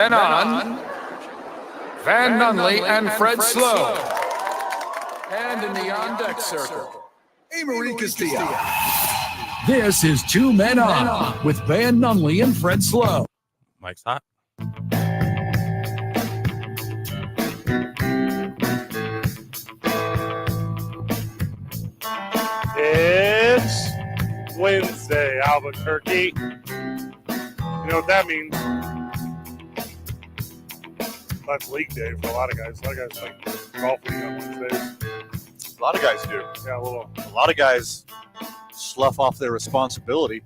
Then on, Van Nunley and Fred Slow. And in the on-deck circle, Marie Castillo. This is Two Men On with Van Nunley and Fred Slow. Mike's hot. It's Wednesday, Albuquerque. You know what that means? That's league day for a lot of guys. A lot of guys like golfing on Wednesdays. A lot of guys do. Yeah, A lot of guys slough off their responsibility,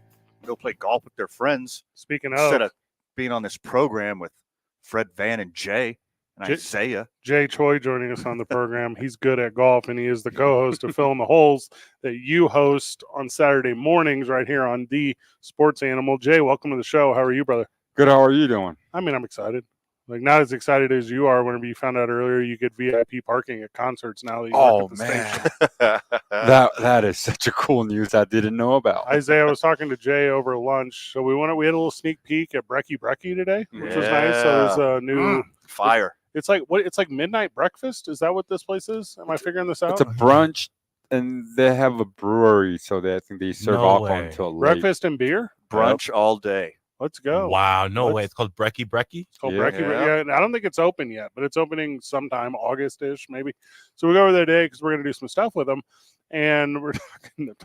go play golf with their friends Speaking of, instead of being on this program with Fred, Van, and Jay and Isaiah. Jay Choi joining us on the program. He's good at golf, and he is the co-host of Fill in the Holes that you host on Saturday mornings right here on The Sports Animal. Jay, welcome to the show. How are you, brother? Good. How are you doing? I mean, I'm excited. Like, not as excited as you are whenever you found out earlier you get VIP parking at concerts now that you work at the station. That is such a cool news I didn't know about. Isaiah was talking to Jay over lunch. So we had a little sneak peek at Brecky today, which was nice. So there's a new fire. It's like it's like midnight breakfast. Is that what this place is? Am I figuring this out? It's a brunch, and they have a brewery, so I think they serve alcohol until late. Breakfast and beer? Brunch all day. Let's go. Wow, no way. It's called Brecky. It's called Brecky. Yeah, I don't think it's open yet, but it's opening sometime August-ish, maybe. So we go over there today because we're going to do some stuff with them. And we're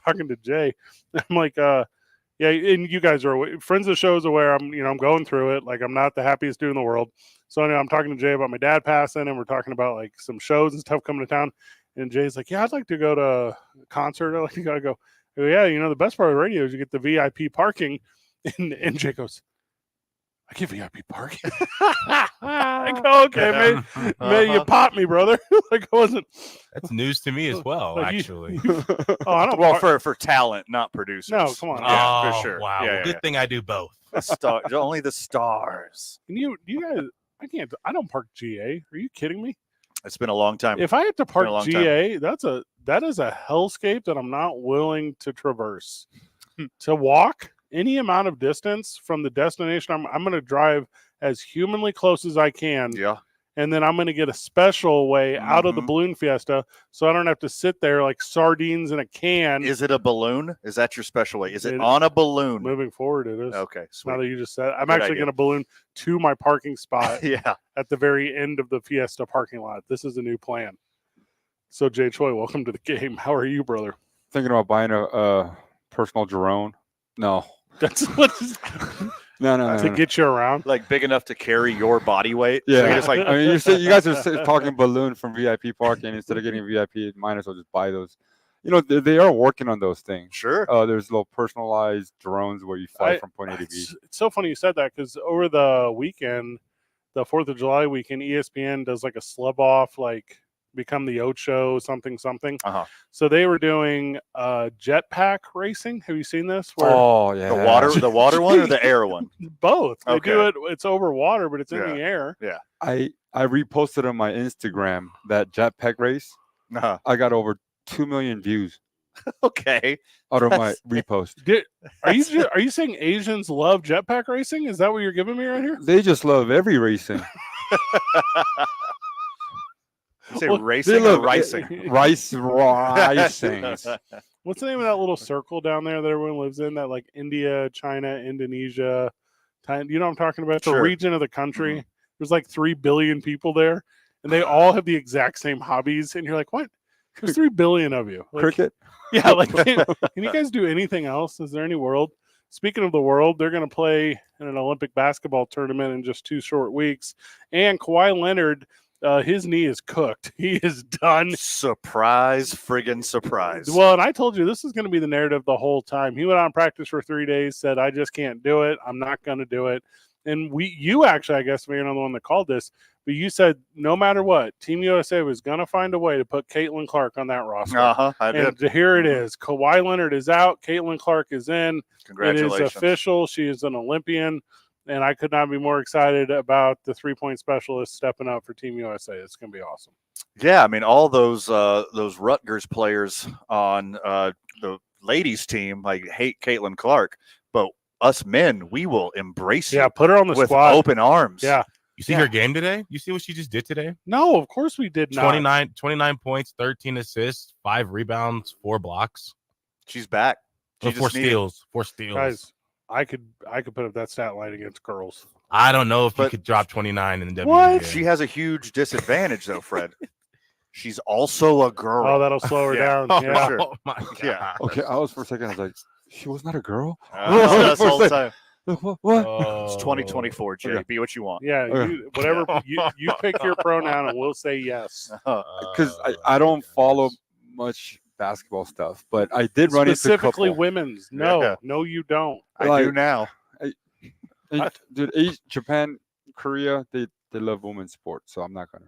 talking to Jay. I'm like, yeah, and you guys are friends of the show is aware I'm going through it. Like, I'm not the happiest dude in the world. So I'm talking to Jay about my dad passing, and we're talking about like some shows and stuff coming to town. And Jay's like, yeah, I'd like to go to a concert. I'd like to go. I go, yeah, the best part of the radio is you get the VIP parking. And Jay goes, I get VIP parking. I go, okay, man, you popped me, brother. Like, I wasn't. That's news to me as well, like actually. I don't. Well, for talent, not producers. No, come on. Yeah, for sure. Wow. Yeah, Good thing I do both. Only the stars. And you guys, I don't park GA. Are you kidding me? It's been a long time. If I have to park GA, that is a hellscape that I'm not willing to traverse. To walk any amount of distance from the destination, I'm going to drive as humanly close as I can. Yeah. And then I'm going to get a special way out of the balloon fiesta so I don't have to sit there like sardines in a can. Is it a balloon? Is that your special way? Is it on a balloon? Moving forward, it is. Okay. Sweet. Now that you just said, I'm actually going to balloon to my parking spot at the very end of the fiesta parking lot. This is a new plan. So, Jay Choi, welcome to the game. How are you, brother? Thinking about buying a personal drone. No. That's what no. To get you around, like big enough to carry your body weight. Yeah, so you're just like I mean, you guys are talking balloon from VIP parking instead of getting VIP. Might as well just buy those. They are working on those things. Sure. There's little personalized drones where you fly from point A to B. It's so funny you said that because over the weekend, the 4th of July weekend, ESPN does like a slub off, like become the Ocho something. So they were doing jetpack racing. Have you seen this? Oh yeah, the water one or the air one? Both. They do it. It's over water, but it's in the air. Yeah. I reposted on my Instagram that jetpack race. I got over 2 million views. Okay. Out of my repost. Are you saying Asians love jetpack racing? Is that what you're giving me right here? They just love every racing. You say racing or ricing? Ricing. What's the name of that little circle down there that everyone lives in? That like India, China, Indonesia. You know what I'm talking about? It's a region of the country. Mm-hmm. There's like 3 billion people there, and they all have the exact same hobbies. And you're like, what? There's 3 billion of you. Like, cricket? Yeah. Like, can you guys do anything else? Is there any world? Speaking of the world, they're going to play in an Olympic basketball tournament in just 2 short weeks. And Kawhi Leonard, his knee is cooked. He is done. Surprise, friggin' surprise. Well, and I told you this is going to be the narrative the whole time. He went on practice for 3 days, said, I just can't do it. I'm not going to do it. And you actually, I guess, maybe you're not the one that called this, but you said no matter what, Team USA was going to find a way to put Caitlin Clark on that roster. I did. And here it is. Kawhi Leonard is out. Caitlin Clark is in. Congratulations. It is official. She is an Olympian. And I could not be more excited about the 3-point specialist stepping up for Team USA. It's going to be awesome. Yeah, I mean, all those Rutgers players on the ladies' team, like, hate Caitlin Clark, but us men, we will embrace you. Yeah, put her on the with squad. open arms. Yeah. You see her game today? You see what she just did today? No, of course we did not. 29 points, 13 assists, 5 rebounds, 4 blocks. She's back. She Four just needed- steals. 4 steals. Guys, I could put up that stat line against girls. I don't know if you But- could drop 29 in the WNBA. What? She has a huge disadvantage, though, Fred. She's also a girl. Oh, that'll slow her Yeah. down. Oh, Yeah. sure. Oh my god. Yeah. Okay, I was for a second. I was like, she was not a girl. That's all the time. What? It's 2024, Jay. Okay. Be what you want. Yeah, Okay. whatever you pick your pronoun and we'll say yes. Because I don't follow much basketball stuff, but I did run into a Specifically couple. women's. No, Yeah. no, you don't. I do Like- now. Dude, Japan, Korea, they love women's sports, so I'm not gonna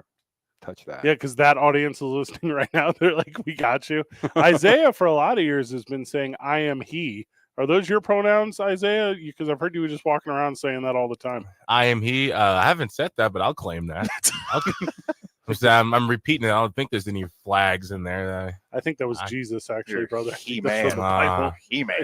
touch that. Yeah, because that audience is listening right now. They're like, "We got you." Isaiah, for a lot of years, has been saying, "I am he." Are those your pronouns, Isaiah? Because I've heard you were just walking around saying that all the time. I am he. I haven't said that, but I'll claim that. I'm repeating it. I don't think there's any flags in there. I think that was I- Jesus, actually, You're brother. He-Man. That's from the Bible. He-Man.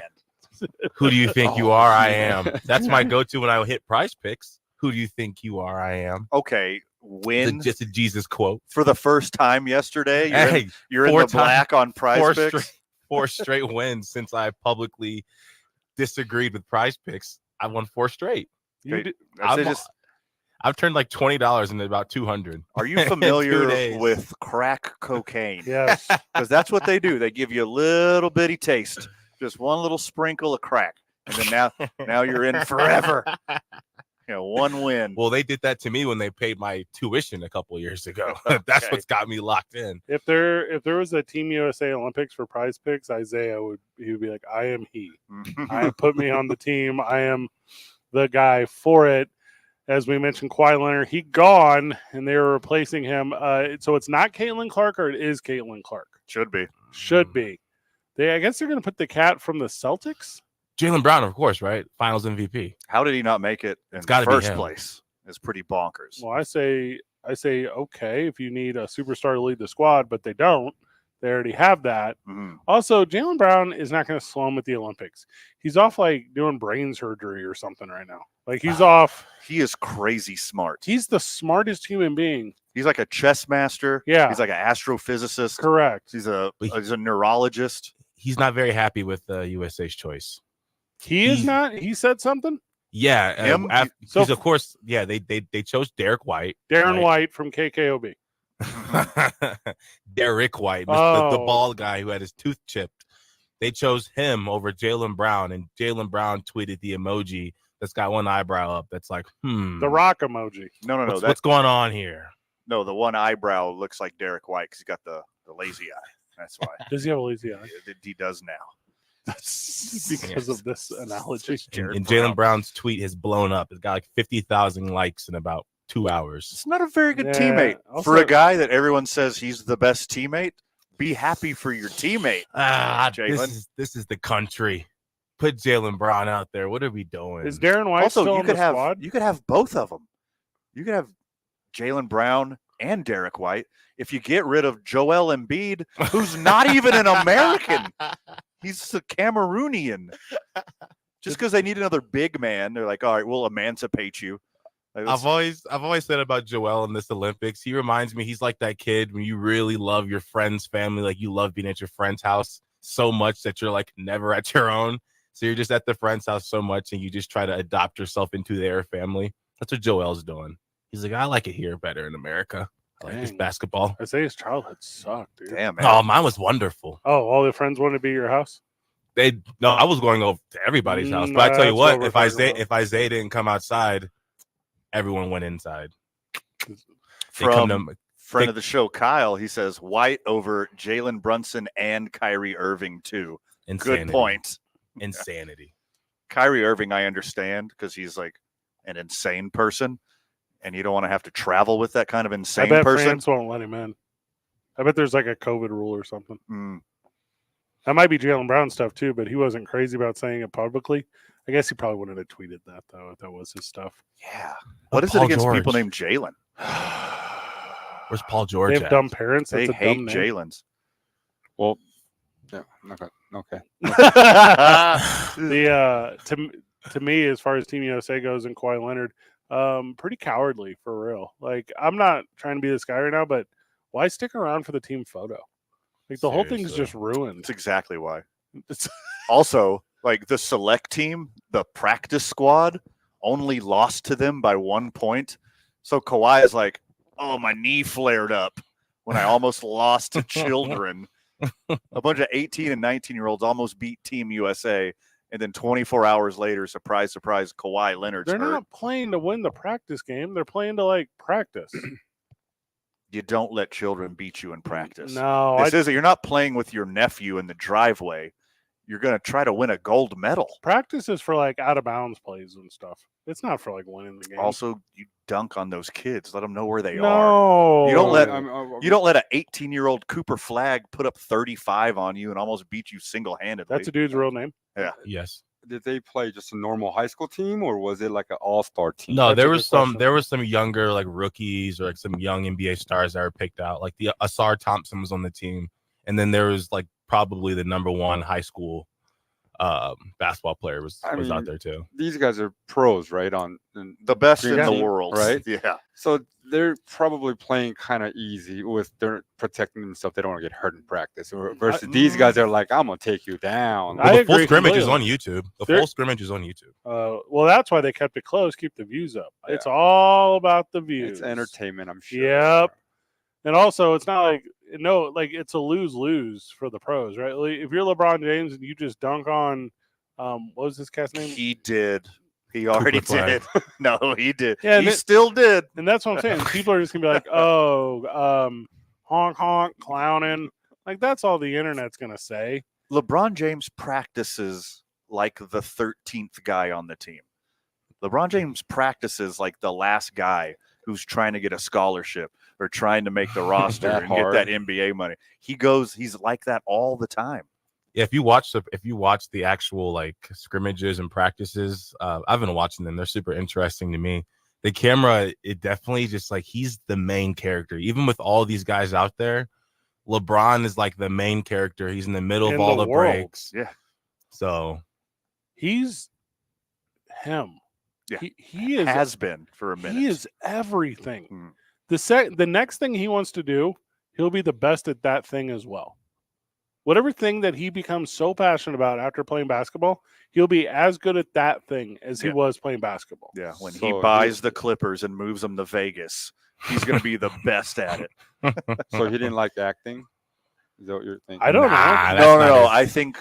Who do you think you Oh, are? I man. am. That's my go-to when I hit Prize Picks. Who do you think you are? I am. Okay, win Just a Jesus quote. for the first time yesterday. Hey, You're in 4 the black on Prize four Picks. straight, 4 straight wins since I publicly disagreed with Prize Picks. I won 4 straight. You Okay. did- I say I'm- just- I've turned like $20 into about 200. are you in 2 familiar days. with crack cocaine? yes. Because that's what they do. They give you a little bitty taste, just one little sprinkle of crack, and then now you're in forever. One win. Well, they did that to me when they paid my tuition a couple years ago. That's Okay. what's got me locked in. If there was a Team USA Olympics for Prize Picks, Isaiah would be like, "I am he. I put me on the team. I am the guy for it." As we mentioned, Kawhi Leonard, he gone, and they were replacing him. So it's not Caitlin Clark, or it is Caitlin Clark. Should be. Should be. I guess they're going to put the cat from the Celtics. Jaylen Brown, of course, right? Finals MVP. How did he not make it in It's the gotta be first him. place? It's pretty bonkers. Well, I say okay if you need a superstar to lead the squad, but they don't. They already have that. Mhm. Also, Jaylen Brown is not going to slow him at the Olympics. He's off like doing brain surgery or something right now. Like he's off. He is crazy smart. He's the smartest human being. He's like a chess master. Yeah. He's like an astrophysicist. Correct. He's a But neurologist. He's not very happy with USA's choice. He is He's- not. He said something. Yeah, Him? So- because of course, yeah, they chose Derek White. Darren right? White from KKOB. Derek White, the Oh. bald guy who had his tooth chipped. They chose him over Jaylen Brown, and Jaylen Brown tweeted the emoji that's got one eyebrow up. That's like, The rock emoji. No, what's going on here? no. The one eyebrow looks like Derek White because he's got the lazy eye. That's why Does he have a lazy eye? he does now. That's because of this analogy. And Jaylen Brown's tweet has blown up. It's got like 50,000 likes in about 2 hours. It's not a very good Yeah, teammate also- for a guy that everyone says he's the best teammate. Be happy for your teammate. Jaylen. This is the country. Put Jaylen Brown out there. What are we doing? Is Darren White Also, still you in could the have squad? you could have both of them. You could have Jaylen Brown and Derek White. If you get rid of Joel Embiid, who's not even an American, he's a Cameroonian. Just because they need another big man, they're like, all right, we'll emancipate you. Like, I've always said about Joel in this Olympics. He reminds me, he's like that kid when you really love your friend's family, like you love being at your friend's house so much that you're like never at your own. So you're just at the friend's house so much, and you just try to adopt yourself into their family. That's what Joel's doing. He's like, I like it here better in America. I like this Dang. basketball. Isaiah's childhood sucked, dude. damn, man. Oh, mine was wonderful. Oh, all the friends want to be at your house? I was going over to everybody's house, but I tell you That's what, what if we're talking Isaiah about. didn't come outside, everyone went inside. They come From to- friend of the show, Kyle, he says White over Jalen Brunson and Kyrie Irving too. insanity. Good point. Insanity. Kyrie Irving, I understand because he's like an insane person, and you don't want to have to travel with that kind of I insane bet person. France won't let him in. I bet there's like a COVID rule or something. Mm. That might be Jaylen Brown stuff too, but he wasn't crazy about saying it publicly. I guess he probably wouldn't have tweeted that though if that was his stuff. Yeah. What is Paul it against George. people named Jalen? Where's Paul George? They have at? dumb parents. They That's a hate dumb name. Jalen's. Well, yeah, I'm not gonna. Okay. The to me, as far as Team USA goes and Kawhi Leonard, pretty cowardly for real. Like, I'm not trying to be this guy right now, but why stick around for the team photo? Like, the whole thing's Seriously. just ruined. That's exactly why. It's, Also, like the select team, the practice squad only lost to them by 1 point. So Kawhi is like, oh, my knee flared up when I almost lost to children. A bunch of 18 and 19-year-olds almost beat Team USA. And then 24 hours later, surprise, surprise, Kawhi Leonard's they're hurt. not playing to win the practice game. They're playing to, like, practice. You don't let children beat you in practice. No, You're not playing with your nephew in the driveway. You're going to try to win a gold medal. practice is for, like, out of bounds plays and stuff. It's not for, like, winning the game. Also, you dunk on those kids. Let them know where they are. No. You don't let I'm- You don't let an 18-year-old Cooper Flagg put up 35 on you and almost beat you single-handedly. That's a dude's real name. Yes. Did they play just a normal high school team, or was it like an all-star team? No, That's there a was good some question. there was some younger like rookies or like some young NBA stars that were picked out. Like the Asar Thompson was on the team, and then there was like probably the number one high school basketball player was I out mean, there too. These guys are pros, right? the best in Dream the team, world. right? Yeah. So they're probably playing kind of easy with they're protecting themselves. They don't want to get hurt in practice. Versus these guys are like, I'm gonna take you down. I Well, the full agree scrimmage is on completely. YouTube. The There- full scrimmage is on YouTube. Well, that's why they kept it close, keep the views up. Yeah. It's all about the views. It's entertainment, I'm sure. Yep. And also, it's not like it's a lose-lose for the pros, right? Like, if you're LeBron James and you just dunk on, what was this cat's name? He did. He already Flagg. did. No, he did. Yeah, he still did. And that's what I'm saying. People are just gonna be like, "Oh, honk honk, clowning." Like, that's all the internet's gonna say. LeBron James practices like the 13th guy on the team. LeBron James practices like the last guy who's trying to get a scholarship or trying to make the roster That and hard. get that NBA money. He's like that all the time. Yeah, if you watch the actual like scrimmages and practices, I've been watching them. They're super interesting to me. The camera, it definitely just like he's the main character. Even with all these guys out there, LeBron is like the main character. He's in the middle In of all the the world. breaks. Yeah. So He's him. Yeah. He is Has been for a minute. He is everything. Hmm. The next thing he wants to do, he'll be the best at that thing as well. Whatever thing that he becomes so passionate about after playing basketball, he'll be as good at that thing as he Yeah. was playing basketball. Yeah, when he So buys the Clippers and moves them to Vegas, he's going to be the best at it. So he didn't like acting. Is that what you're thinking? I don't know. Nah, that's No. not it. I think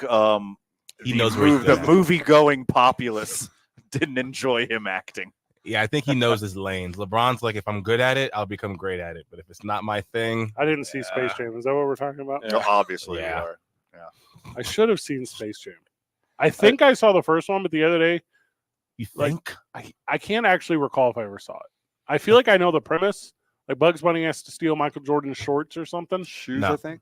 He the knows where he's the good at. movie-going populace didn't enjoy him acting. Yeah, I think he knows his lanes. LeBron's like, if I'm good at it, I'll become great at it. But if it's not my thing, I didn't see Space Jam. Is that what we're talking about? Yeah. No, obviously, Yeah. you are. I should have seen Space Jam. I think I saw the first one, but the other day, you Like- think? I can't actually recall if I ever saw it. I feel like I know the premise. Like, Bugs Bunny has to steal Michael Jordan's shorts or something. Shoes, No. I think.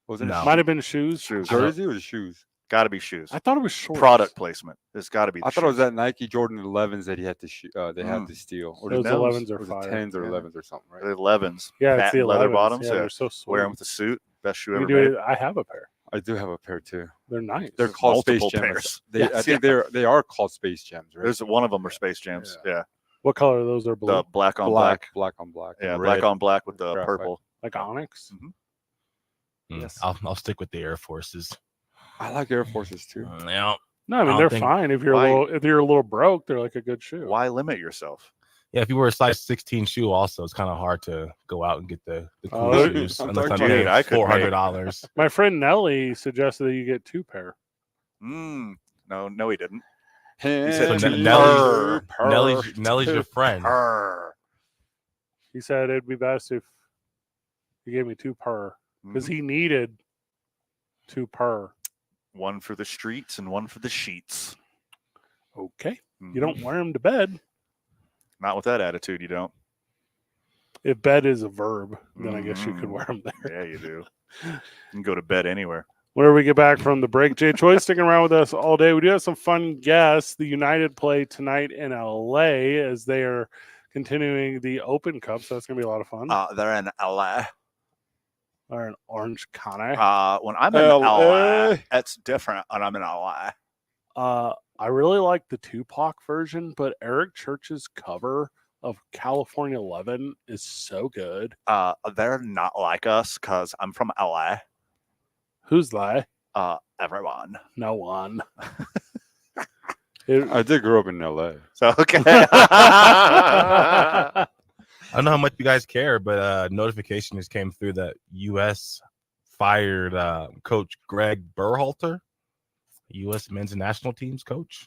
Was it No. Might have been shoes. Shoes. jersey or the shoes? Got to be shoes. I thought it was shorts. Product placement. It's got to be. I thought it was that Nike Jordan 11s that he had to they had Mm. to steal, or Those the 11s or are the fire. 10s or Yeah. 11s or something, right? The 11s. Yeah, it's the Patent leather 11s. bottoms. Yeah, Yeah. they're so sweet. Wear them with a suit. Best shoe You ever do made. it- I have a pair. I do have a pair too. They're nice. They're called multiple Space Jams. pairs. I Yes, think they are called Space Jams, right? There's one of them are Space Jams. Yeah. What color are those? Are blue, The black on black. black on black. Yeah, and black red. on black with the Graphite. purple. like onyx. Yes. I'll stick with the Air Forces. I like Air Forces too. Yeah. No, I mean don't they're think- fine if you're Why- if you're a little broke. They're like a good shoe. Why limit yourself? Yeah, if you wear a size 16 shoe, also, it's kind of hard to go out and get the cool Oh, shoes I'm unless I'm talking about- paying I could make- $400. My friend Nelly suggested that you get 2 pair. No, he didn't. He said So to Nelly's your friend. Arr. He said it'd be best if he gave me 2 per because Mhm. he needed 2 per. One for the streets and one for the sheets. Okay, you Mhm. don't wear them to bed. Not with that attitude, you don't. If bed is a verb, then I guess you could Mm. wear them there. Yeah, you do. You can go to bed anywhere. Whenever we get back from the break, Jay Choi sticking around with us all day. We do have some fun guests. The United play tonight in LA as they are continuing the Open Cup, so that's gonna be a lot of fun. They're in LA. Or in Orange County. When I'm in LA. LA, it's different when I'm in LA. I really like the Tupac version, but Eric Church's cover of California 11 is so good. They're not like us because I'm from LA. Who's that? Everyone. No one. I did grow up in LA. So okay. I don't know how much you guys care, but notification just came through that U.S. fired coach Greg Berhalter, U.S. men's national team's coach.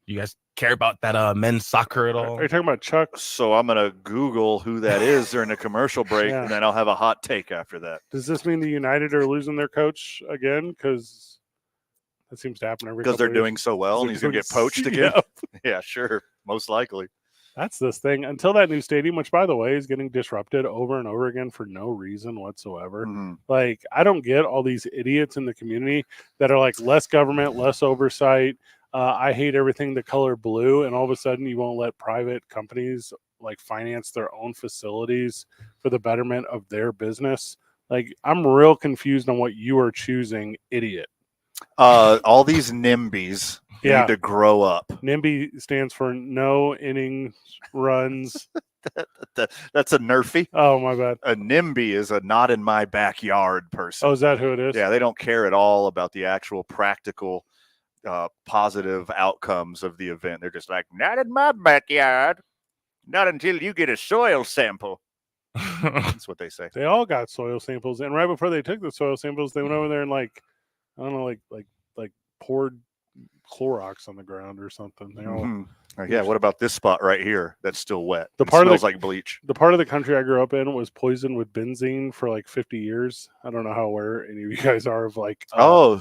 You guys care about that men's soccer at all? Are you talking about Chuck? So I'm gonna Google who that is during the commercial break, Yeah. and then I'll have a hot take after that. Does this mean the United are losing their coach again? Because that seems to happen every Because they're couple of doing so well, and They're he's gonna get doing- poached again. Yep. Yeah, sure, most likely. That's this thing. Until that new stadium, which by the way is getting disrupted over and over again for no reason whatsoever. Mhm. Like, I don't get all these idiots in the community that are like less government, less oversight. I hate everything the color blue, and all of a sudden you won't let private companies like finance their own facilities for the betterment of their business. Like, I'm real confused on what you are choosing, idiot. All these NIMBYs Yeah. need to grow up. NIMBY stands for no innings runs. That's a nerfy. Oh, my bad. A NIMBY is a not in my backyard person. Oh, is that who it is? Yeah, they don't care at all about the actual practical positive outcomes of the event. They're just like, not in my backyard. Not until you get a soil sample. That's what they say. They all got soil samples, and right before they took the soil samples, they went over there and I don't know, like poured Clorox on the ground or something. They all, Mhm. Yeah, what about this spot right here that's still wet? The It part of smells the- like bleach. the part of the country I grew up in was poisoned with benzene for like 50 years. I don't know how aware any of you guys are of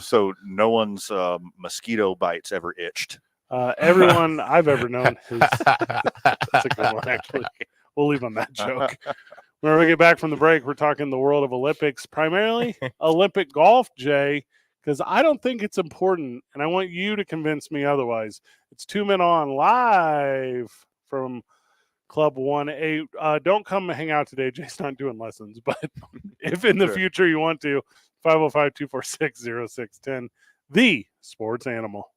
So no one's mosquito bites ever itched. everyone I've ever known. That's a good one, actually. We'll leave on that joke. When we get back from the break, we're talking the world of Olympics, primarily Olympic golf, Jay, because I don't think it's important, and I want you to convince me otherwise. It's 2 Men On live from Club 1A. Don't come hang out today. Jay's not doing lessons, but if in the Sure. future you want to, 505-246-0610, the sports animal.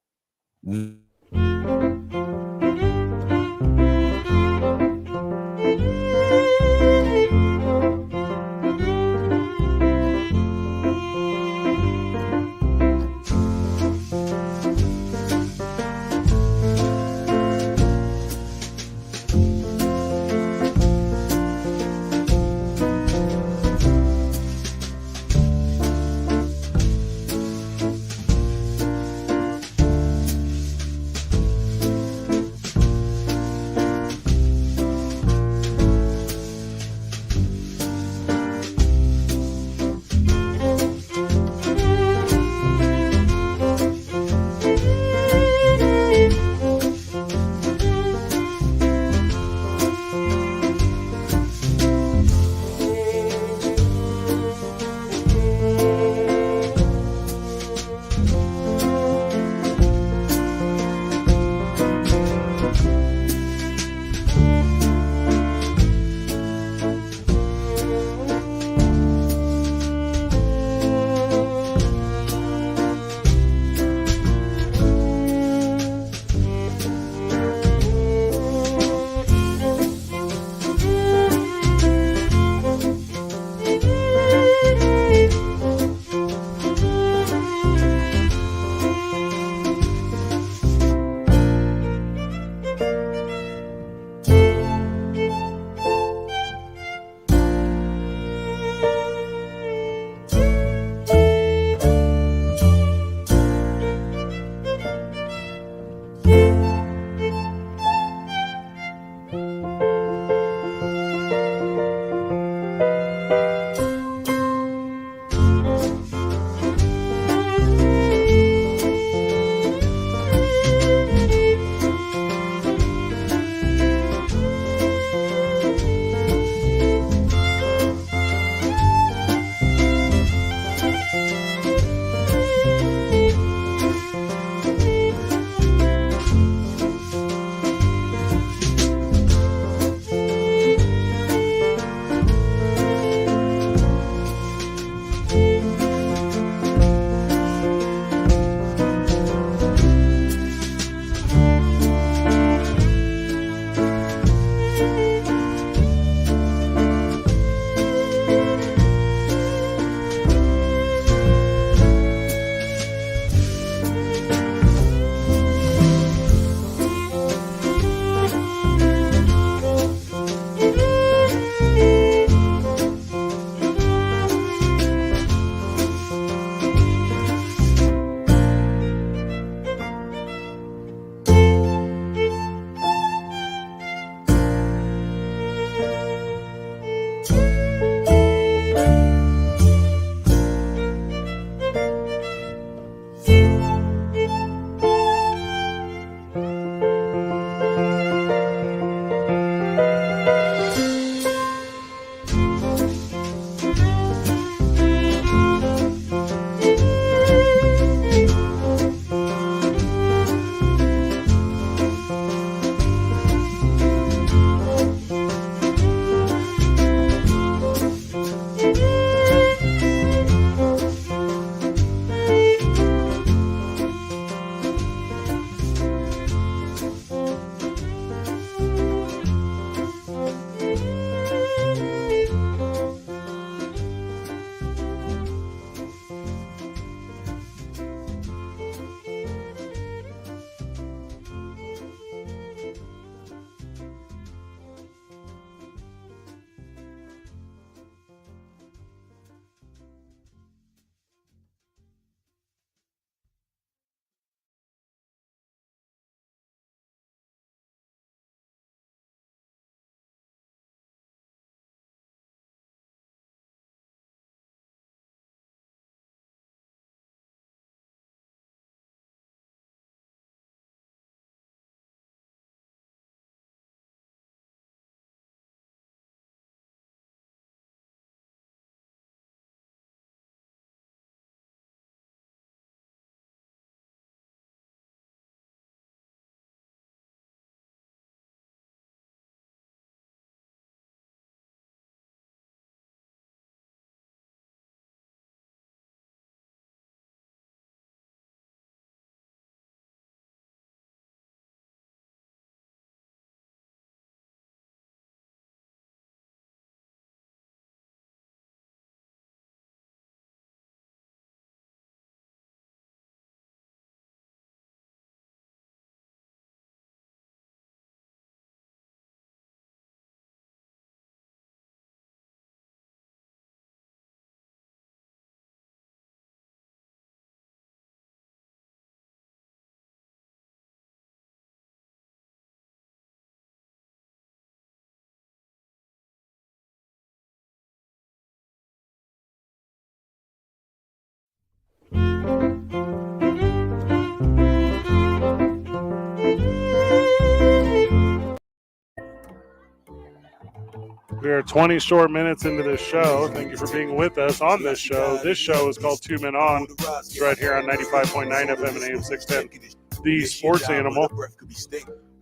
We are 20 short minutes into this show. Thank you for being with us on this show. This show is called 2 Men On. It's right here on 95.9 FM and AM 610, the sports animal.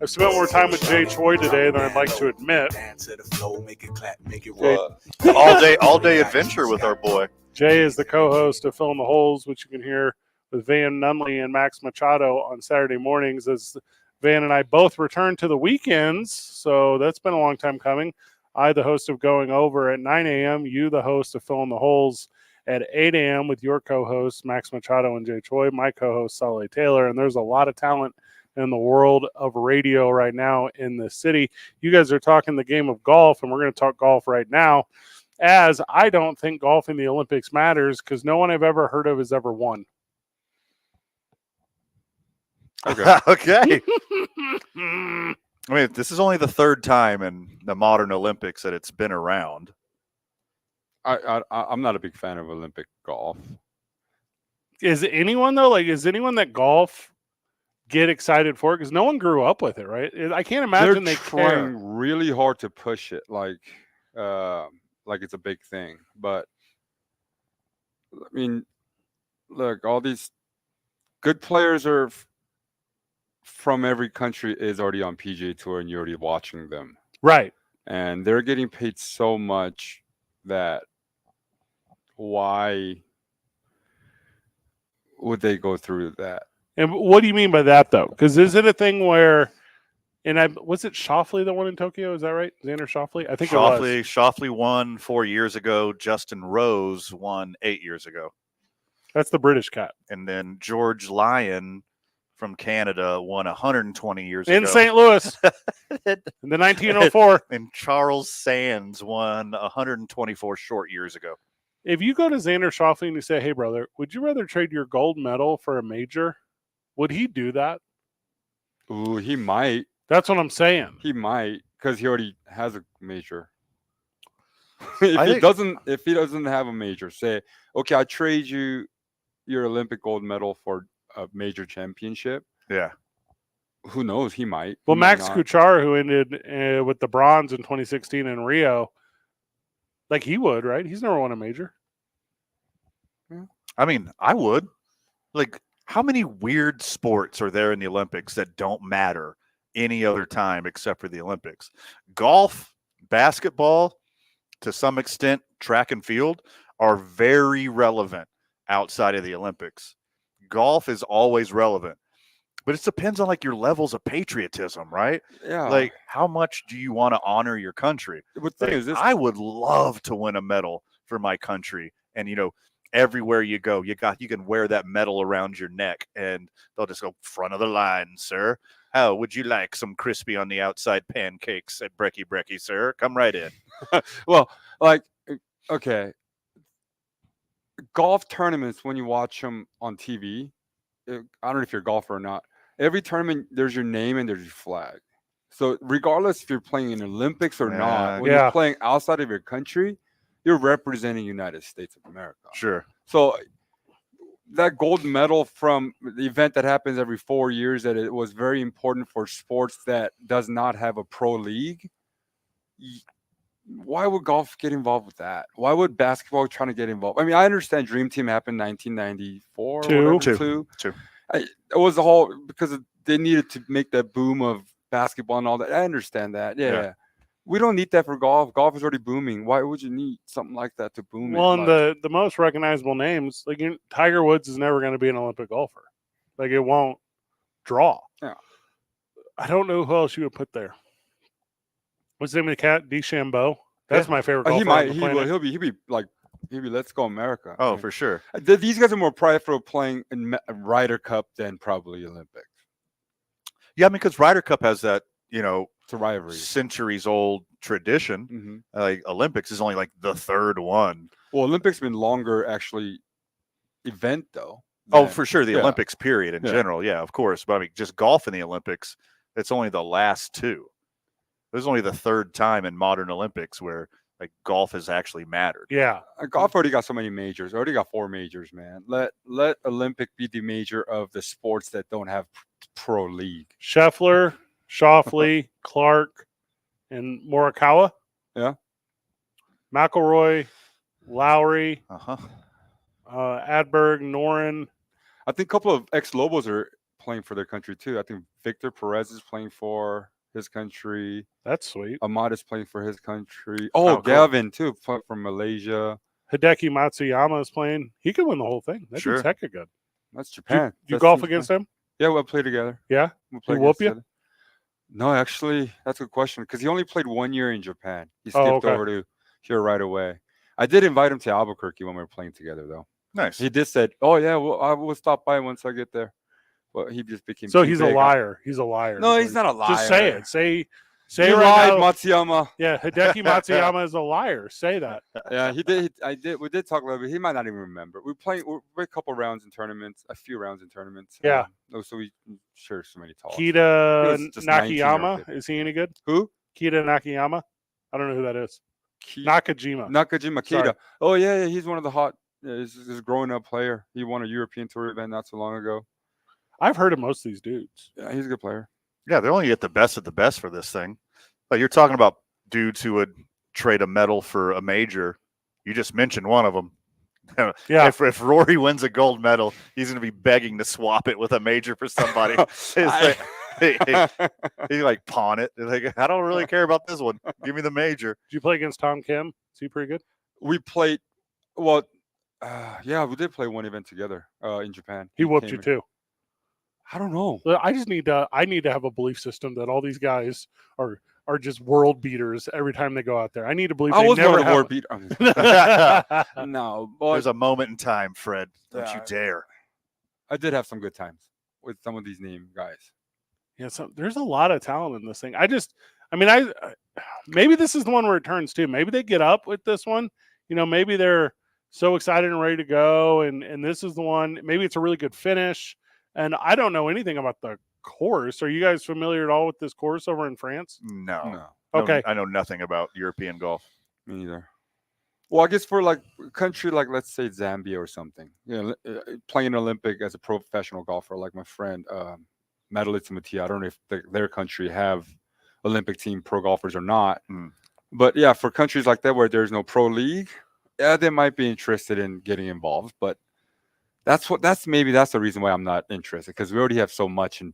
I've spent more time with Jay Choi today than I'd like to admit. All day adventure with our boy. Jay is the co-host of Fill in the Holes, which you can hear with Van Nunley and Max Machado on Saturday mornings as Van and I both return to the weekends. So that's been a long time coming. I, the host of Going Over at 9 a.m., you, the host of Fill in the Holes at 8 a.m. with your co-hosts, Max Machado and Jay Choi, my co-host, Sully Taylor. And there's a lot of talent in the world of radio right now in the city. You guys are talking the game of golf, and we're going to talk golf right now, as I don't think golf in the Olympics matters because no one I've ever heard of has ever won. Okay. Okay. I mean, this is only the third time in the modern Olympics that it's been around. I'm not a big fan of Olympic golf. Is anyone, though? Like, is anyone that golf get excited for it? Because no one grew up with it, right? I can't imagine They're they trying care. really hard to push it like it's a big thing. But, I mean, look, all these good players are from every country is already on PGA Tour, and you're already watching them. Right. And they're getting paid so much that why would they go through that? And what do you mean by that, though? Because is it a thing where, was it Schauffele that won in Tokyo? Is that right? Xander Schauffele? I think it was. Schauffele won 4 years ago. Justin Rose won 8 years ago. That's the British cat. And then George Lyon from Canada won 120 years ago. In St. Louis in the 1904. And Charles Sands won 124 short years ago. If you go to Xander Schauffele and you say, hey, brother, would you rather trade your gold medal for a major? Would he do that? Ooh, he might. That's what I'm saying. He might, because he already has a major. If he doesn't have a major, say, okay, I trade you your Olympic gold medal for a major championship. Yeah. Who knows? He might. Well, He Max might not. Kuchar, who ended with the bronze in 2016 in Rio, like he would, right? He's never won a major. I mean, I would. Like, how many weird sports are there in the Olympics that don't matter any other time except for the Olympics? Golf, basketball, to some extent, track and field are very relevant outside of the Olympics. Golf is always relevant, but it depends on like your levels of patriotism, right? Yeah. Like, how much do you want to honor your country? But thing Like, is, this I would love to win a medal for my country, and everywhere you go, you can wear that medal around your neck, and they'll just go front of the line, sir. How would you like some crispy on the outside pancakes at Brecky, sir? Come right in. well, like, okay, golf tournaments, when you watch them on TV, I don't know if you're a golfer or not. Every tournament, there's your name and there's your flag. So regardless if you're playing in Olympics or not, when you're playing outside of your country, you're representing United States of America. Sure. So that gold medal from the event that happens every 4 years, that it was very important for sports that does not have a pro league. Why would golf get involved with that? Why would basketball trying to get involved? I mean, I understand Dream Team happened in 1994. Two. It was the whole, because they needed to make that boom of basketball and all that. I understand that. Yeah. We don't need that for golf. Golf is already booming. Why would you need something like that to boom it? Well, and the most recognizable names, like Tiger Woods is never going to be an Olympic golfer. Like, it won't draw. Yeah. I don't know who else you would put there. What's the name of the cat? DeChambeau. That's my favorite golfer. He might. On the planet. He'll be like, Let's Go America. Oh, for sure. These guys are more prideful playing in Ryder Cup than probably Olympics. Yeah, I mean, because Ryder Cup has that, It's a rivalry. centuries old tradition. Mm-hmm. Like, Olympics is only like the third one. Well, Olympics been longer actually event though. Oh, for sure. The yeah. Olympics period in general. Yeah, of course. But I mean, just golf in the Olympics, it's only the last two. There's only the third time in modern Olympics where like golf has actually mattered. Yeah. Golf already got so many majors. Already got 4 majors, man. Let Olympic be the major of the sports that don't have pro league. Scheffler, Schauffele, Clark, and Morikawa. Yeah. McIlroy, Lowry, Uh-huh. Adberg, Noren. I think a couple of ex-Lobos are playing for their country too. I think Victor Perez is playing for his country. That's sweet. Ahmad is playing for his country. Oh, Oh, cool. Gavin too, from Malaysia. Hideki Matsuyama is playing. He could win the whole thing. That Sure. dude's hecka good. That's Do Japan. you That's golf in against Japan. him? Yeah, we'll play together. Yeah. We'll He play whoop against you? each other. No, actually, that's a good question because he only played 1 year in Japan. He Oh, skipped okay. over to here right away. I did invite him to Albuquerque when we were playing together, though. Nice. He did said, "Oh yeah, well, I will stop by once I get there." But he just became So too he's a big. liar. He's a liar. No, is he's what not a liar. Just say it. Say You right lied, now. Matsuyama. Yeah, Hideki Matsuyama is a liar. Say that. Yeah, he did. I did. We did talk a little bit. He might not even remember. We're playing. We're a couple rounds in tournaments, a few rounds in tournaments. Yeah. So we share so many talks. Kita was just 19 year old Nakayama. kid. Is he any good? Who? Kita Nakayama. I don't know who that is. Ki- Nakajima. Nakajima Sorry. Kita. Oh yeah, he's one of the hot. He's a growing up player. He won a European Tour event not so long ago. I've heard of most of these dudes. Yeah, he's a good player. Yeah, they're only get the best of the best for this thing. Like you're talking about dudes who would trade a medal for a major. You just mentioned one of them. Yeah. If Rory wins a gold medal, he's going to be begging to swap it with a major for somebody. He like pawn it. Like, I don't really care about this one. Give me the major. Did you play against Tom Kim? Is he pretty good? We played. Well, yeah, we did play one event together in Japan. He whooped came you in. too. I don't know. I just need to. I need to have a belief system that all these guys are just world beaters every time they go out there. I need to believe I they was never one of the have. world beat. No, but There's a moment in time, Fred. Don't you Yeah. dare. I did have some good times with some of these name guys. Yeah, so there's a lot of talent in this thing. Maybe this is the one where it turns too. Maybe they get up with this one. You know, maybe they're so excited and ready to go, and this is the one. Maybe it's a really good finish. And I don't know anything about the course. Are you guys familiar at all with this course over in France? No. No, Okay. I know nothing about European golf. me neither. Well, I guess for like a country like let's say Zambia or something, you know, playing an Olympic as a professional golfer, like my friend Madeline Matia. I don't know if their country have Olympic team pro golfers or not. But yeah, for countries like that where there's no pro league, yeah, they might be interested in getting involved. But that's the reason why I'm not interested, because we already have so much in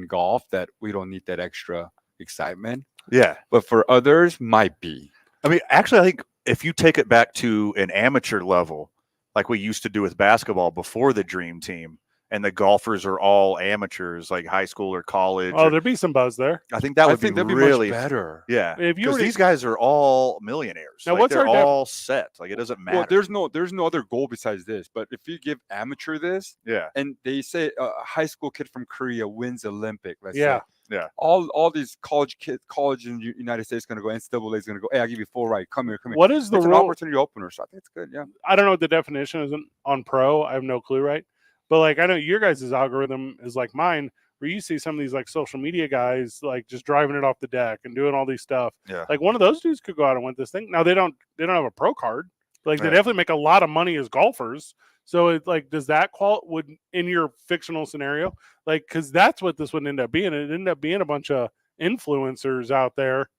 golf that we don't need that extra excitement. Yeah. But for others, might be. I mean, actually, I think if you take it back to an amateur level, like we used to do with basketball before the dream team, and the golfers are all amateurs, like high school or college. Oh, there'd be some buzz there. I think that would that'd be really much better. Yeah, If you because were to- these guys are all millionaires. Now, Like, what's they're our def- all set. Like it doesn't matter. Well, there's no other goal besides this. But if you give amateur this, yeah, and they say a high school kid from Korea wins Olympic, let's Yeah. say, all these college in the United States going to go, NCAA is going to go, hey, I'll give you full right, come here. What is the It's an rule? opportunity opener, so I think it's good. Yeah, I don't know what the definition is on pro. I have no clue, right? But like I know your guys' algorithm is like mine, where you see some of these like social media guys like just driving it off the deck and doing all these stuff. Yeah. Like one of those dudes could go out and win this thing. Now they don't have a pro card. Like they Yeah. definitely make a lot of money as golfers. So it's like, does that would in your fictional scenario, like, because that's what this would end up being. It ended up being a bunch of influencers out there.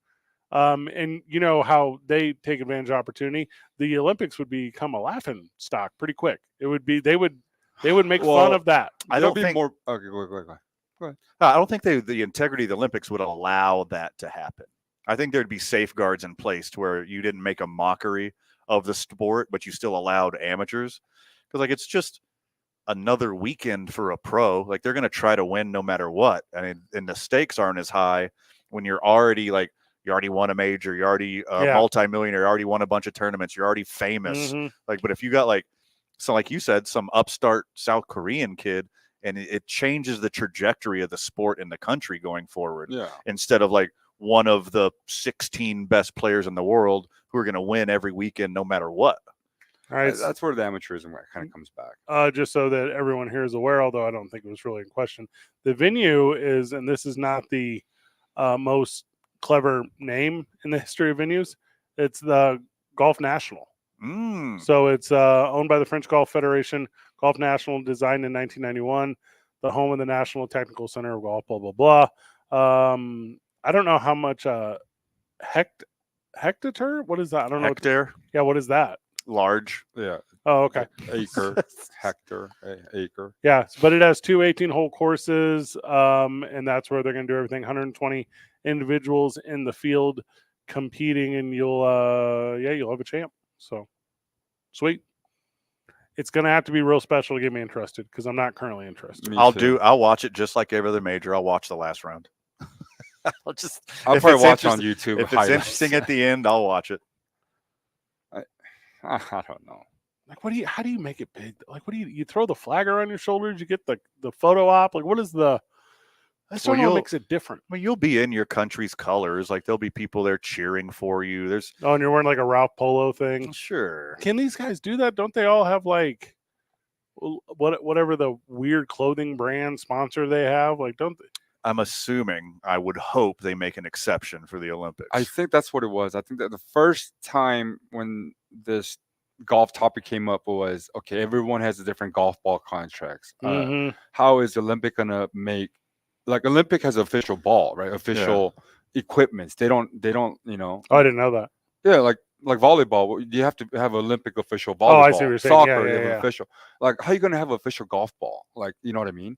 And you know how they take advantage of opportunity. The Olympics would become a laughing stock pretty quick. It would be they would make fun Well, of that. I There'll don't be think more. Okay, go. I don't think the integrity of the Olympics would allow that to happen. I think there'd be safeguards in place to where you didn't make a mockery of the sport, but you still allowed amateurs. Because like it's just another weekend for a pro. Like they're going to try to win no matter what. I mean, and the stakes aren't as high when you're already like you already won a major, you're already a multimillionaire, you already won a bunch of tournaments, you're already famous. Mhm. Like, but if you got like you said, some upstart South Korean kid, and it changes the trajectory of the sport in the country going forward. Yeah. Instead of like one of the 16 best players in the world who are going to win every weekend no matter what. All right. That's where the amateurism kind of comes back. Just so that everyone here is aware, although I don't think it was really in question, the venue is, and this is not the most clever name in the history of venues, it's the Golf National. So it's owned by the French Golf Federation. Golf National, designed in 1991, the home of the National Technical Center of Golf, blah, blah, blah. I don't know how much hectare? What is that? I don't know. Hectare, Yeah, what is that? large. Yeah, Oh, okay. acre, hectare, acre. Yeah, but it has two 18-hole courses, and that's where they're going to do everything. 120 individuals in the field competing, and you'll have a champ. So sweet. It's going to have to be real special to get me interested because I'm not currently interested. Me I'll too. watch it just like every other major. I'll watch the last round. I'll I'll probably watch on YouTube. If it's highlights. interesting at the end, I'll watch it. I don't know. Like, how do you make it big? Like, you throw the flag around your shoulders? You get the photo op? Like, what is the? That's what makes it different. I mean, you'll be in your country's colors. Like, there'll be people there cheering for you. There's and you're wearing like a Ralph Polo thing. sure. Can these guys do that? Don't they all have like whatever the weird clothing brand sponsor they have? Like, don't they? I'm assuming, I would hope they make an exception for the Olympics. I think that's what it was. I think that the first time when this golf topic came up was, okay, everyone has a different golf ball contracts. How is Olympic gonna make, like, Olympic has official ball, right? Official equipments. They don't, you know. Oh, I didn't know that. Yeah, like volleyball, you have to have Olympic official volleyball. Oh, I see what you're saying. Soccer, Yeah, you have official. Like, how are you gonna have official golf ball? Like, you know what I mean?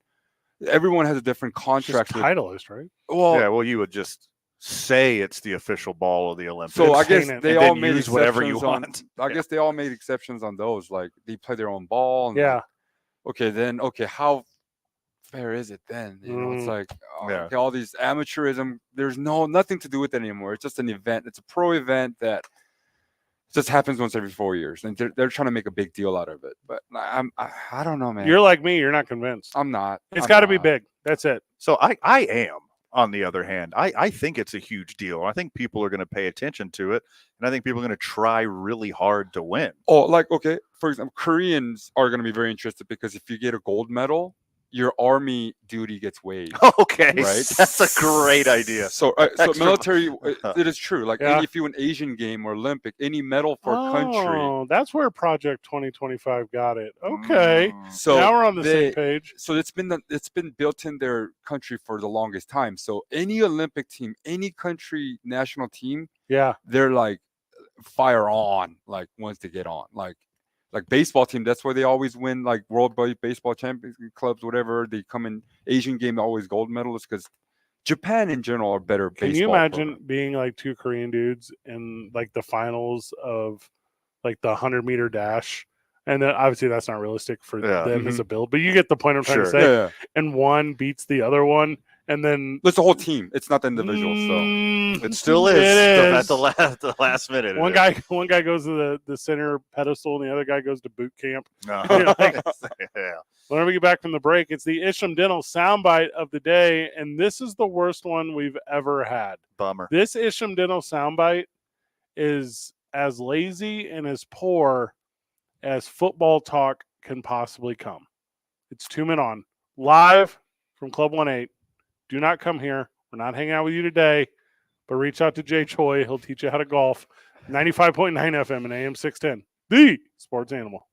Everyone has a different contract. Titleist, right? Well, you would just say it's the official ball of the Olympics. So I guess they all made use whatever you exceptions want. I guess they all made exceptions on those. Like, they play their own ball. And Yeah. Okay, how fair is it then? You know, it's like, okay, all these amateurism. There's nothing to do with it anymore. It's just an event. It's a pro event that just happens once every 4 years, and they're trying to make a big deal out of it. But I don't know, man. You're like me. You're not convinced. I'm not. It's got to be big. That's it. So I am. On the other hand, I think it's a huge deal. I think people are going to pay attention to it, and I think people are going to try really hard to win. Oh, like, okay, for example, Koreans are going to be very interested because if you get a gold medal, your army duty gets waived. Okay, right? That's a great idea. So military, it is true. Like, if you an Asian game or Olympic, any medal for a country. Oh, that's where Project 2025 got it. Okay, so now we're on the same page. So it's been built in their country for the longest time. So any Olympic team, any country national team, they're like fire on, like, once they get on, like baseball team. That's why they always win, like World Baseball Champions clubs, whatever. They come in Asian game, always gold medalists, because Japan in general are better. Can you imagine being like two Korean dudes in like the finals of like the 100-meter dash? And then obviously that's not realistic for them as a build, but you get the point I'm trying to say. Yeah. And one beats the other one, and then it's the whole team. It's not the individual. So it still is. At the last minute. One guy goes to the center pedestal, and the other guy goes to boot camp. Whenever we get back from the break, it's the Isham Dental soundbite of the day, and this is the worst one we've ever had. Bummer. This Isham Dental soundbite is as lazy and as poor as football talk can possibly come. It's 2 Men On, live from Club 1-8. Do not come here. We're not hanging out with you today, but reach out to Jay Choi. He'll teach you how to golf. 95.9 FM and AM 610, the sports animal.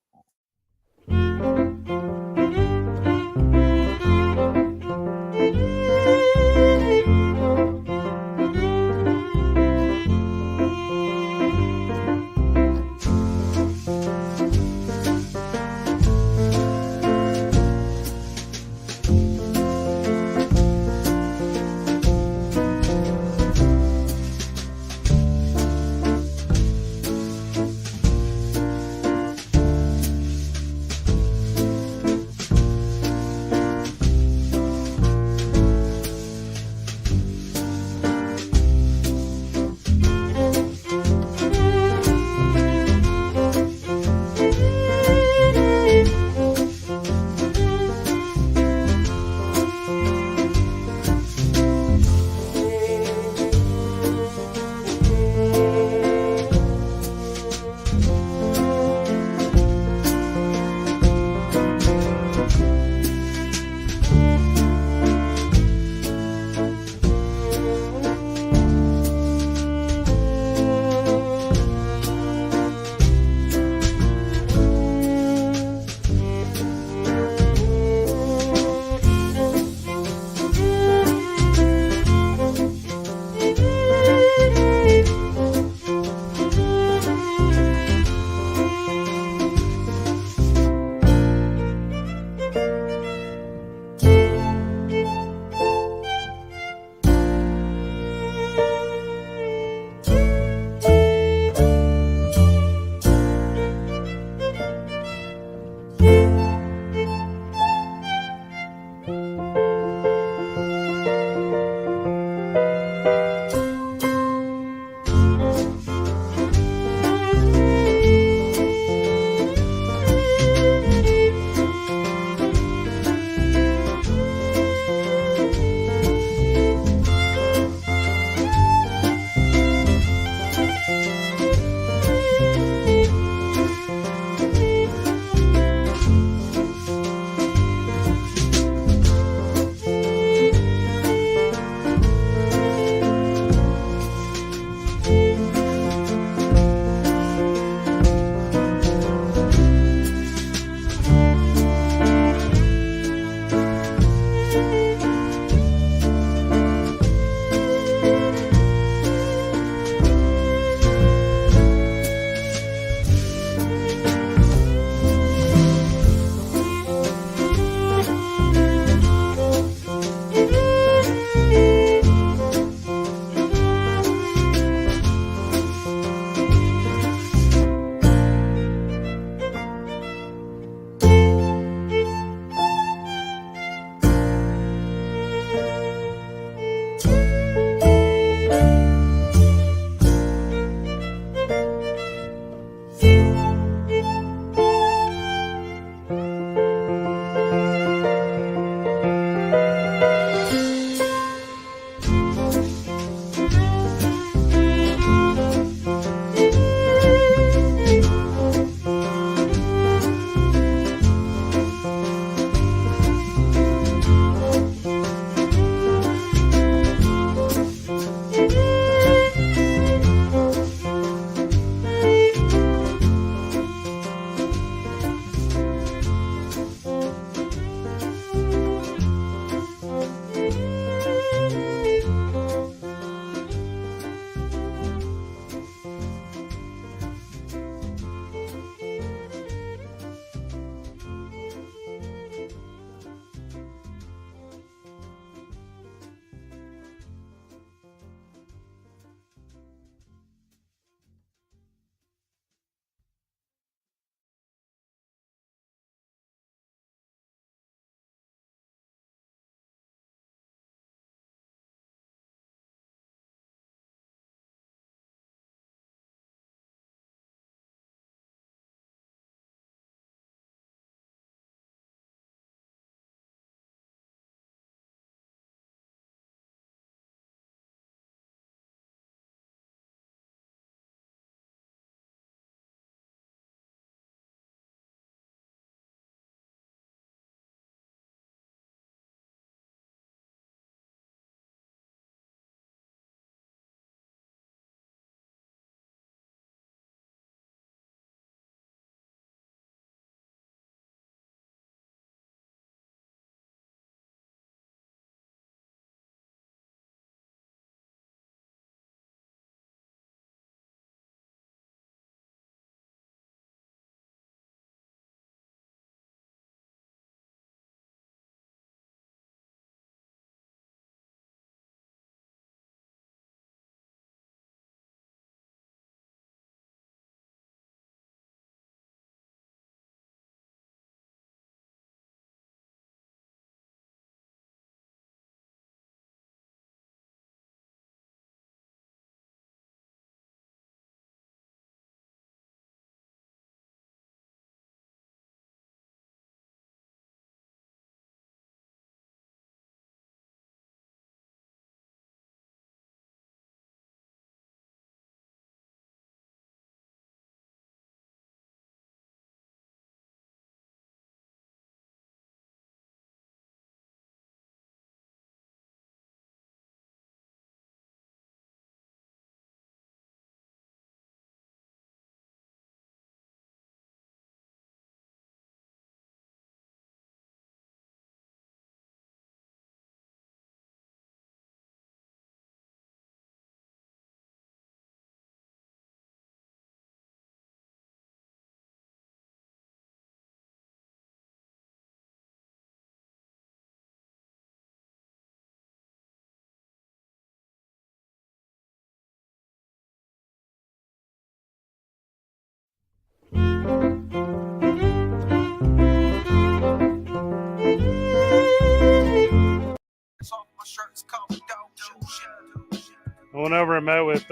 I went over and met with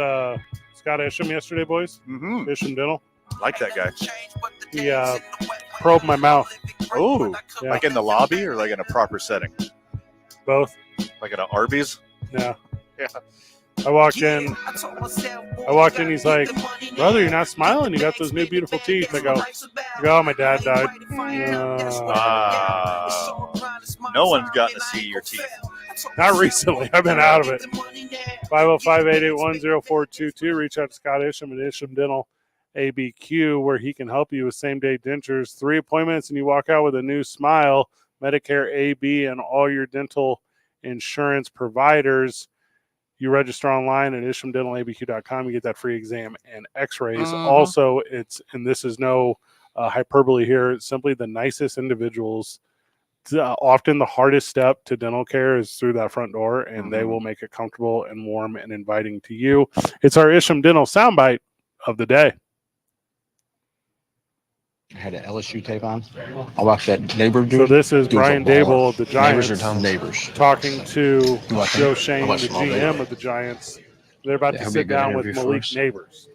Scott Isham yesterday, boys. Mm-hmm. Isham Dental. Like that guy. He probed my mouth. Oh, Yeah. like in the lobby or like in a proper setting? Both. Like at an Arby's? Yeah. Yeah. I walked in. He's like, brother, you're not smiling. You got those new beautiful teeth. I go, oh, my dad died. No one's gotten to see your teeth. Not recently. I've been out of it. 505-881-0422. Reach out to Scott Isham at Isham Dental ABQ, where he can help you with same-day dentures. 3 appointments, and you walk out with a new smile. Medicare AB and all your dental insurance providers. You register online at ishamdentalabq.com. You get that free exam and x-rays. Also, this is no hyperbole here, it's simply the nicest individuals. Often the hardest step to dental care is through that front door, and they will make it comfortable and warm and inviting to you. It's our Isham Dental soundbite of the day. I had an LSU tape on. I watched that neighbor dude. So this is Dude's a Brian baller. Dable of the Giants. Neighbors are dumb neighbors. Talking to watch Joe him? Shane, I the watched him all day. GM of the Giants. They're about Yeah, to he'll be a sit good down with interview for Malik us. Neighbors.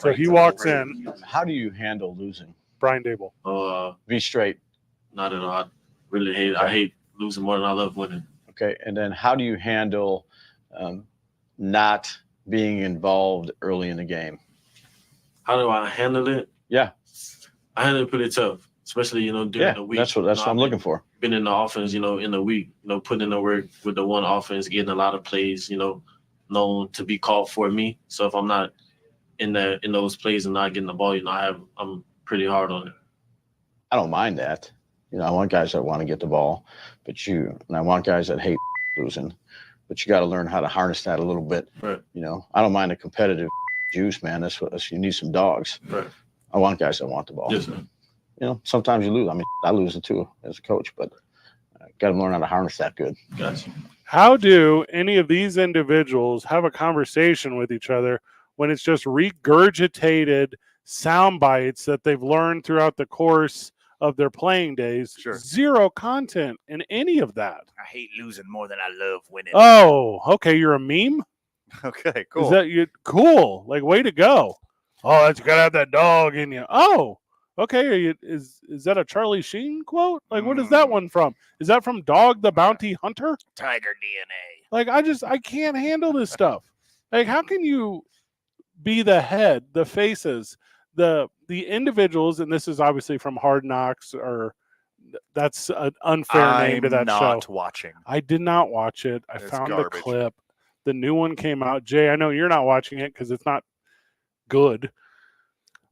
So he walks in. How do you handle losing? Brian Dable. Be straight. Not at all. I really hate. I hate losing more than I love winning. Okay. And then how do you handle not being involved early in the game? How do I handle it? Yeah. I handle it pretty tough, especially during the week. That's what I'm looking for. Been in the offense, in the week, putting in the work with the one offense, getting a lot of plays, known to be called for me. So if I'm not in those plays and not getting the ball, I'm pretty hard on it. I don't mind that. I want guys that want to get the ball, and I want guys that hate losing, but you got to learn how to harness that a little bit. Right. I don't mind the competitive juice, man. That's what you need, some dogs. Right. I want guys that want the ball. Yes, sir. Sometimes you lose. I mean, I lose it too as a coach, but got to learn how to harness that good. Gotcha. How do any of these individuals have a conversation with each other when it's just regurgitated sound bites that they've learned throughout the course of their playing days? Sure. Zero content in any of that. I hate losing more than I love winning. Oh, okay. You're a meme? Okay, cool. Is that you? Cool. Like, way to go. Oh, you gotta have that dog in you. Oh, okay. Is that a Charlie Sheen quote? Like, what is that one from? Is that from Dog the Bounty Hunter? Tiger DNA. Like, I can't handle this stuff. Like, how can you be the head, the faces, the individuals, and this is obviously from Hard Knocks, or that's an unfair name to that show. I'm not watching. I did not watch it. I It's found garbage. the clip. The new one came out. Jay, I know you're not watching it because it's not good.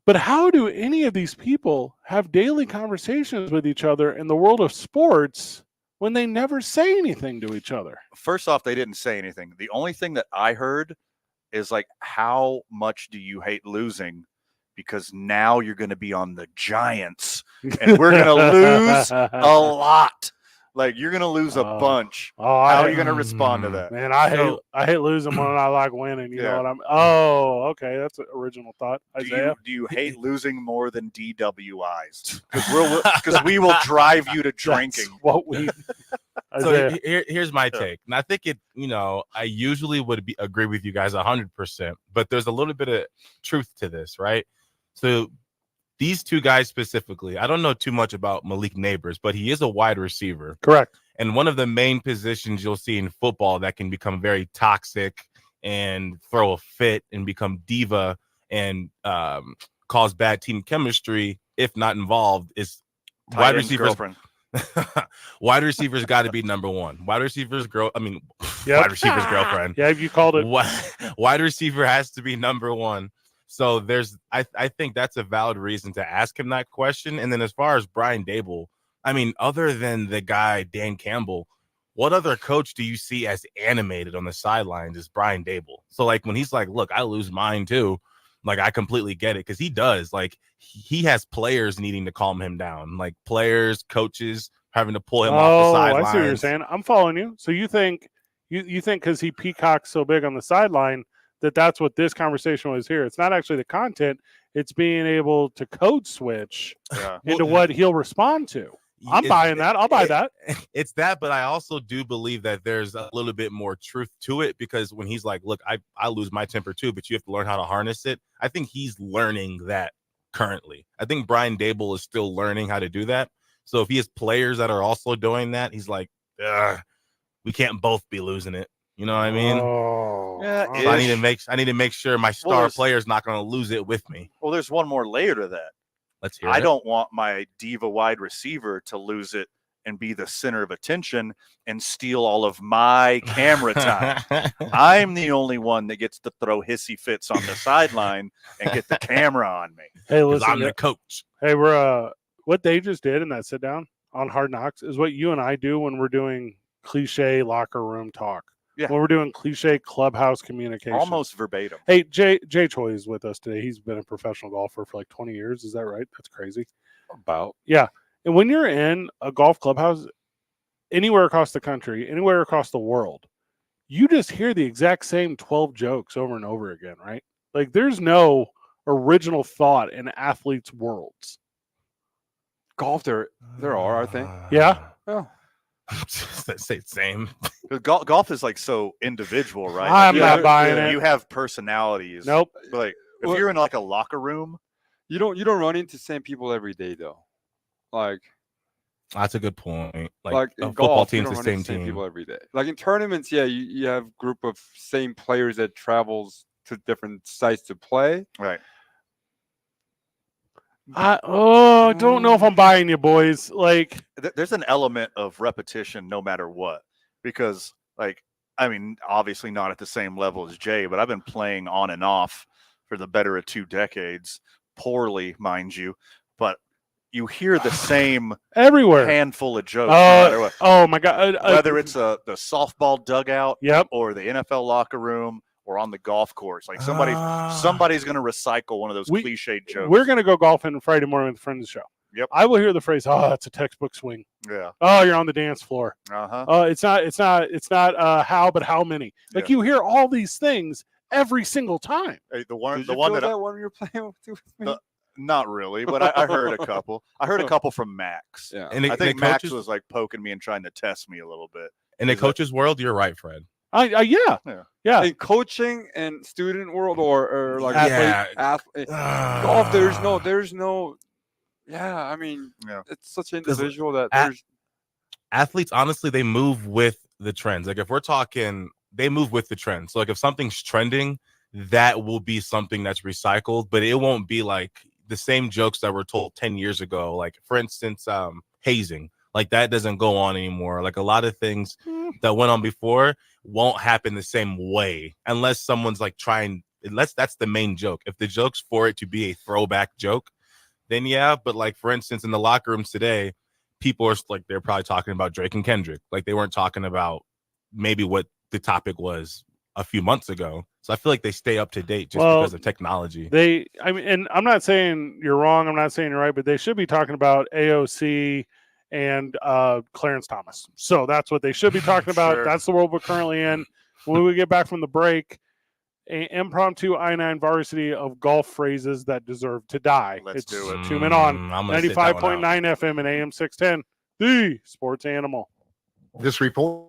But how do any of these people have daily conversations with each other in the world of sports when they never say anything to each other? First off, they didn't say anything. The only thing that I heard is like, how much do you hate losing? Because now you're going to be on the Giants and we're going to lose a lot. Like, you're going to lose a bunch. How are you going to respond to that? Man, I hate losing when I like winning. You know what I'm. Oh, okay, that's an original thought. Isaiah, Do you hate losing more than DWIs? Because we will drive you to drinking. That's what we. So here's my take, and I think I usually would agree with you guys 100%, but there's a little bit of truth to this, right? So these two guys specifically, I don't know too much about Malik Neighbors, but he is a wide receiver. Correct. And one of the main positions you'll see in football that can become very toxic and throw a fit and become diva and cause bad team chemistry, if not involved, is wide receivers. Wide receivers got to be number one. Wide receivers wide receiver's girlfriend. Yeah, you called it. Wide receiver has to be number one. So I think that's a valid reason to ask him that question. And then as far as Brian Dable, I mean, other than the guy Dan Campbell, what other coach do you see as animated on the sidelines as Brian Dable? So like when he's like, look, I lose mine too. Like, I completely get it, because he does. Like, he has players needing to calm him down, like players, coaches having to pull him off the sidelines. I see what you're saying. I'm following you. So you think because he peacocks so big on the sideline that's what this conversation was here. It's not actually the content. It's being able to code switch into what he'll respond to. I'm buying that. I'll buy that. It's that, but I also do believe that there's a little bit more truth to it, because when he's like, look, I lose my temper too, but you have to learn how to harness it. I think he's learning that currently. I think Brian Dable is still learning how to do that. So if he has players that are also doing that, he's like, we can't both be losing it. You know what I mean? Oh, Yeah, So I need to make sure my star player's not going to lose it with me. Well, there's one more layer to that. Let's hear it. I don't want my diva wide receiver to lose it and be the center of attention and steal all of my camera time. I'm the only one that gets to throw hissy fits on the sideline and get the camera on me. Hey, listen, I'm the coach. Hey, we're what they just did in that sit down on Hard Knocks is what you and I do when we're doing cliche locker room talk. Yeah. When we're doing cliche clubhouse communication. Almost verbatim. Hey, Jay Choi is with us today. He's been a professional golfer for like 20 years. Is that right? That's crazy. About. Yeah. And when you're in a golf clubhouse, anywhere across the country, anywhere across the world, you just hear the exact same 12 jokes over and over again, right? Like there's no original thought in athletes' worlds. Golf, there are, I think. Yeah. Oh. Say the same. Golf is like so individual, right? I'm Like, not buying it. You have personalities. Nope. Like if Well, you're in like a locker room, You don't run into the same people every day though. Like That's a good point. like a in football golf, you team's don't the run same into the team. people every day. Like in tournaments, yeah, you have group of same players that travels to different sites to play. right? I don't know if I'm buying you, boys. Like, There's an element of repetition no matter what, because like, I mean, obviously not at the same level as Jay, but I've been playing on and off for the better of 2 decades, poorly, mind you, but you hear the same everywhere. handful of jokes no matter what. Oh my God. Whether it's the softball dugout, Yep. or the NFL locker room, or on the golf course, like somebody's going to recycle one of those cliched jokes. We're going to go golfing Friday morning with the Friends Show. Yep. I will hear the phrase, "Oh, it's a textbook swing." Yeah. Oh, you're on the dance floor. Uh-huh. Oh, it's not how, but how many? Like you hear all these things every single time. Hey, the one Did you that feel one you're playing with me? not really, but I heard a couple. I heard a couple from Max. Yeah. And I think Max was like poking me and trying to test me a little bit. In the coach's world, you're right, Fred. Yeah. In coaching and student world or like Yeah. athlete, golf, there's no. Yeah, I mean, it's such an individual that there's Athletes, honestly, they move with the trends. Like if we're talking, they move with the trends. So like if something's trending, that will be something that's recycled, but it won't be like the same jokes that were told 10 years ago. Like for instance, hazing, like that doesn't go on anymore. Like a lot of things that went on before won't happen the same way unless someone's like unless that's the main joke. If the joke's for it to be a throwback joke, then yeah. But like for instance, in the locker rooms today, people are like, they're probably talking about Drake and Kendrick. Like they weren't talking about maybe what the topic was a few months ago. So I feel like they stay up to date just because of technology. And I'm not saying you're wrong. I'm not saying you're right, but they should be talking about AOC and Clarence Thomas. So that's what they should be talking about. Sure. That's the world we're currently in. When we get back from the break, an impromptu I-9 varsity of golf phrases that deserve to die. Let's do it. 2 Men On, I'm gonna sit that one 95.9 FM and AM 610, the sports animal. This report.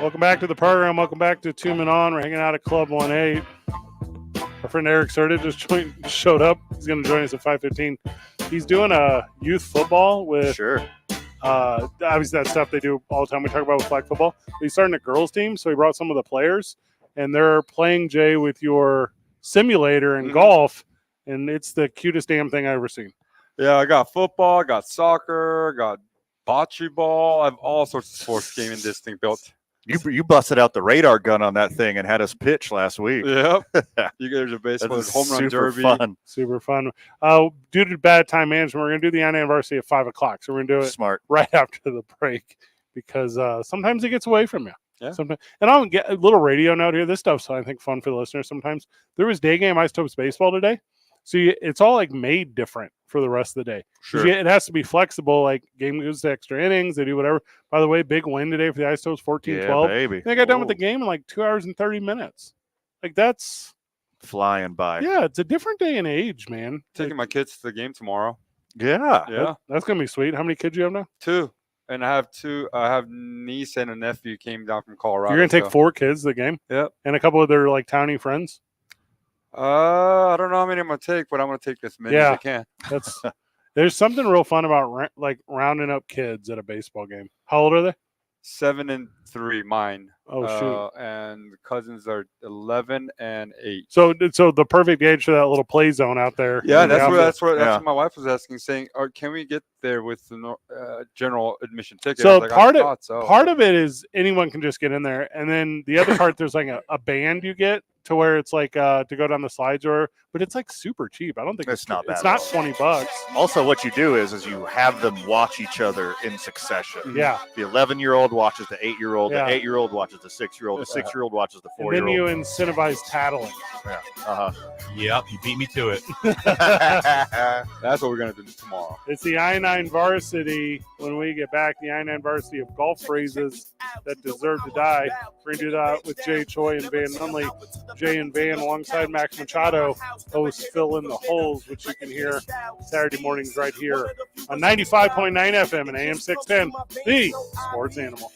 Welcome back to the program. Welcome back to Two Men On. We're hanging out at Club 1-8. Our friend Eric Serta just showed up. He's going to join us at 5:15. He's doing a youth football with Sure. obviously that stuff they do all the time. We talk about with flag football. He's starting a girls team, so he brought some of the players, and they're playing, Jay, with your simulator and golf, and it's the cutest damn thing I've ever seen. Yeah, I got football, I got soccer, I got bocce ball. I have all sorts of sports game in this thing built. You busted out the radar gun on that thing and had us pitch last week. Yep. There's a baseball, That's home run super derby. fun. Super fun. Due to bad time management, we're going to do the I-9 varsity at 5 o'clock, so we're going to do it Smart. right after the break because sometimes it gets away from you. Yeah. Sometimes, and I'll get a little radio note here. This stuff's, I think, fun for the listeners sometimes. There was day game Isotopes baseball today. So it's all like made different for the rest of the day. Sure. It has to be flexible. Like game goes to extra innings. They do whatever. By the way, big win today for the Isotopes, 14-12. baby. They got done with the game in like 2 hours and 30 minutes. Like that's Flying by. yeah, it's a different day and age, man. Taking my kids to the game tomorrow. Yeah. Yeah. That's gonna be sweet. How many kids you have now? 2. And I have 2. I have niece and a nephew came down from Colorado. You're gonna take so- 4 kids to the game. Yep. And a couple of their like townie friends. I don't know how many I'm gonna take, but I'm gonna take as many as I can. That's there's something real fun about like rounding up kids at a baseball game. How old are they? 7 and 3, mine. Oh shoot! And the cousins are 11 and 8. So the perfect age for that little play zone out there. Yeah, in the that's outfield. what my wife was asking, saying, can we get there with the general admission ticket? So I was like, I thought so. part of it is anyone can just get in there, and then the other part there's like a band you get to where it's like to go down the slides but it's like super cheap. I don't think It's not bad It's at not all. $20. Also, what you do is you have them watch each other in succession. Yeah, The 11-year-old watches the 8-year-old. Yeah. The 8-year-old watches the 6-year-old. The 6-year-old watches the and then 4-year-old. you incentivize tattling. Yeah. Uh-huh. Yep, you beat me to it. That's what we're gonna do tomorrow. It's the I-9 varsity. When we get back, the I-9 varsity of golf phrases that deserve to die. We're going to do that with Jay Choi and Van Nunley. Jay and Van alongside Max Machado hosts Fill in the Holes, which you can hear Saturday mornings right here on 95.9 FM and AM 610, the Sports Animal.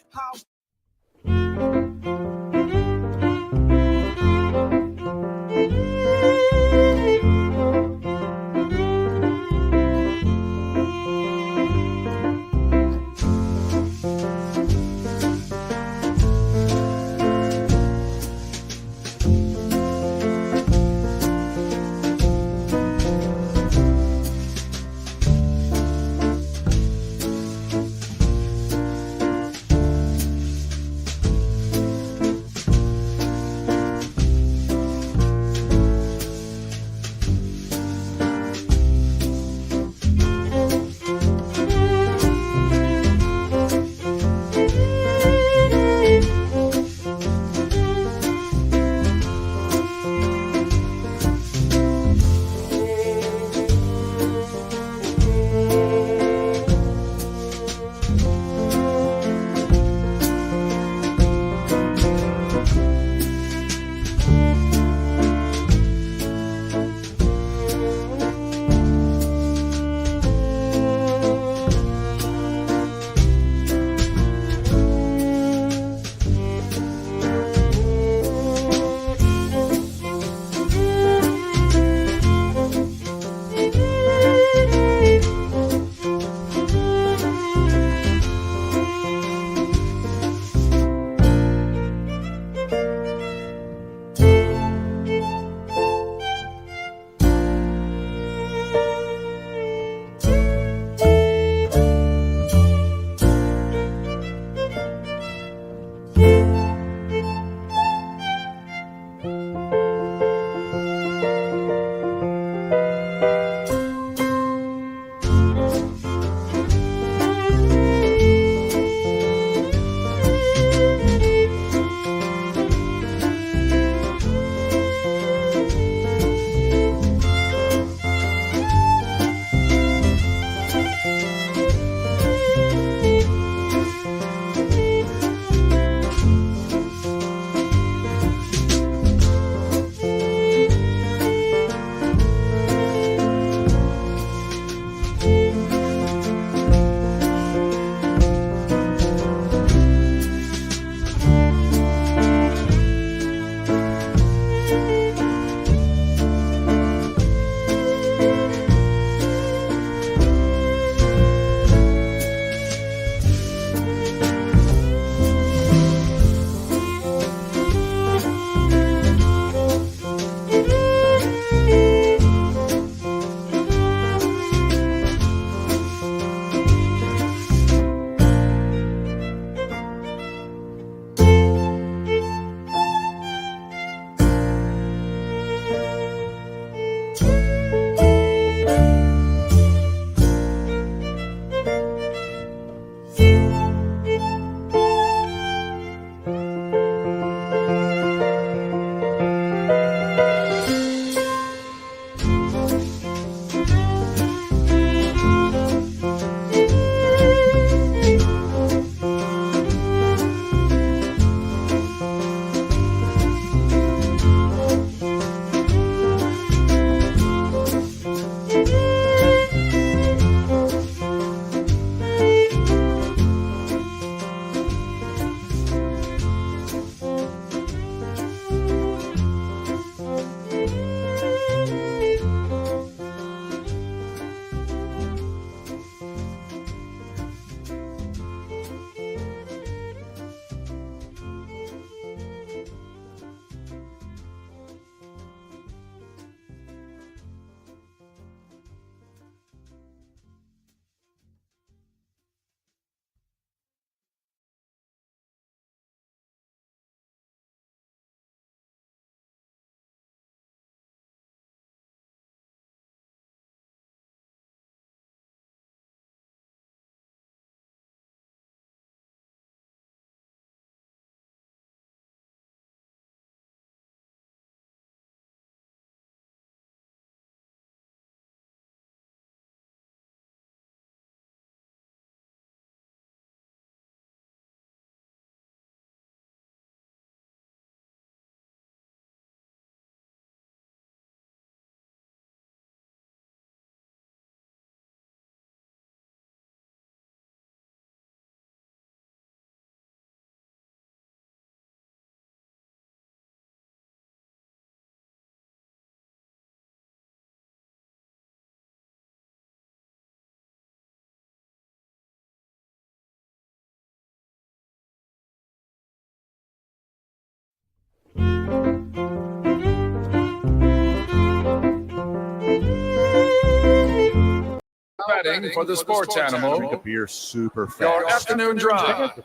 Betting for the sports animal. Drink a beer super Your fast. afternoon drive.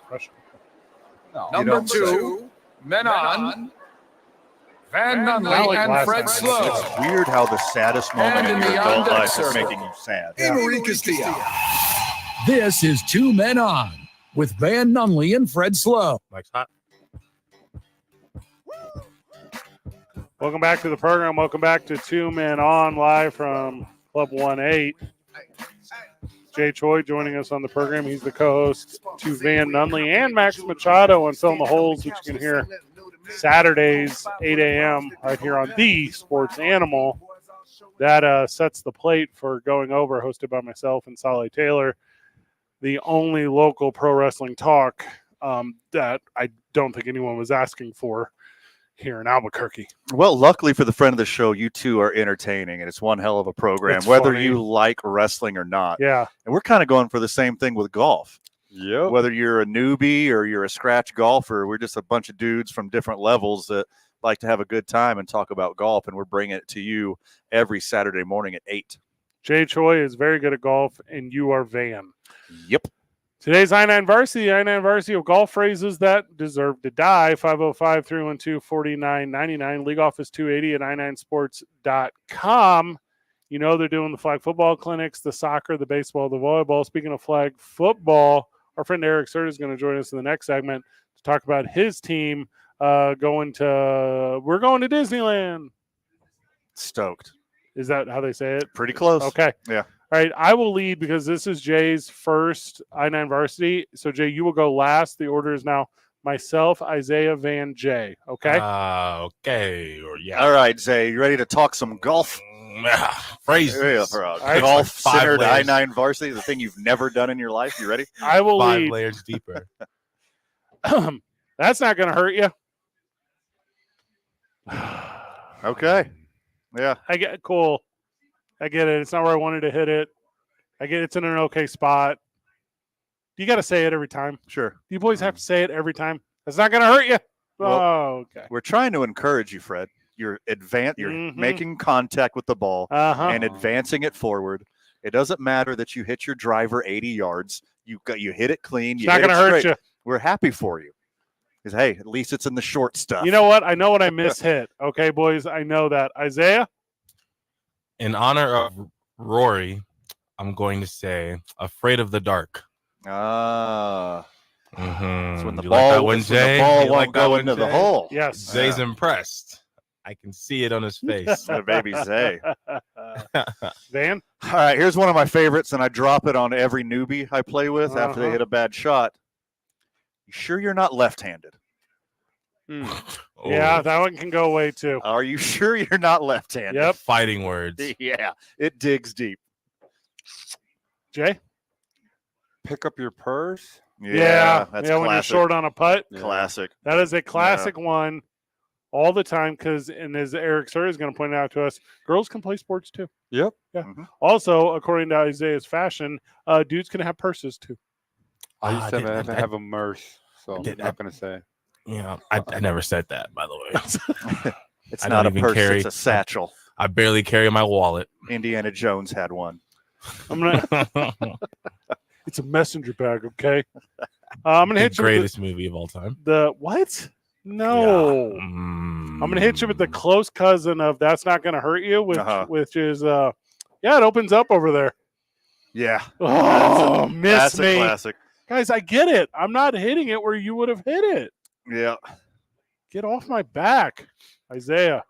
Number 2, Men On. Van Nunley and Fred Slow. It's weird how the saddest moment in your adult life is making you sad. Emery Castillo. This is Two Men On with Van Nunley and Fred Slow. Mike's hot. Welcome back to the program. Welcome back to Two Men On live from Club 1-8. Jay Choi joining us on the program. He's the co-host to Van Nunley and Max Machado on Fill in the Holes, which you can hear Saturdays, 8 a.m. right here on The Sports Animal. That sets the plate for Going Over, hosted by myself and Solly Taylor, the only local pro wrestling talk that I don't think anyone was asking for here in Albuquerque. Well, luckily for the friend of the show, you two are entertaining, and it's one hell of a program, It's whether funny. you like wrestling or not. Yeah. And we're kind of going for the same thing with golf. Yep. Whether you're a newbie or you're a scratch golfer, we're just a bunch of dudes from different levels that like to have a good time and talk about golf, and we're bringing it to you every Saturday morning at 8. Jay Choi is very good at golf, and you are Van. Yep. Today's I-9 Varsity, I-9 Varsity of golf phrases that deserve to die. 505-312-4999. League office 280 at i9sports.com. You know they're doing the flag football clinics, the soccer, the baseball, the volleyball. Speaking of flag football, our friend Eric Surt is going to join us in the next segment to talk about his team we're going to Disneyland. Stoked. Is that how they say it? Pretty close. Okay. Yeah. All right, I will lead because this is Jay's first I-9 Varsity. So, Jay, you will go last. The order is now myself, Isaiah, Van, Jay. Okay? Okay. Or yeah. All right, Zay, you ready to talk some golf? Phrases. Yeah, for a right. golf-centered Five layers. I-9 Varsity, the thing you've never done in your life. You ready? I will 5 lead. layers deeper. That's not going to hurt you. Okay. Yeah. I get it. Cool. I get it. It's not where I wanted to hit it. I get it's in an okay spot. You got to say it every time. Sure. You boys have to say it every time. That's not going to hurt you. Well, Oh, okay. We're trying to encourage you, Fred. You're Mhm. making contact with the ball Uh-huh. and advancing it forward. It doesn't matter that you hit your driver 80 yards. You hit it clean. It's You not hit going it to hurt straight. you. We're happy for you. Because, hey, at least it's in the short stuff. You know what? I know what I mishit. Okay, boys. I know that. Isaiah? In honor of Rory, I'm going to say afraid of the dark. Ah. Mm-hmm. It's when the You ball, like that one, it's when the Jay? ball You won't like that go one, into the Jay? hole. Yes. Zay's impressed. I can see it on his face. The baby Zay. Van? All right, here's one of my favorites, and I drop it on every newbie I play with after they Uh-huh. hit a bad shot. You sure you're not left-handed? Oh, Yeah, that one can go away too. Are you sure you're not left-handed? Yep. fighting words. Yeah, it digs deep. Jay? Pick up your purse. Yeah, that's when you're classic. short on a putt. Yeah. Classic. That is a classic one all the time because, and as Eric Sir is going to point out to us, girls can play sports too. Yep. Yeah. Mhm. Also, according to Isaiah's fashion, dudes can have purses too. I used to did- have a merce, so I'm did- not going to say. You know, I never said that, by the way. It's I not a don't even purse, carry- it's a satchel. I barely carry my wallet. Indiana Jones had one. I'm gonna. It's a messenger bag, okay? I'm gonna The hit you with greatest movie of all time. the what? No. Yeah. I'm gonna hit you with the close cousin of "That's Not Gonna Hurt You," which is yeah, it opens up over there. Yeah. Oh, miss That's a me, classic. guys. I get it. I'm not hitting it where you would have hit it. Yeah. Get off my back, Isaiah.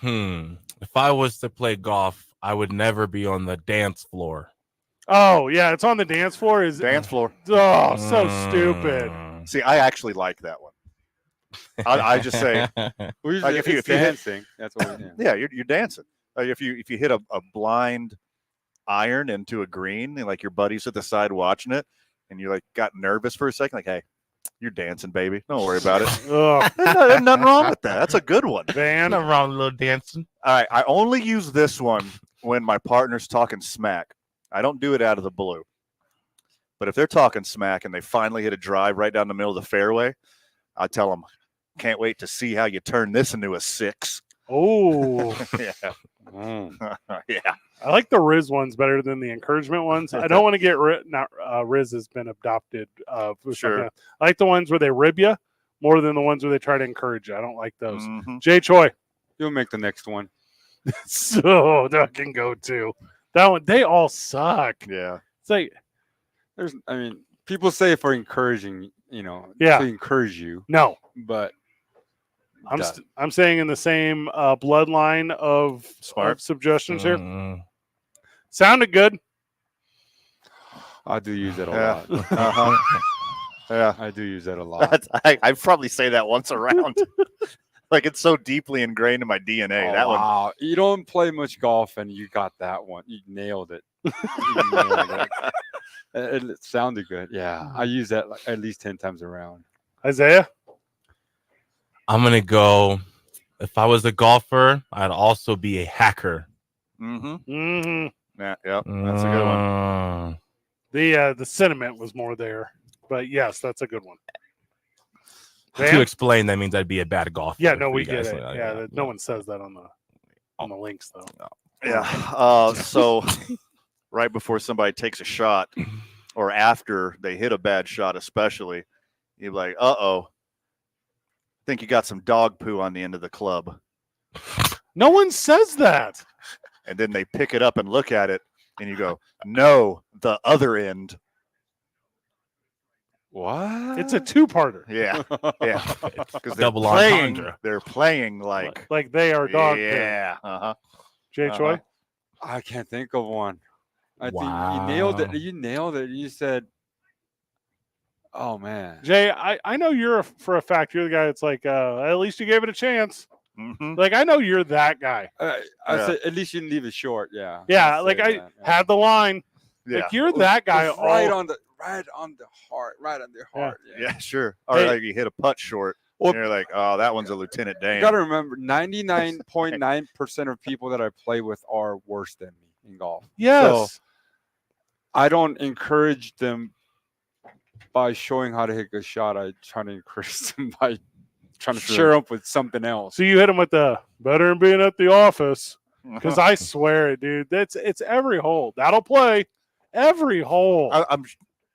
If I was to play golf, I would never be on the dance floor. Oh yeah, it's on the dance floor. Is Dance floor. Oh, so stupid. See, I actually like that one. I just say, We usually, Like, if you it's hit- dancing. That's what we do. yeah, you're dancing. If you hit a blind iron into a green, and like your buddy's at the side watching it, and you like got nervous for a second, like, hey, you're dancing, baby. Don't worry about it. Ugh, There's nothing wrong with that. That's a good one. Van. Nothing wrong with a little dancing. All right, I only use this one when my partner's talking smack. I don't do it out of the blue. But if they're talking smack and they finally hit a drive right down the middle of the fairway, I tell them, Can't wait to see how you turn this into a 6. Oh, Yeah. Yeah. I like the Riz ones better than the encouragement ones. I don't want to get Riz has been adopted. For Sure. something. I like the ones where they rib you more than the ones where they try to encourage you. I don't like those. Mhm. Jay Choi. You'll make the next one. So that can go too. That one, they all suck. Yeah. It's like, People say for encouraging, Yeah. to encourage you, no, but I'm saying in the same bloodline of Smart. suggestions here. Mm. Sounded good. I do use that a Yeah. lot. Uh-huh. Yeah. I do use that a lot. I'd probably say that once around. Like it's so deeply ingrained in my DNA. Oh, that one. wow. You don't play much golf and you got that one. You nailed it. You nailed it. It sounded good. Yeah. I use that like at least 10 times around. Isaiah. I'm gonna go. If I was a golfer, I'd also be a hacker. Mm-hmm. Mm-hmm. Yeah, yep. That's a good one. The sentiment was more there, but yes, that's a good one. To Van? explain, that means I'd be a bad golfer. Yeah, no, for we you guys. get it. Yeah, no one says that on the links though. Yeah. So right before somebody takes a shot or after they hit a bad shot, especially, you're like, uh-oh. Think you got some dog poo on the end of the club. No one says that. And then they pick it up and look at it and you go, no, the other end. What? It's a two-parter. Yeah. Yeah. Because Double playing, entendre. they're playing like they are dog poo. yeah. Uh-huh. Jay Choi. I can't think of one. I think Wow. you nailed it. You nailed it. You said, oh, man. Jay, I know for a fact you're the guy that's like, at least you gave it a chance. Mm-hmm. Like I know you're that guy. I Yeah. said, at least you didn't leave it short. Yeah. Yeah, I'd like say I that, yeah. had the line. Yeah. Like you're that guy. It's right on the heart. Right on the heart. Yeah, sure. Or Hey. like you hit a putt short. Well, and you're like, oh, that one's a Lieutenant Dan. You got to remember, 99.9% of people that I play with are worse than me in golf. Yes. So I don't encourage them by showing how to hit a good shot. I try to encourage them by trying to cheer up with something else. So you hit him with the better than being at the office. Because I swear it, dude. It's every hole. That'll play every hole. I'm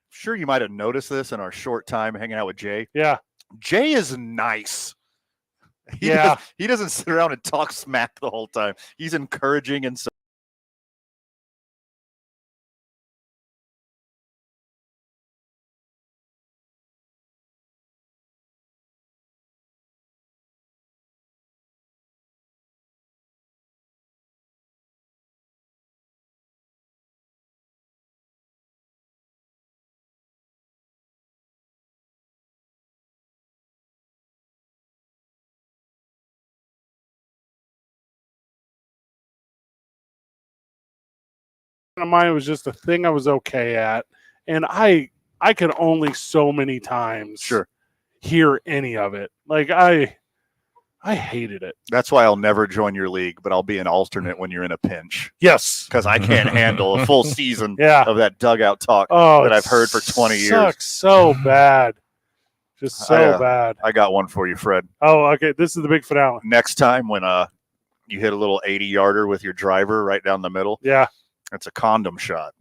sure you might have noticed this in our short time hanging out with Jay. Yeah. Jay is nice. Yeah. He doesn't sit around and talk smack the whole time. He's encouraging and so. Of mine, it was just a thing I was okay at, and I could only so many times Sure. hear any of it. Like I hated it. That's why I'll never join your league, but I'll be an alternate when you're in a pinch Yes. because I can't handle a full season Yeah. of that dugout talk Oh, that it I've heard for 20 years. Sucks so bad. Just so bad. I got one for you, Fred. Oh, okay. This is the big finale. Next time when you hit a little 80-yarder with your driver right down the middle, Yeah. it's a condom shot.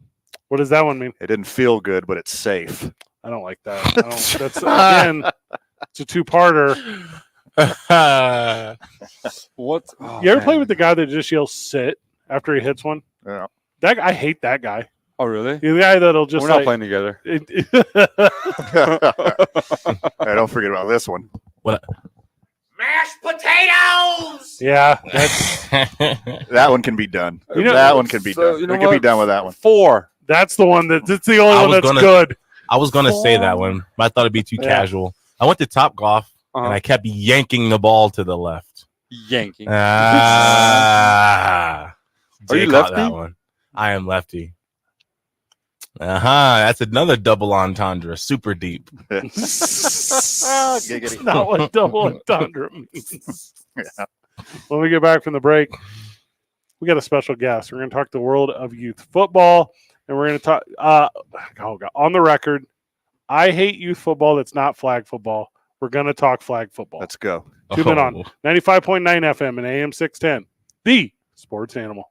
What does that one mean? It didn't feel good, but it's safe. I don't like that. That's again, it's a two-parter. What? You ever play with the guy that just yells "sit" after he hits one? Yeah. That I hate that guy. Oh, really? He's the guy that'll just We're not like, playing together. Hey, don't forget about this one. Mashed potatoes! Yeah, that's That one can be done. You know- That one can be done. You know We can be what? done with that one. 4. that's the one that's the only I one was that's gonna- good. I was gonna say that one, but I thought it'd be too Yeah. casual. I went to Top Golf Uh-huh. and I kept yanking the ball to the left. Yanking. Ah, Are you Jay caught lefty? that one. I am lefty. That's another double entendre, super deep. That's Giggity. not what double entendre means. Yeah. When we get back from the break, we got a special guest. We're going to talk the world of youth football, and we're going to talk. On the record, I hate youth football that's not flag football. We're going to talk flag football. Let's go. 2 Men On. Oh. 95.9 FM and AM 610. The Sports Animal.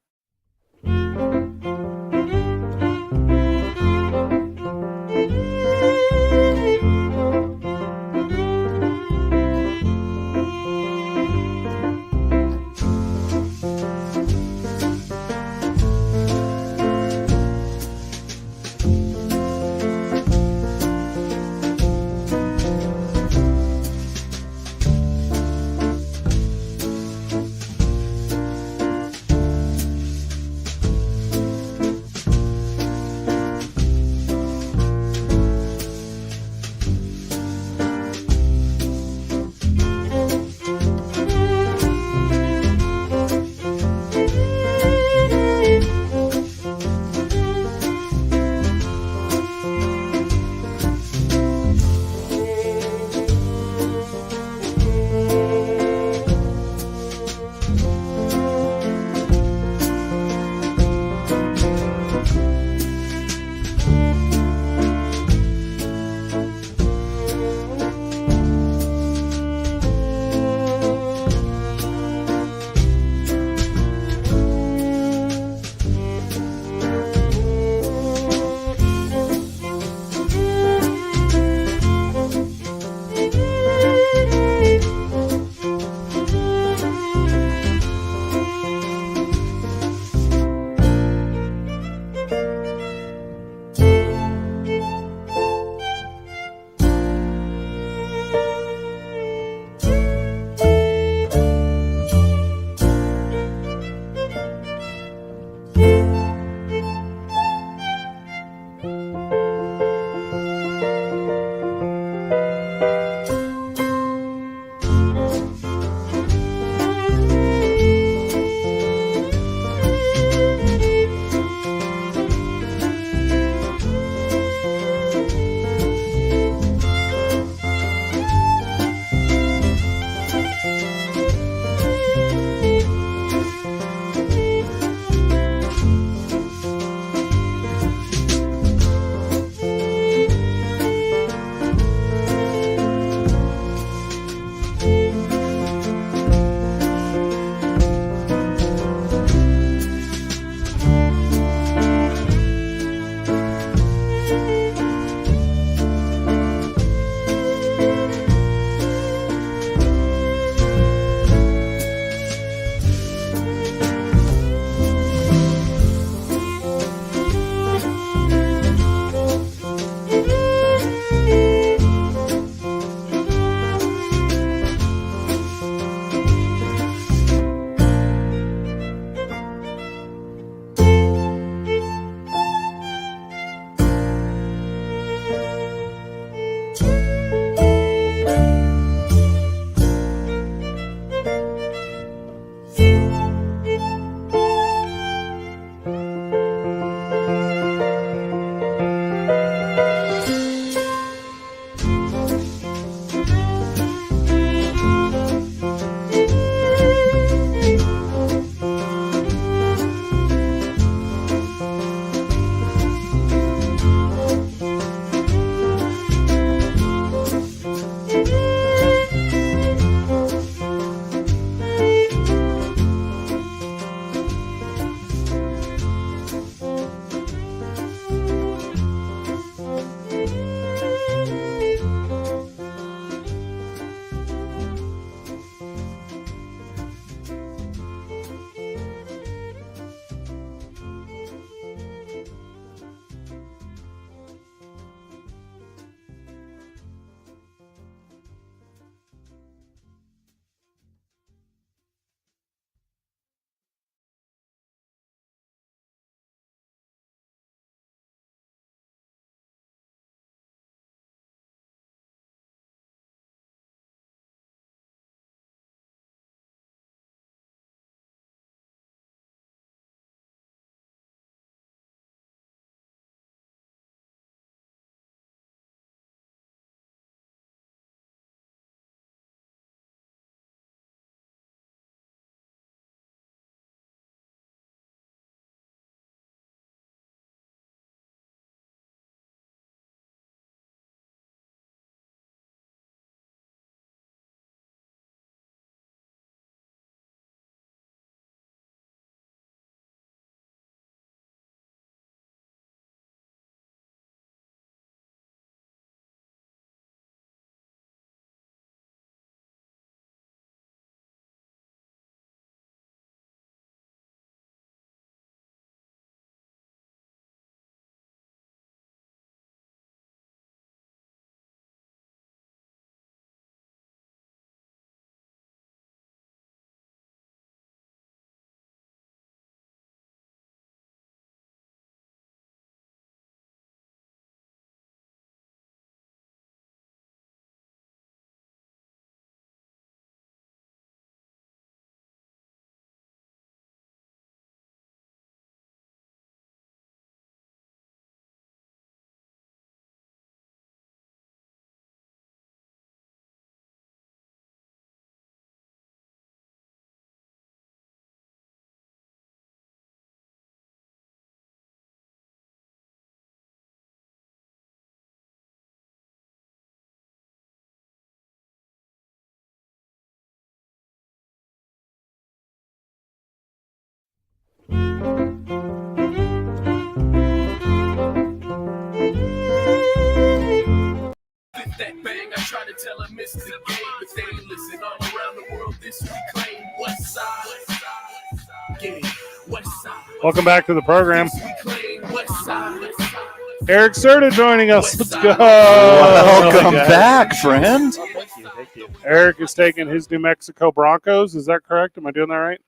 That bang, I try to tell them it's the game, but they ain't listen. All around the world, this we claim West Side. Yeah, West Side. Welcome back to the program. This we claim West Side. Eric Serta joining us. Let's go. Welcome back, friend. Thank you. Eric is taking his New Mexico Broncos. Is that correct? Am I doing that right?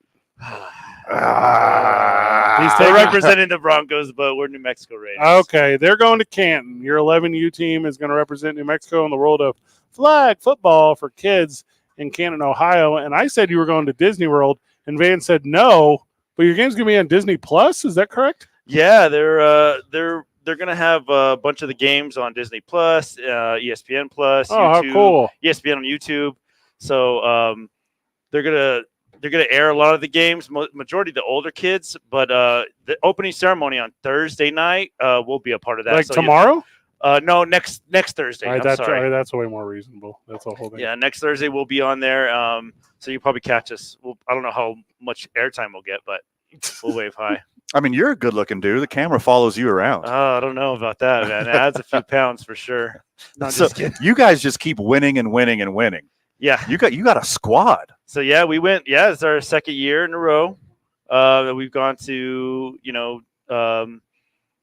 He's We're taking. representing the Broncos, but we're New Mexico Raiders. Okay, they're going to Canton. Your 11U team is going to represent New Mexico in the world of flag football for kids in Canton, Ohio. And I said you were going to Disney World, and Van said no, but your game's going to be on Disney Plus. Is that correct? Yeah, they're going to have a bunch of the games on Disney Plus, ESPN Plus, Oh, how YouTube, cool. ESPN on YouTube. So they're gonna air a lot of the games, majority of the older kids. But the opening ceremony on Thursday night will be a part of that. Like so tomorrow? No, next Thursday. All right, I'm sorry. that's way more reasonable. That's the whole thing. Yeah, next Thursday we'll be on there. So you probably catch us. I don't know how much airtime we'll get, but we'll wave high. I mean, you're a good-looking dude. The camera follows you around. I don't know about that, man. It adds a few pounds for sure. No, I'm So just kidding. you guys just keep winning and winning and winning. Yeah. You got a squad. So yeah, we went. Yeah, it's our second year in a row that we've gone to.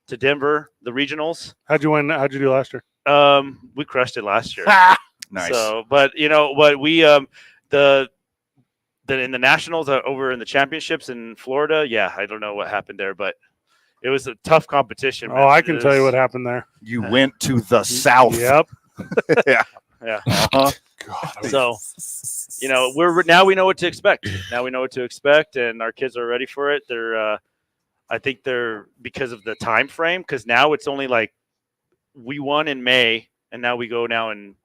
To Denver, the regionals. How'd you win? How'd you do last year? We crushed it last year. Nice. So, but we in the nationals over in the championships in Florida. Yeah, I don't know what happened there, but it was a tough competition. Oh, I can tell you what happened there. You went to the South. Yep. Yeah. Yeah. Uh-huh. So, we know what to expect. Now we know what to expect, and our kids are ready for it. I think they're because of the time frame. Because now it's only like we won in May, and now we go now in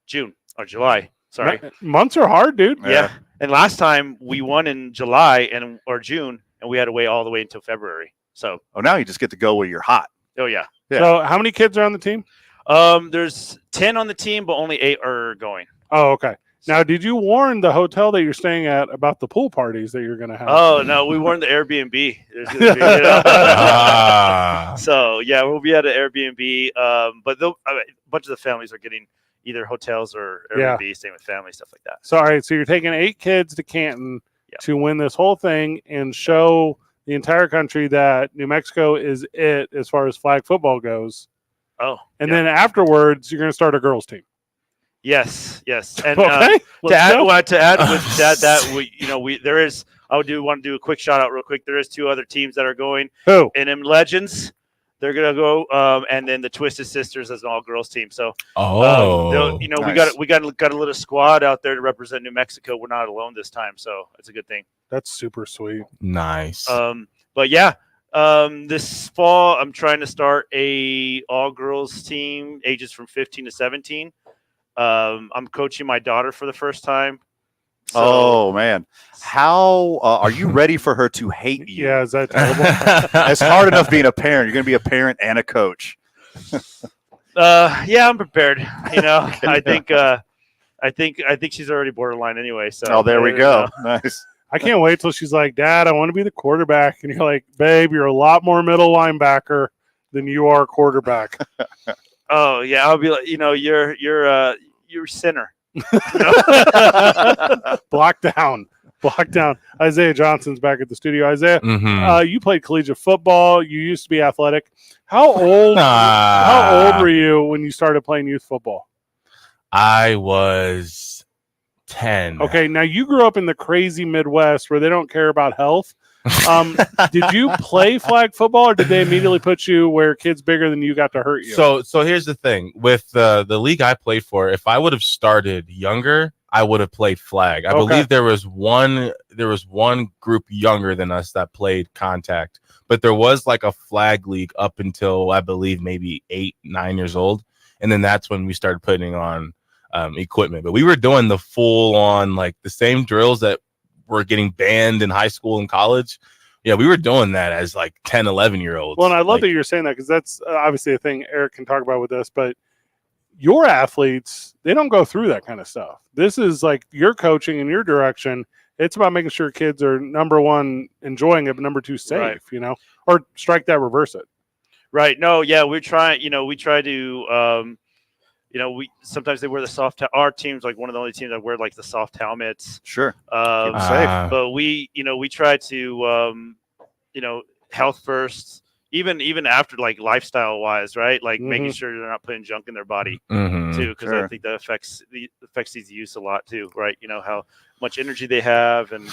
June or July. Sorry, months are hard, dude. Yeah. And last time we won in July or June, and we had to wait all the way until February. So, now you just get to go where you're hot. Oh yeah. So how many kids are on the team? There's 10 on the team, but only 8 are going. Oh, okay. Now, did you warn the hotel that you're staying at about the pool parties that you're going to have? Oh no, we warned the Airbnb. There's gonna be, So yeah, we'll be at an Airbnb. But a bunch of the families are getting either hotels or Airbnb, staying with family, stuff like that. So all right, so you're taking 8 kids to Canton to win this whole thing and show the entire country that New Mexico is it as far as flag football goes. Oh, and then afterwards, you're going to start a girls team. Yes. And okay. To add with that, there is. I want to do a quick shout out real quick. There is 2 other teams that are going. Who? And them Legends. They're gonna go, and then the Twisted Sisters as an all girls team. So, nice. we got a little squad out there to represent New Mexico. We're not alone this time, so it's a good thing. That's super sweet. Nice. But yeah, this fall I'm trying to start a all girls team, ages from 15 to 17. I'm coaching my daughter for the first time. So, oh man, how are you ready for her to hate you? Yeah, is that terrible? It's hard enough being a parent. You're going to be a parent and a coach. Yeah, I'm prepared. I think she's already borderline anyway. So there we go. Nice. I can't wait till she's like, Dad, I want to be the quarterback, and you're like, Babe, you're a lot more middle linebacker than you are quarterback. Oh yeah, I'll be like, you're center. Block down. Isaiah Johnson's back at the studio. Isaiah, you played collegiate football. You used to be athletic. How old were you when you started playing youth football? I was 10. Okay, now you grew up in the crazy Midwest where they don't care about health. Did you play flag football, or did they immediately put you where kids bigger than you got to hurt you? So here's the thing with the league I played for. If I would have started younger, I would have played flag. I believe there was one group younger than us that played contact, but there was like a flag league up until I believe maybe 8, 9 years old, and then that's when we started putting on equipment. But we were doing the full on like the same drills that were getting banned in high school and college. Yeah, we were doing that as like 10, 11-year-olds. Well, and I love that you're saying that, because that's obviously a thing Eric can talk about with us, but your athletes, they don't go through that kind of stuff. This is like your coaching and your direction It's about making sure kids are, number one, enjoying it, but number two, safe, Right. you know, or strike that, reverse it. Right. No, yeah, we're trying, we try to, we sometimes they wear the soft, our team's like one of the only teams that wear like the soft helmets. Sure. Keep 'em Um, safe. but we try to, health first, even after like lifestyle wise, right? Like making Mhm. sure they're not putting junk in their body Mhm. too, because I Sure. think that affects these youth a lot too, right? How much energy they have, and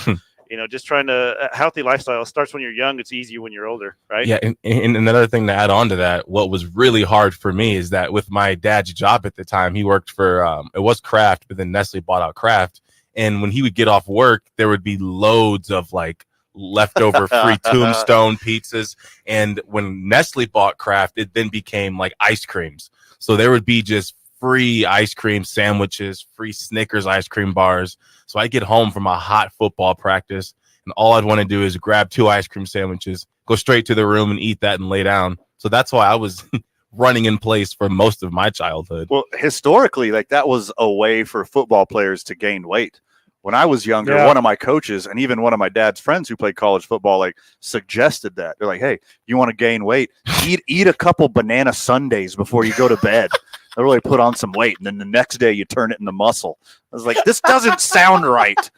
just trying to a healthy lifestyle starts when you're young. It's easier when you're older, right? Yeah, and another thing to add on to that, what was really hard for me is that with my dad's job at the time, he worked for it was Kraft, but then Nestle bought out Kraft, and when he would get off work, there would be loads of like leftover free Tombstone pizzas, and when Nestle bought Kraft, it then became like ice creams. So there would be just free ice cream sandwiches, free Snickers ice cream bars. So I get home from a hot football practice, and all I'd want to do is grab 2 ice cream sandwiches, go straight to the room and eat that and lay down. So that's why I was running in place for most of my childhood. Well, historically, like that was a way for football players to gain weight. When I was younger, Yeah. one of my coaches and even one of my dad's friends who played college football, like suggested that. They're like, "Hey, you want to gain weight? Eat a couple banana sundaes before you go to bed. They'll really put on some weight, and then the next day you turn it into muscle." I was like, "This doesn't sound right.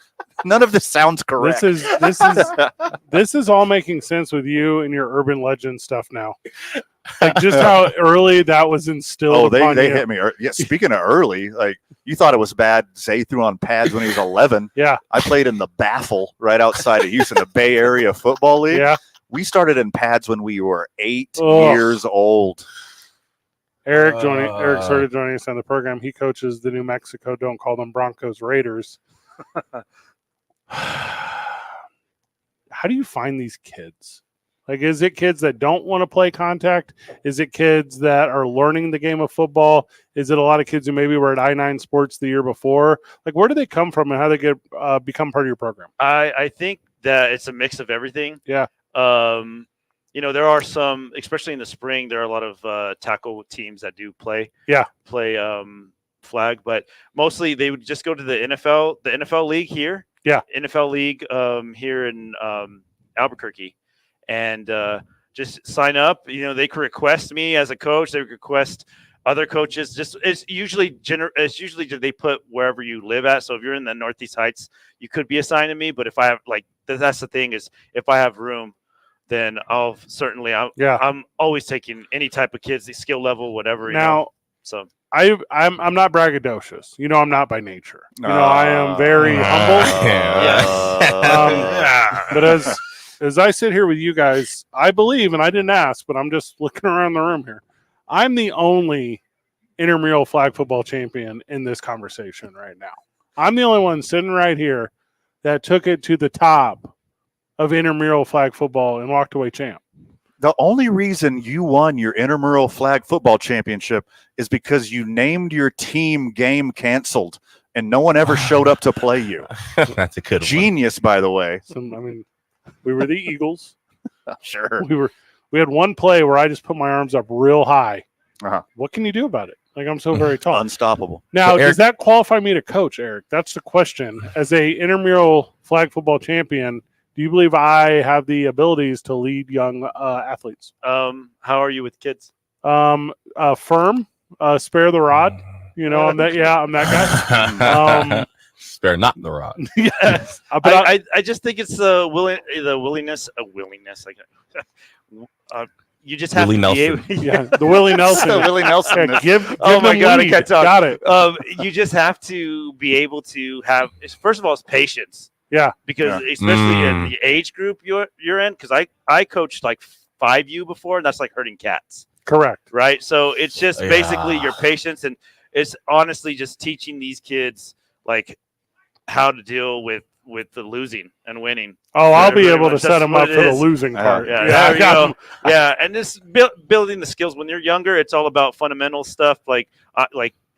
None of this sounds correct." This is all making sense with you and your urban legend stuff now. Like just how early that was instilled. Oh, upon they you. hit me. Yeah, speaking of early, like you thought it was bad. Zay threw on pads when he was 11. Yeah, I played in the Baffle right outside of Houston, the Bay Area Football League. yeah. We started in pads when we were 8 Ugh. years old. Eric started joining us on the program. He coaches the New Mexico, don't call them Broncos, Raiders. How do you find these kids? Like, is it kids that don't want to play contact? Is it kids that are learning the game of football? Is it a lot of kids who maybe were at I-9 Sports the year before? Like, where do they come from and how they get become part of your program? I think that it's a mix of everything. Yeah. There are some, especially in the spring, there are a lot of tackle teams that do play flag, but mostly they would just go to the NFL league here. Yeah. NFL league here in Albuquerque, and just sign up. They could request me as a coach. They request other coaches. Just it's usually they put wherever you live at. So if you're in the Northeast Heights, you could be assigned to me. But if I have that's the thing is if I have room, then I'm always taking any type of kids, the skill level, whatever. So I'm not braggadocious. I'm not by nature. I am very humble. But as I sit here with you guys, I believe, and I didn't ask, but I'm just looking around the room here. I'm the only intramural flag football champion in this conversation right now. I'm the only one sitting right here that took it to the top of intramural flag football and walked away champ. The only reason you won your intramural flag football championship is because you named your team game canceled and no one ever showed up to play you. That's a good Genius, by the way. We were the Eagles. Sure. We had one play where I just put my arms up real high. Uh-huh. What can you do about it? Like, I'm so very tall. Unstoppable. Now, does that qualify me to coach, Eric? That's the question. As a intramural flag football champion, do you believe I have the abilities to lead young athletes? How are you with kids? Firm, spare the rod. I'm that guy. Spare not the rod. Yes. I just think it's the willingness. You just have Willie to Nelson. be able. Yeah, the Willie Nelson. The Willie Nelson. Yeah, give Oh my them God, I lead. can't talk. Got it. You just have to be able to have. First of all, it's patience. Yeah. Because especially in the age group you're in, because I coached like 5U before, and that's like herding cats. Correct. Right. So it's just basically your patience, and it's honestly just teaching these kids like how to deal with the losing and winning. Oh, I'll be able to set them up for the losing part. Yeah, and this building the skills when you're younger, it's all about fundamental stuff like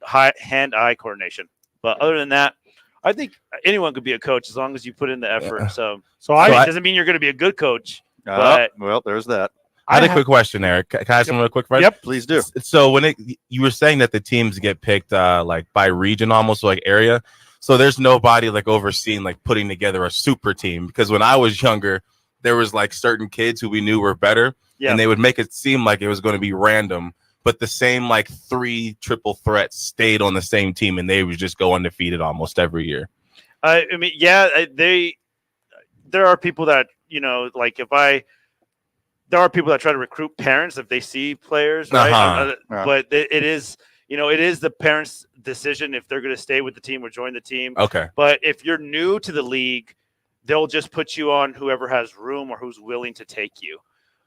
hand-eye coordination. But other than that, I think anyone could be a coach as long as you put in the effort. So it doesn't mean you're going to be a good coach. But well, there's that. I had a quick question, Eric. Can I ask him real quick? Right? Yep, please do. So when you were saying that the teams get picked like by region, almost like area. So there's nobody like overseeing like putting together a super team, because when I was younger, there was like certain kids who we knew were better, and they would make it seem like it was going to be random, but the same like 3 triple threats stayed on the same team, and they would just go undefeated almost every year. I mean, yeah, there are people that, like there are people that try to recruit parents if they see players, right? But it is the parents' decision if they're going to stay with the team or join the team. Okay. But if you're new to the league, they'll just put you on whoever has room or who's willing to take you.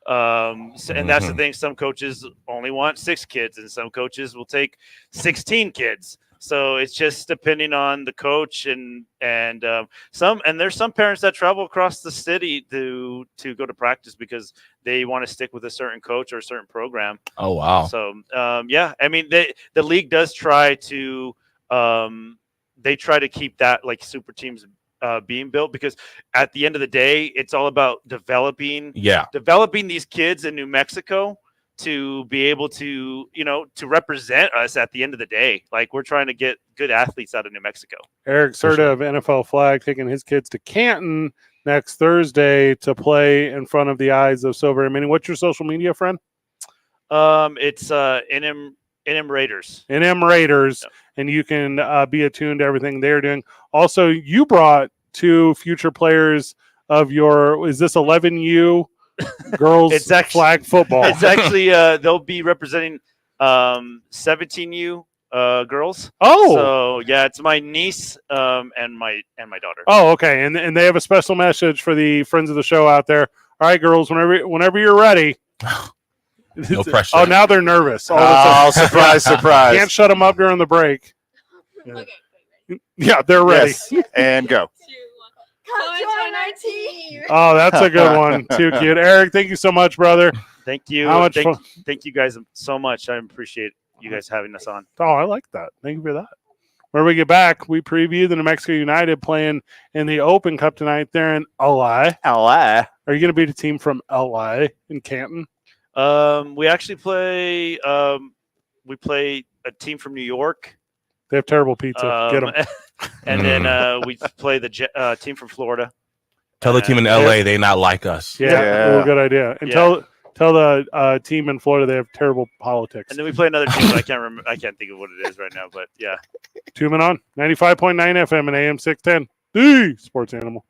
And that's the thing. Some coaches only want 6 kids, and some coaches will take 16 kids. So it's just depending on the coach and there's some parents that travel across the city to go to practice because they want to stick with a certain coach or a certain program. Oh wow! So yeah, I mean the league does try to keep that like super teams being built, because at the end of the day, it's all about developing these kids in New Mexico to be able to, to represent us at the end of the day. Like, we're trying to get good athletes out of New Mexico. Eric Serta of NFL Flag taking his kids to Canton next Thursday to play in front of the eyes of so very many. What's your social media, friend? It's NM Raiders. NM Raiders. Yep. And you can be attuned to everything they're doing. Also, you brought 2 future players of your, is this 11U girls flag football? It's actually they'll be representing 17U girls. Oh, so yeah, it's my niece and my daughter. Oh, okay, and they have a special message for the friends of the show out there. All right, girls, whenever you're ready. No pressure. Oh, now they're nervous. Oh, surprise, surprise! Can't shut them up during the break. Okay. Yeah, they're ready. Yes. And go. Come join our team. Oh, that's a good one. Too cute. Eric, thank you so much, brother. Thank you. How much thank you guys so much. I appreciate you guys having us on. Oh, I like that. Thank you for that. When we get back, we preview the New Mexico United playing in the Open Cup tonight there in LA. LA. Are you going to beat a team from LA in Canton? We actually play we play a team from New York. They have terrible pizza. Get them. And then we play the team from Florida. Tell the team in LA they not like us. Yeah. Good idea. And tell the team in Florida they have terrible politics. And then we play another team. I can't remember. I can't think of what it is right now. But yeah. 2 Men On 95.9 FM and AM 610. The Sports Animal.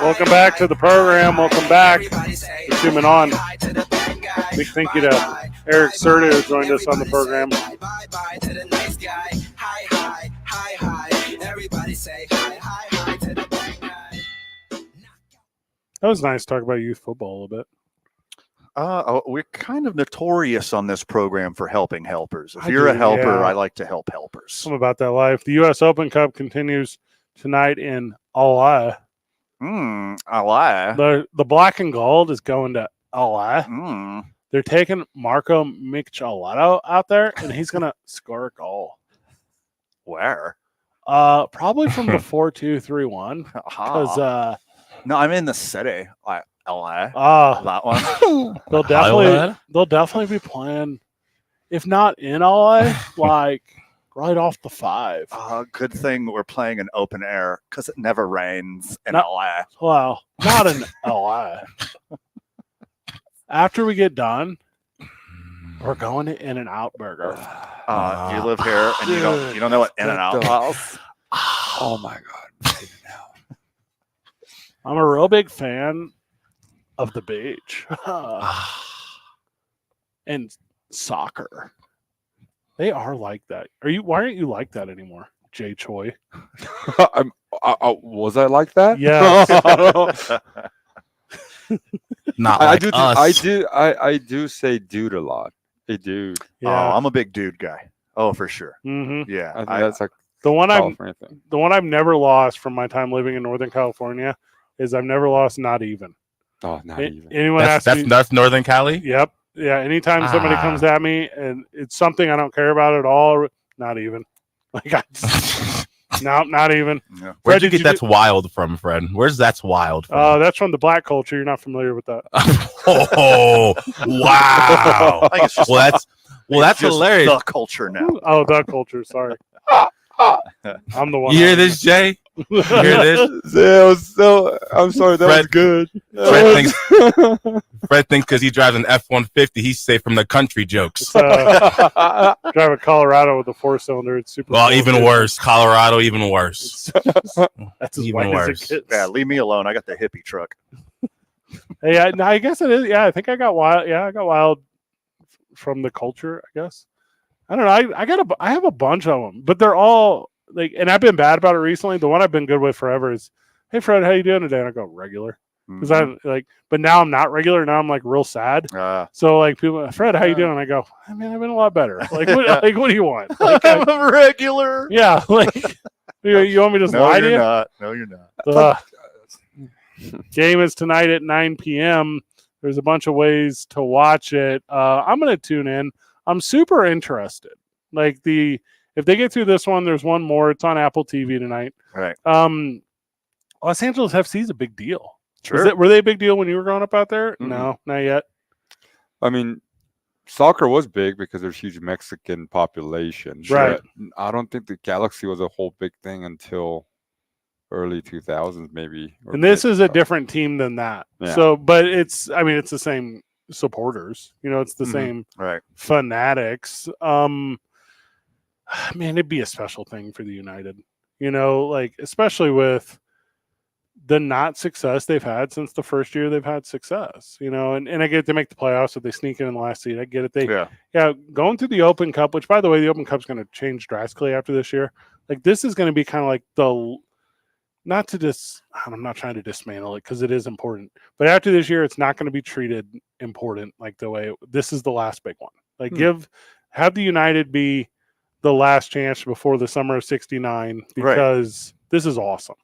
Welcome back to the program. Welcome back. We're zooming on. Big thank you to Eric Serta who joined us on the program. That was nice to talk about youth football a little bit. We're kind of notorious on this program for helping helpers. If you're a helper, I like to help helpers. Something about that life. The U.S. Open Cup continues tonight in LA. LA. The black and gold is going to LA. They're taking Marco Michelotto out there, and he's going to score a goal. Where? Probably from the 4-2-3-1. Because no, I'm in the city, like LA. That one. they'll definitely be playing, if not in LA, like right off the 5. Good thing we're playing in open air because it never rains in LA. Well, not in LA. After we get done, we're going to In-N-Out Burger. You live here and you don't know what In-N-Out is? Oh my god. I'm a real big fan of the beach and soccer. They are like that. Why aren't you like that anymore, Jay Choi? Was I like that? Yeah. Not I like do. us. I do say dude a lot. Hey, dude. Yeah. I'm a big dude guy. Oh, for sure. Mm-hmm. Yeah. I think that's like the one the one I've never lost from my time living in Northern California is I've never lost not even. Oh, not even. Anyone That's Northern Cali? Yep. Yeah. Anytime somebody comes at me and it's something I don't care about at all, not even. Like no, not even. Yeah. Where'd you get that's wild from, Fred? Where's that's wild from? That's from the black culture. You're not familiar with that. Oh, wow. That's hilarious. The culture now. Oh, the culture. Sorry. I'm the one. You hear this, Jay? You hear this? I'm sorry. That was good. Fred thinks because he drives an F-150, he's safe from the country jokes. Drive a Colorado with a 4-cylinder. It's super. Well, cool. even worse. Colorado, even worse. That's as even white as worse. it gets. Yeah, leave me alone. I got the hippie truck. Hey, I guess it is. Yeah, I think I got wild. Yeah, I got wild from the culture, I guess. I don't know. I have a bunch of them, but they're all like, and I've been bad about it recently. The one I've been good with forever is, "Hey Fred, how you doing today?" And I go regular because I'm like, but now I'm not regular. Now I'm like real sad. So like people, Fred, how you doing? And I go, I mean, I've been a lot better. Like, what do you want? Like, I'm a regular. Yeah, like you want me to just lie to you? No, you're not. Game is tonight at 9 p.m. There's a bunch of ways to watch it. I'm going to tune in. I'm super interested. Like if they get through this one, there's one more. It's on Apple TV tonight. Right. Los Angeles FC is a big deal. Sure. Were they a big deal when you were growing up out there? Mm-hmm. No, not yet. I mean, soccer was big because there's huge Mexican population. Right. But I don't think the Galaxy was a whole big thing until early 2000s, maybe. And this is a different team than that. Yeah. So, but it's the same supporters. It's the same fanatics. Man, it'd be a special thing for the United. Like especially with the not success they've had since the first year they've had success. And I get it, they make the playoffs, so they sneak in the last seed. I get it. Going through the Open Cup, which by the way, the Open Cup's going to change drastically after this year. Like this is going to be kind of like I'm not trying to dismantle it because it is important. But after this year, it's not going to be treated important like the way this is the last big one. Like have the United be the last chance before the summer of '69 because this is awesome.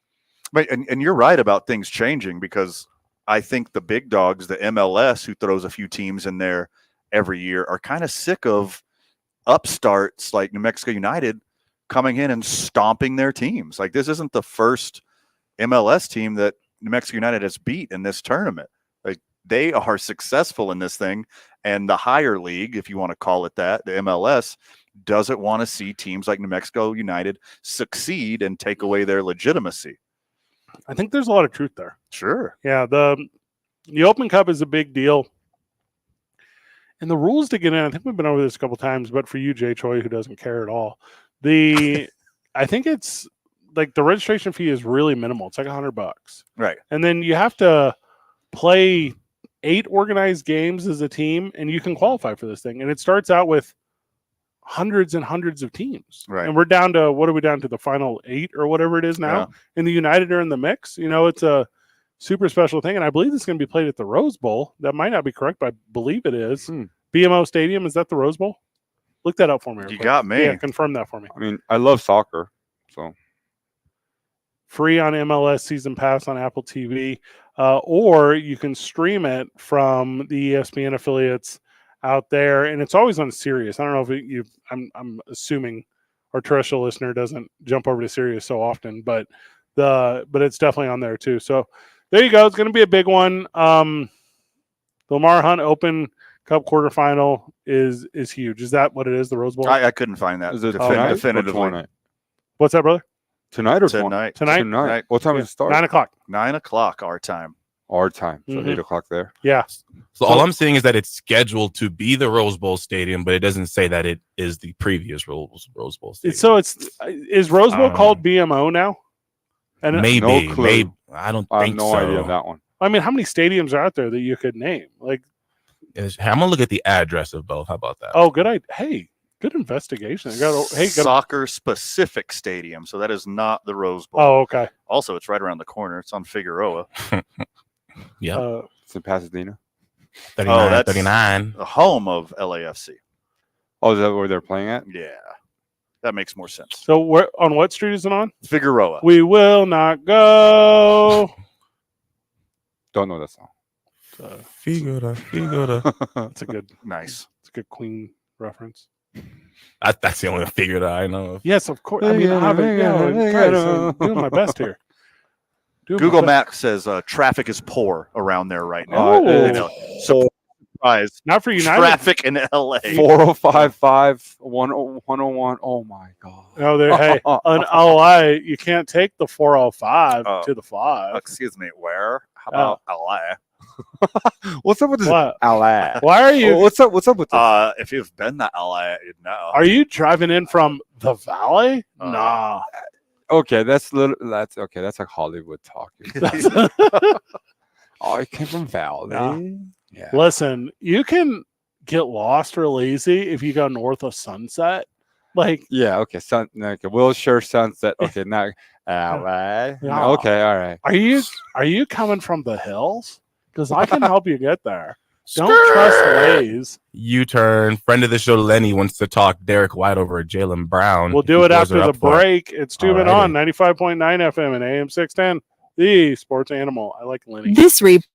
But and you're right about things changing because I think the big dogs, the MLS, who throws a few teams in there every year, are kind of sick of upstarts like New Mexico United coming in and stomping their teams. Like this isn't the first MLS team that New Mexico United has beat in this tournament. Like they are successful in this thing, and the higher league, if you want to call it that, the MLS, doesn't want to see teams like New Mexico United succeed and take away their legitimacy. I think there's a lot of truth there. Sure. Yeah, the Open Cup is a big deal. And the rules to get in, I think we've been over this a couple times, but for you, Jay Choi, who doesn't care at all, I think it's like the registration fee is really minimal. It's like $100, Right. and then you have to play 8 organized games as a team, and you can qualify for this thing. And it starts out with hundreds and hundreds of teams. Right. And we're down to, what are we down to, the final 8 or whatever it is now? Yeah. And the United are in the mix. You know, it's a super special thing. And I believe it's going to be played at the Rose Bowl. That might not be correct, but I believe it is. BMO Stadium, is that the Rose Bowl? Look that up for me. You got me. Yeah, confirm that for me. I mean, I love soccer, so Free on MLS Season Pass on Apple TV, or you can stream it from the ESPN affiliates out there, and it's always on Sirius. I don't know if I'm assuming our terrestrial listener doesn't jump over to Sirius so often, but it's definitely on there too. So there you go. It's going to be a big one. The Lamar Hunt Open Cup quarterfinal is huge. Is that what it is? The Rose Bowl? I couldn't find that is it tonight or definitively. tomorrow night? What's that, brother? Tonight or Tonight. Tonight? What time does it start? 9 o'clock. 9 o'clock our time. Our time, so Mhm. 8 o'clock there. Yeah. So all I'm seeing is that it's scheduled to be the Rose Bowl Stadium, but it doesn't say that it is the previous Rose Bowl Stadium. Is Rose Bowl I called BMO now? And Maybe, No clue. maybe I don't I have think no so. idea of that one. I mean, how many stadiums are out there that you could name? Like, I'm gonna look at the address of both. How about that? oh, good idea. Hey, good investigation. Got Soccer specific stadium, so that is not the Rose Bowl. oh, okay. Also, it's right around the corner. It's on Figueroa. Yeah, It's in Pasadena. 39, that's 39. the home of LAFC. Oh, is that where they're playing at? Yeah, that makes more sense. So, where on what street is it on? Figueroa. We will not go. Don't know that song. Figura. That's a good, Nice. it's a good Queen reference. That's the only figure that I know of. Yes, of course. I mean, guys, I'm doing my best here. Google Maps says traffic is poor around there right now. Oh. You know, surprise. Not for United. Traffic in LA. 4055 101. Oh my god. No, there. Hey, on LA, you can't take the 405 Oh. to the 5. Excuse me, where? How about LA? What's up with this? What? LA. Why are you? What's up with this? If you've been to LA, you'd know. Are you driving in from the Valley? Uh, Nah. Okay, that's okay. That's like Hollywood talk. Oh, I came from Valley. Nah. Yeah. Listen, you can get lost real easy if you go north of Sunset. Like, Yeah. Okay. Okay. Wilshire Sunset. Okay. Now, LA. Yeah. Okay. All right. are you coming from the hills? Because I can help you get there. Don't trust Waze. U-turn. Friend of the show, Lenny, wants to talk Derek White over Jalen Brown. We'll do it Boys are after the up for it. break. It's 2 Men Alrighty. On 95.9 FM and AM 610. The Sports Animal. I like Lenny. This report.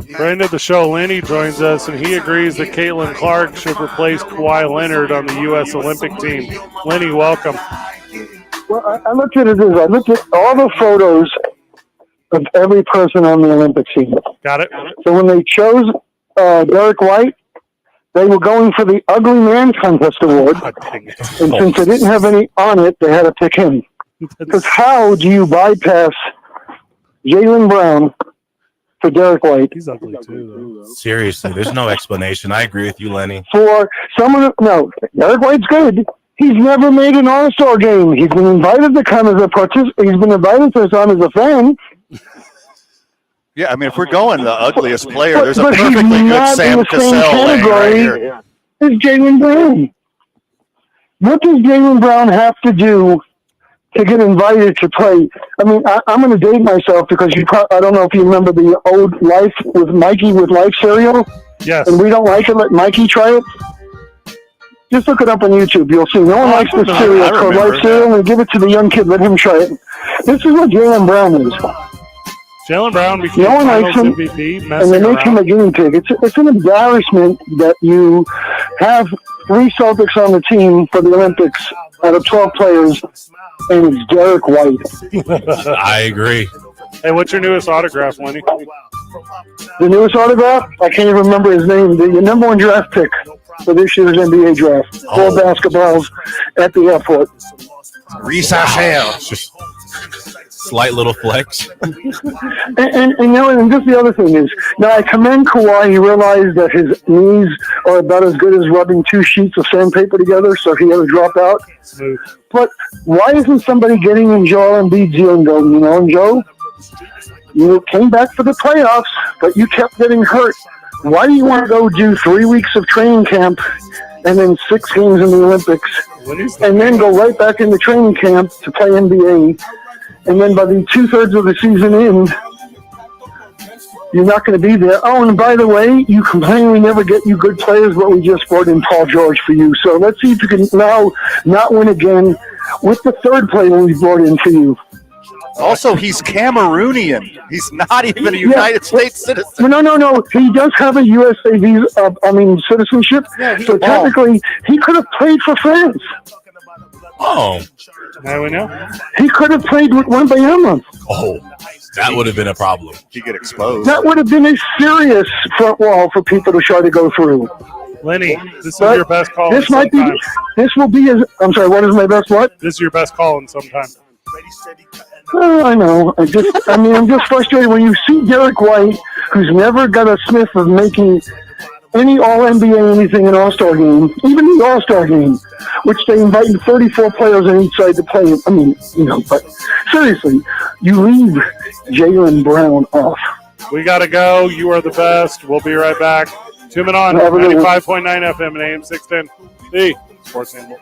Friend of the show, Lenny, joins us, and he agrees that Caitlin Clark should replace Kawhi Leonard on the U.S. Olympic team. Lenny, welcome. Well, I looked at it as I looked at all the photos of every person on the Olympic team. Got it? So when they chose Derek White, they were going for the Ugly Man Contest Award. And since they didn't have any on it, they had to pick him. Because how do you bypass Jaylen Brown for Derek White? He's ugly too, though. Seriously, there's no explanation. I agree with you, Lenny. For someone, no, Derek White's good. He's never made an All-Star game. He's been invited to come as a participant. He's been invited to come as a fan. Yeah, I mean, if we're going the ugliest player, But- there's a but he's perfectly good not Sam in the same Cassell laying right category here. as Jaylen Brown. What does Jaylen Brown have to do to get invited to play? I mean, I'm going to date myself because I don't know if you remember the old Life with Mikey with Life cereal. Yes. And we don't like it. Let Mikey try it. Just look it up on YouTube. You'll see. No one likes this cereal. It's called Life cereal, and give it to the young kid. Let him try it. This is what Jaylen Brown is. Jaylen Brown became No one Finals likes him, MVP, and messing they make him around. a guinea pig. It's an embarrassment that you have 3 Celtics on the team for the Olympics out of 12 players, and it's Derek White. I agree. Hey, what's your newest autograph, Lenny? The newest autograph, I can't even remember his name. The number 1 draft pick for this year's NBA draft. 4 basketballs at the airport. Just slight little flex. And you know, and just the other thing is, now I commend Kawhi. He realized that his knees are about as good as rubbing 2 sheets of sandpaper together, so he had to drop out. Smooth. But why isn't somebody getting in Joel Embiid's ear and going, you know, and Joe, you came back for the playoffs, but you kept getting hurt. Why do you want to go do 3 weeks of training camp and then 6 games in the Olympics, and then go right back into training camp to play NBA? And then by the 2/3 of the season in, you're not going to be there. Oh, and by the way, you complain we never get you good players, but we just brought in Paul George for you. So let's see if you can now not win again with the 3rd player we brought in for you. Also, he's Cameroonian. He's not even a United States citizen. No. He does have a USA visa, citizenship. Yeah, he's so a ball. technically, he could have played for France. Oh. Now we know. He could have played with Wembanyama. Oh, that would have been a problem. He get exposed. That would have been a serious front wall for people to try to go through. Lenny, this is But your best call. This in might some be. time. This will be. I'm sorry. What is my best what? This is your best call in some time. Oh, I know. I'm just frustrated when you see Derek White, who's never got a sniff of making any All-NBA anything in All-Star game, even the All-Star game, which they invited 34 players on each side to play. But seriously, you leave Jaylen Brown off. We got to go. You are the best. We'll be right back. 2 Men On, Have a good one. 95.9 FM and AM 610. The Sports Animal.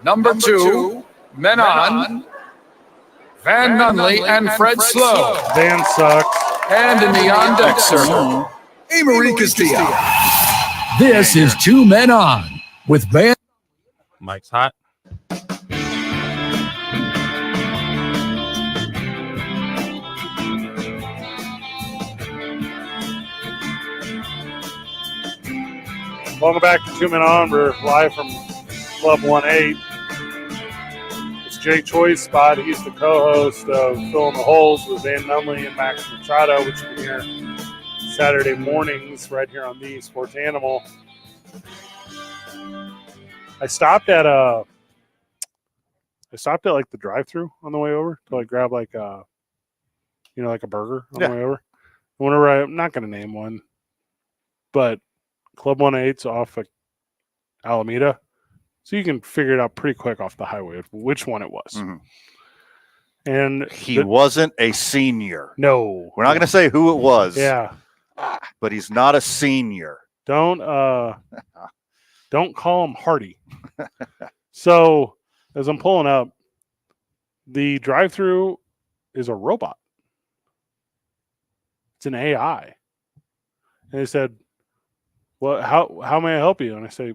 Number 2, men on, Van Nunley and Fred Slow. Van sucks. And in the on-deck circle, Amory Castillo. This is Two Men On with Van. Mike's hot. Welcome back to 2 Men On. We're live from Club 1-8. It's Jay Choi's spot. He's the co-host of Filling the Holes with Van Nunley and Max Machado, which you can hear Saturday mornings right here on the Sports Animal. I stopped at like the drive-thru on the way over to like grab like a burger on the way over. Whenever I'm not going to name one, but Club 1-8's off of Alameda, so you can figure it out pretty quick off the highway which one it was. Mm-hmm. And he wasn't a senior. No, we're not going to say who it was. Yeah, but he's not a senior. Don't call him Hardy. So as I'm pulling up, the drive-thru is a robot. It's an AI, and they said, "Well, how may I help you?" And I say,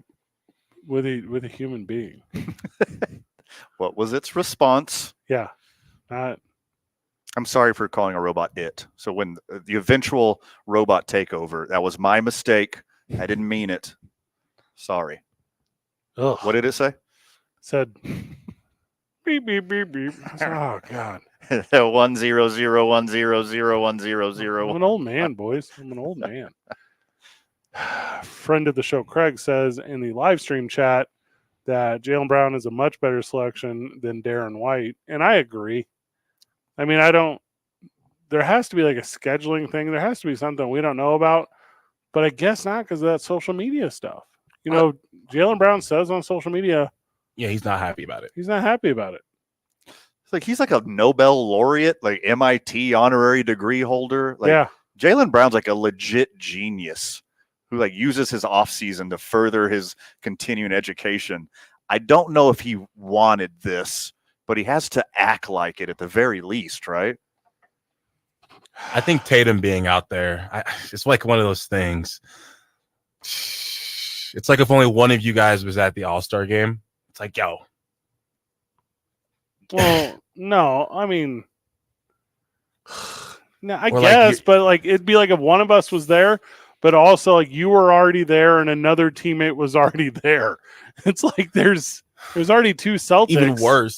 "With a human being." What was its response? Yeah, I'm sorry for calling a robot it. So when the eventual robot takeover, that was my mistake. I didn't mean it. Sorry. Ugh. What did it say? It said beep beep beep beep. Oh God. 10010010010. I'm an old man, boys. I'm an old man. Friend of the show, Craig, says in the live stream chat that Jaylen Brown is a much better selection than Darren White. And I agree. I mean, there has to be like a scheduling thing. There has to be something we don't know about, but I guess not because of that social media stuff. You know, Jaylen Brown says on social media, yeah, he's not happy about it. He's not happy about it. It's like he's like a Nobel laureate, like MIT honorary degree holder. Like, yeah. Jaylen Brown's like a legit genius who like uses his off season to further his continuing education. I don't know if he wanted this, but he has to act like it at the very least, right? I think Tatum being out there, it's like one of those things. It's like if only one of you guys was at the All-Star game. It's like, yo. Well, no, I mean, no, I Or guess, like but like it'd be like if one of us was there, but also like you were already there and another teammate was already there. It's like there's already two Celtics.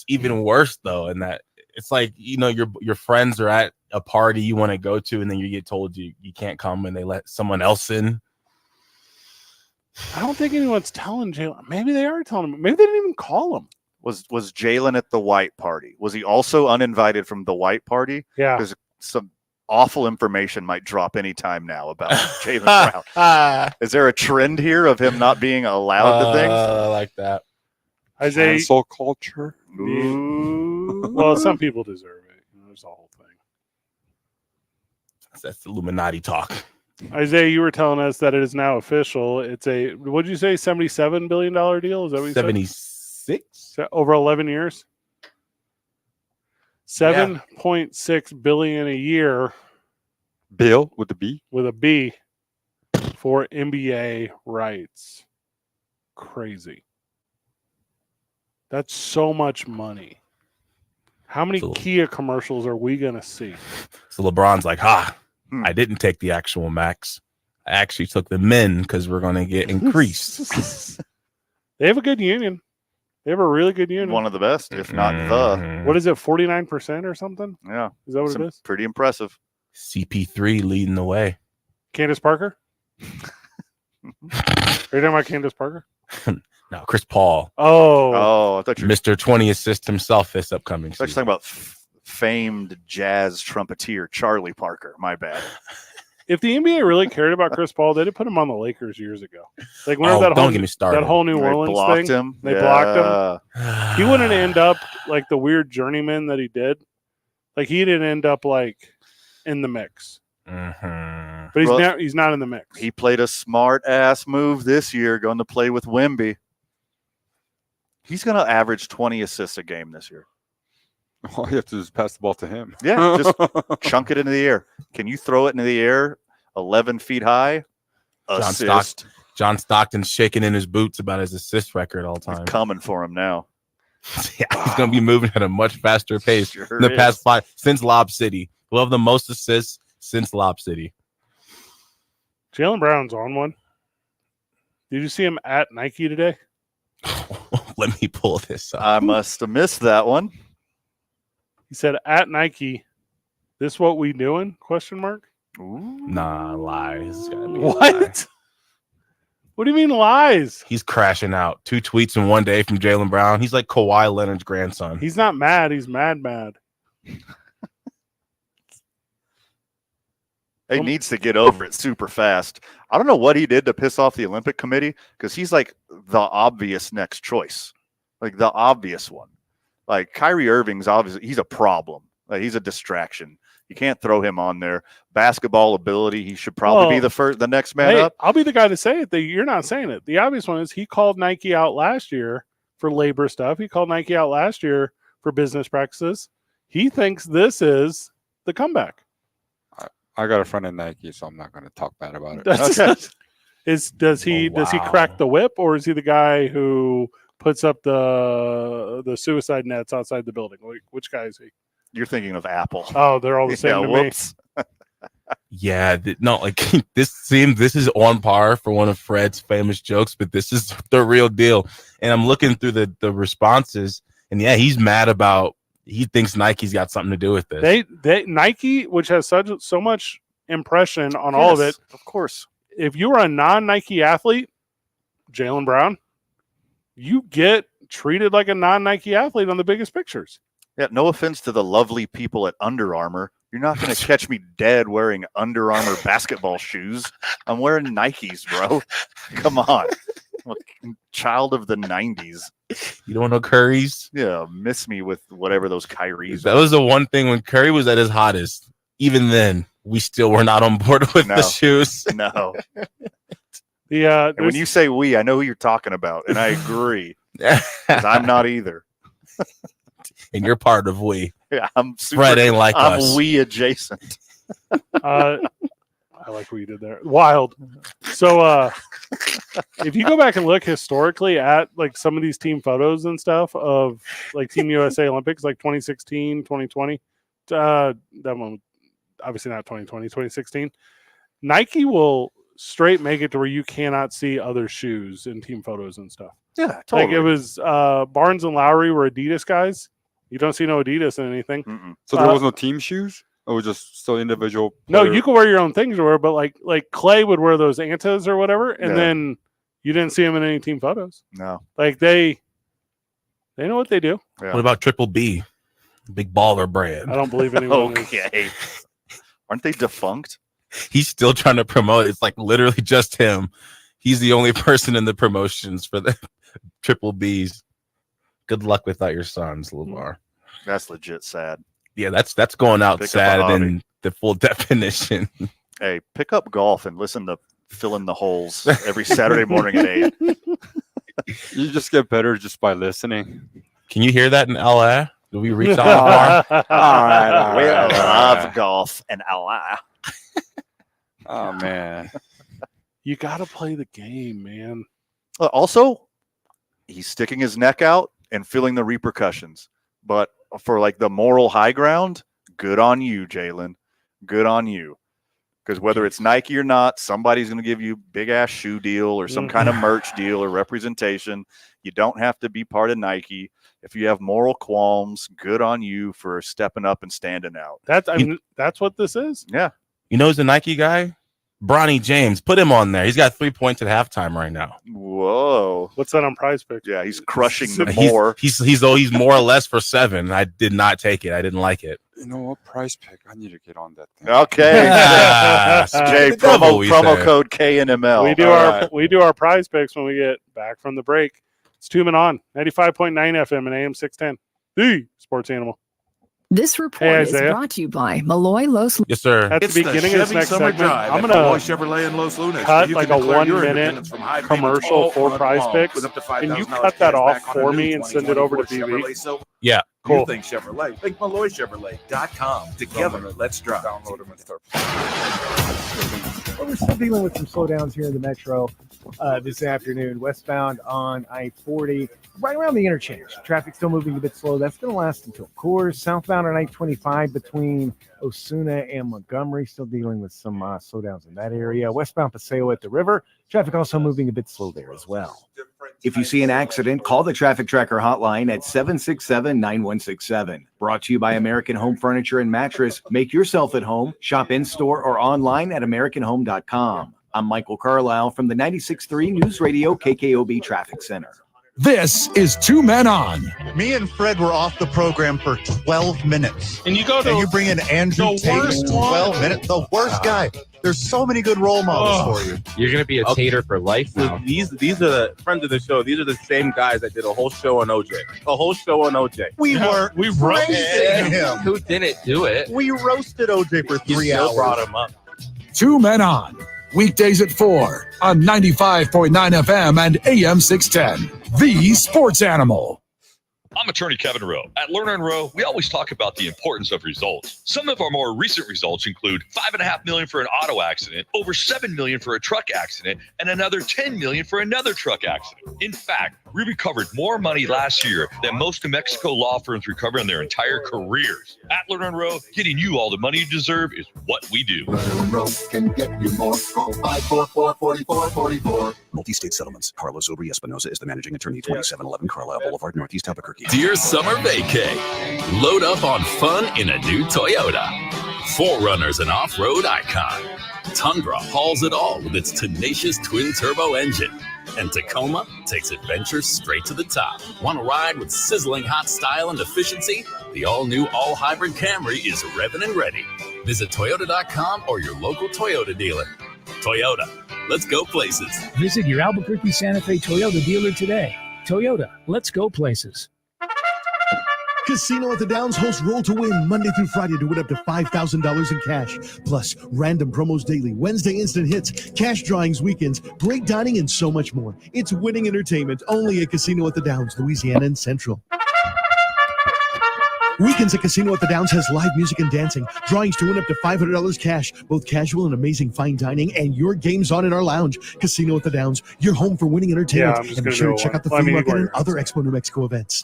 Even worse though, in that it's like, you know, your friends are at a party you want to go to, and then you get told you can't come, and they let someone else in. I don't think anyone's telling Jaylen. Maybe they are telling him. Maybe they didn't even call him. Was Jaylen at the White party? Was he also uninvited from the White party? Yeah. Because some awful information might drop anytime now about Jaylen Brown. Is there a trend here of him not being allowed to things? I like that. Isaiah, cancel culture. Well, some people deserve it. You know, there's a whole thing. That's Illuminati talk. Isaiah, you were telling us that it is now official. It's a, what did you say, $77 billion deal? Is that what you 76? said? Over 11 years? 7.6 billion a year. Bill with the B? With a B for NBA rights. Crazy. That's so much money. How many Kia commercials are we going to see? So LeBron's like, I didn't take the actual max. I actually took the min because we're going to get increased. They have a good union. They have a really good union. One of the best, if not the. What is it, 49% or something? Yeah. Is that what it is? Pretty impressive. CP3 leading the way. Candace Parker? Are you talking about Candace Parker? No, Chris Paul. Oh, I thought you were Mr. 20 assist himself this upcoming season. Talking about famed jazz trumpeter Charlie Parker. My bad. If the NBA really cared about Chris Paul, they'd have put him on the Lakers years ago. Like whenever don't get me started. That whole New Orleans blocked thing, him. They blocked him. He wouldn't end up like the weird journeyman that he did. Like he didn't end up like in the mix. But Well, he's not in the mix. He played a smart ass move this year, going to play with Wemby. He's going to average 20 assists a game this year. All you have to do is pass the ball to him. Yeah, just chunk it into the air. Can you throw it into the air 11 feet high? Assist. John Stockton's shaking in his boots about his assist record all the time. It's coming for him now. Yeah, he's going to be moving at a much faster pace Sure in the past is. 5 since Lob City. We'll have the most assists since Lob City. Jaylen Brown's on one. Did you see him at Nike today? Let me pull this up. I must have missed that one. He said at Nike, "This what we doing?" Question mark. Nah, lies. It's gotta be a lie. What? What do you mean lies? He's crashing out. 2 tweets in one day from Jaylen Brown. He's like Kawhi Leonard's grandson. He's not mad. He's mad. He needs to get over it super fast. I don't know what he did to piss off the Olympic Committee because he's like the obvious next choice, like the obvious one. Like Kyrie Irving's obviously he's a problem. Like he's a distraction. You can't throw him on there. Basketball ability, he should probably be the next man up. I'll be the guy to say it. You're not saying it. The obvious one is he called Nike out last year for labor stuff. He called Nike out last year for business practices. He thinks this is the comeback. I got a friend in Nike, so I'm not going to talk bad about it. Does he crack the whip, or is he the guy who puts up the suicide nets outside the building? Which guy is he? You're thinking of Apple. Oh, they're all the same to whoops. me. Yeah, no, like this is on par for one of Fred's famous jokes, but this is the real deal. And I'm looking through the responses, and yeah, he's mad about. He thinks Nike's got something to do with this. They Nike, which has so much impression on all of it. Of course. If you are a non-Nike athlete, Jaylen Brown, you get treated like a non-Nike athlete on the biggest pictures. Yeah, no offense to the lovely people at Under Armour. You're not going to catch me dead wearing Under Armour basketball shoes. I'm wearing Nikes, bro. Come on. I'm a child of the 90s. You don't know Curry's? Yeah, miss me with whatever those Kyries That was the one thing when Curry was at his hottest. Even then, we still were not on board with the shoes. No. And when you say we, I know who you're talking about, and I agree. 'Cause I'm not either. And you're part of we. Yeah, I'm super, Fred ain't like I'm us. we adjacent. I like what you did there. Wild. So if you go back and look historically at like some of these team photos and stuff of like Team USA Olympics, like 2016, 2020, that one obviously not 2020, 2016. Nike will straight make it to where you cannot see other shoes in team photos and stuff. Yeah, totally. Like it was Barnes and Lowry were Adidas guys. You don't see no Adidas in anything. Mm-mm. So there was no team shoes? Or was just still individual? No, you can wear your own things to wear, but like Clay would wear those Antas or whatever, and then you didn't see him in any team photos. No. Like they know what they do. Yeah. What about Triple B? Big baller brand. I don't believe anyone is. Okay. Aren't they defunct? He's still trying to promote. It's like literally just him. He's the only person in the promotions for the Triple Bs. Good luck without your sons, Lamar. That's legit sad. Yeah, that's going out Pick up a sad hobby. in the full definition. Hey, pick up golf and listen to Fill in the Holes every Saturday morning at 8. You just get better just by listening. Can you hear that in LA? Do we reach out far? All right. We love golf and LA. Oh, man. You got to play the game, man. Also, he's sticking his neck out and feeling the repercussions. But for like the moral high ground, good on you, Jaylen. Good on you. Because whether it's Nike or not, somebody's going to give you big ass shoe deal or some kind of merch deal or representation. You don't have to be part of Nike. If you have moral qualms, good on you for stepping up and standing out. That's what this is. Yeah. You know who's the Nike guy? Bronny James. Put him on there. He's got 3 points at halftime right now. Whoa. What's that on Prize Picks? Yeah, he's crushing the more. He's more or less for 7. I did not take it. I didn't like it. You know what? Price pick. I need to get on that thing. Okay. Jay, promo code KNML. We do our Prize Picks when we get back from the break. It's 2 Men On 95.9 FM and AM 610. The Sports Animal. This report is Isaiah. brought to you by Malloy Los. Yes, sir. At the beginning of this next segment, I'm going to cut like a 1 minute commercial for Prize Picks. Can you cut that off for me and send it over to BB? Yeah. Cool. You think Chevrolet. Think MalloyChevrolet.com. Together, let's drive. Download them and start. Well, we're still dealing with some slowdowns here in the metro this afternoon. Westbound on I-40, right around the interchange. Traffic still moving a bit slow. That's going to last until Coors. Southbound on I-25 between Osuna and Montgomery, still dealing with some slowdowns in that area. Westbound Paseo at the river. Traffic also moving a bit slow there as well. If you see an accident, call the Traffic Tracker hotline at 767-9167. Brought to you by American Home Furniture and Mattress. Make yourself at home. Shop in-store or online at AmericanHome.com. I'm Michael Carlisle from the 96.3 News Radio KKOB Traffic Center. This is Two Men On. Me and Fred were off the program for 12 minutes. And you go to and you bring in Andrew Tate in 12 minutes. The worst guy. There's so many good role models for you. You're gonna be a tater for life now. So these are the friends of the show. These are the same guys that did a whole show on OJ. We roasted him. Who didn't do it? We roasted OJ for 3 hours. Brought him up. Two Men On. Weekdays at 4 on 95.9 FM and AM 610. The Sports Animal. I'm attorney Kevin Rowe. At Lerner & Rowe, we always talk about the importance of results. Some of our more recent results include $5.5 million for an auto accident, over $7 million for a truck accident, and another $10 million for another truck accident. In fact, we recovered more money last year than most New Mexico law firms recover in their entire careers. At Lerner & Rowe, getting you all the money you deserve is what we do. Lerner & Rowe can get you more. Call 544-4444. Multi-state settlements. Carlos Obri Espinosa is the managing attorney, 2711 Carlisle Boulevard, Northeast Albuquerque. Dear summer vacay, load up on fun in a new Toyota. 4Runner's an off-road icon. Tundra hauls it all with its tenacious twin-turbo engine. And Tacoma takes adventure straight to the top. Want to ride with sizzling hot style and efficiency? The all-new all-hybrid Camry is revving and ready. Visit Toyota.com or your local Toyota dealer. Toyota, let's go places. Visit your Albuquerque Santa Fe Toyota dealer today. Toyota, let's go places. Casino at the Downs hosts Roll to Win Monday through Friday to win up to $5,000 in cash. Plus, random promos daily, Wednesday instant hits, cash drawings weekends, great dining, and so much more. It's winning entertainment only at Casino at the Downs, Louisiana and Central. Weekends at Casino at the Downs has live music and dancing, drawings to win up to $500 cash, both casual and amazing fine dining, and your games on in our lounge. Casino at the Downs, your home for winning entertainment. And be sure to check out the flea market and other Expo New Mexico events.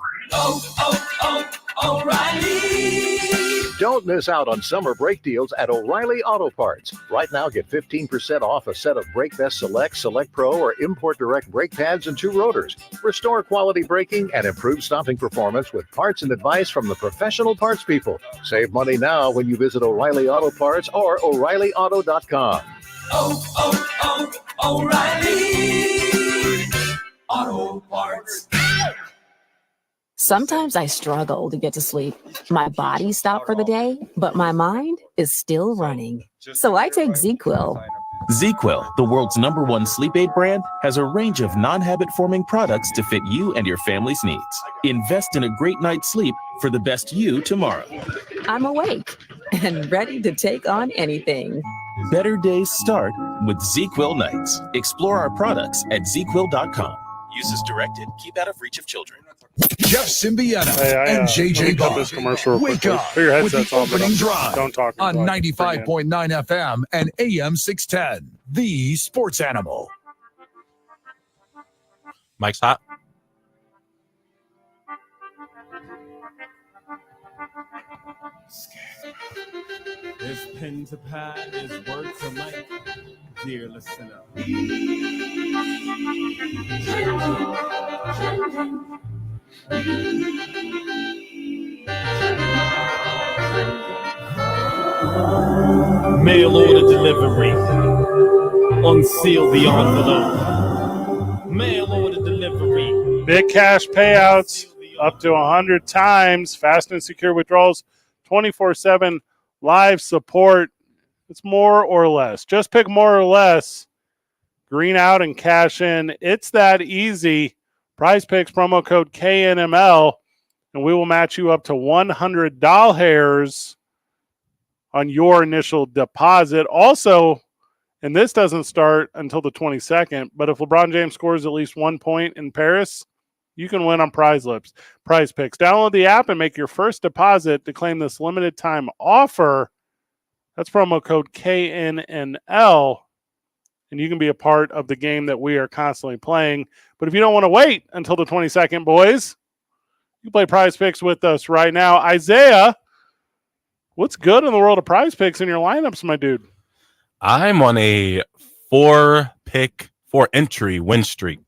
O'Reilly. Don't miss out on summer brake deals at O'Reilly Auto Parts. Right now, get 15% off a set of Brake Best Select, Select Pro, or Import Direct brake pads and 2 rotors. Restore quality braking and improve stopping performance with parts and advice from the professional parts people. Save money now when you visit O'Reilly Auto Parts or O'ReillyAuto.com. O'Reilly Auto Parts. Sometimes I struggle to get to sleep. My body stopped for the day, but my mind is still running. So I take ZQuil. ZQuil, the world's #1 sleep aid brand, has a range of non-habit forming products to fit you and your family's needs. Invest in a great night's sleep for the best you tomorrow. I'm awake and ready to take on anything. Better days start with ZQuil nights. Explore our products at ZQuil.com. Use as directed. Keep out of reach of children. Jeff Symbieta and JJ Bond. Wake up with the opening drive on 95.9 FM and AM 610. The Sports Animal. Mike's hot. There's pen to pad, there's word to mic, dear listener. Mail order delivery. Unseal the envelope. Mail order delivery. Big cash payouts up to 100 times. Fast and secure withdrawals. 24/7 live support. It's more or less. Just pick more or less. Green out and cash in. It's that easy. Prize Picks promo code KNML. and we will match you up to $100 on your initial deposit. Also, and this doesn't start until the 22nd, but if LeBron James scores at least 1 point in Paris, you can win on Prize Picks. Download the app and make your first deposit to claim this limited time offer. That's promo code KNNL, and you can be a part of the game that we are constantly playing. But if you don't want to wait until the 22nd, boys, you can play Prize Picks with us right now. Isaiah, what's good in the world of Prize Picks in your lineups, my dude? I'm on a 4-entry win streak.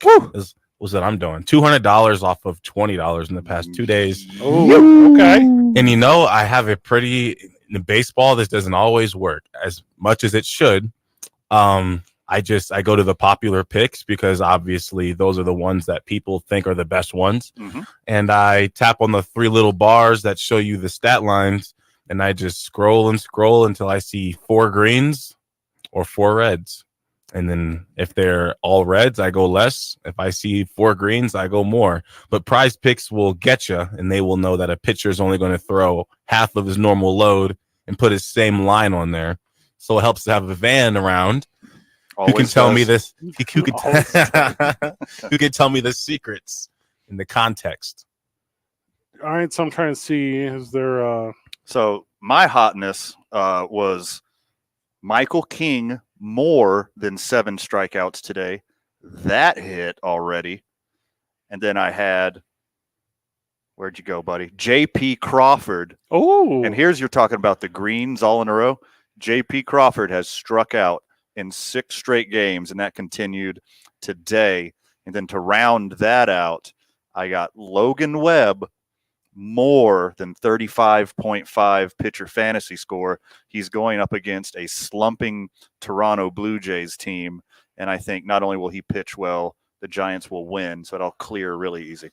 Was that I'm doing $200 off of $20 in the past 2 days. Oh, okay. And I have a pretty in baseball. This doesn't always work as much as it should. I go to the popular picks because obviously those are the ones that people think are the best ones. Mm-hmm. And I tap on the 3 little bars that show you the stat lines, and I just scroll and scroll until I see 4 greens or 4 reds. And then if they're all reds, I go less. If I see 4 greens, I go more. But Prize Picks will get you, and they will know that a pitcher is only going to throw half of his normal load and put his same line on there. So it helps to have a van around who can tell me this. Who can tell me the secrets in the context. All right, so I'm trying to see. Is there? So my hotness was Michael King more than 7 strikeouts today. That hit already. And then I had, where'd you go, buddy? J.P. Crawford. Oh. And here's you're talking about the greens all in a row. J.P. Crawford has struck out in 6 straight games, and that continued today. And then to round that out, I got Logan Webb more than 35.5 pitcher fantasy score. He's going up against a slumping Toronto Blue Jays team, and I think not only will he pitch well, the Giants will win, so it'll clear really easy.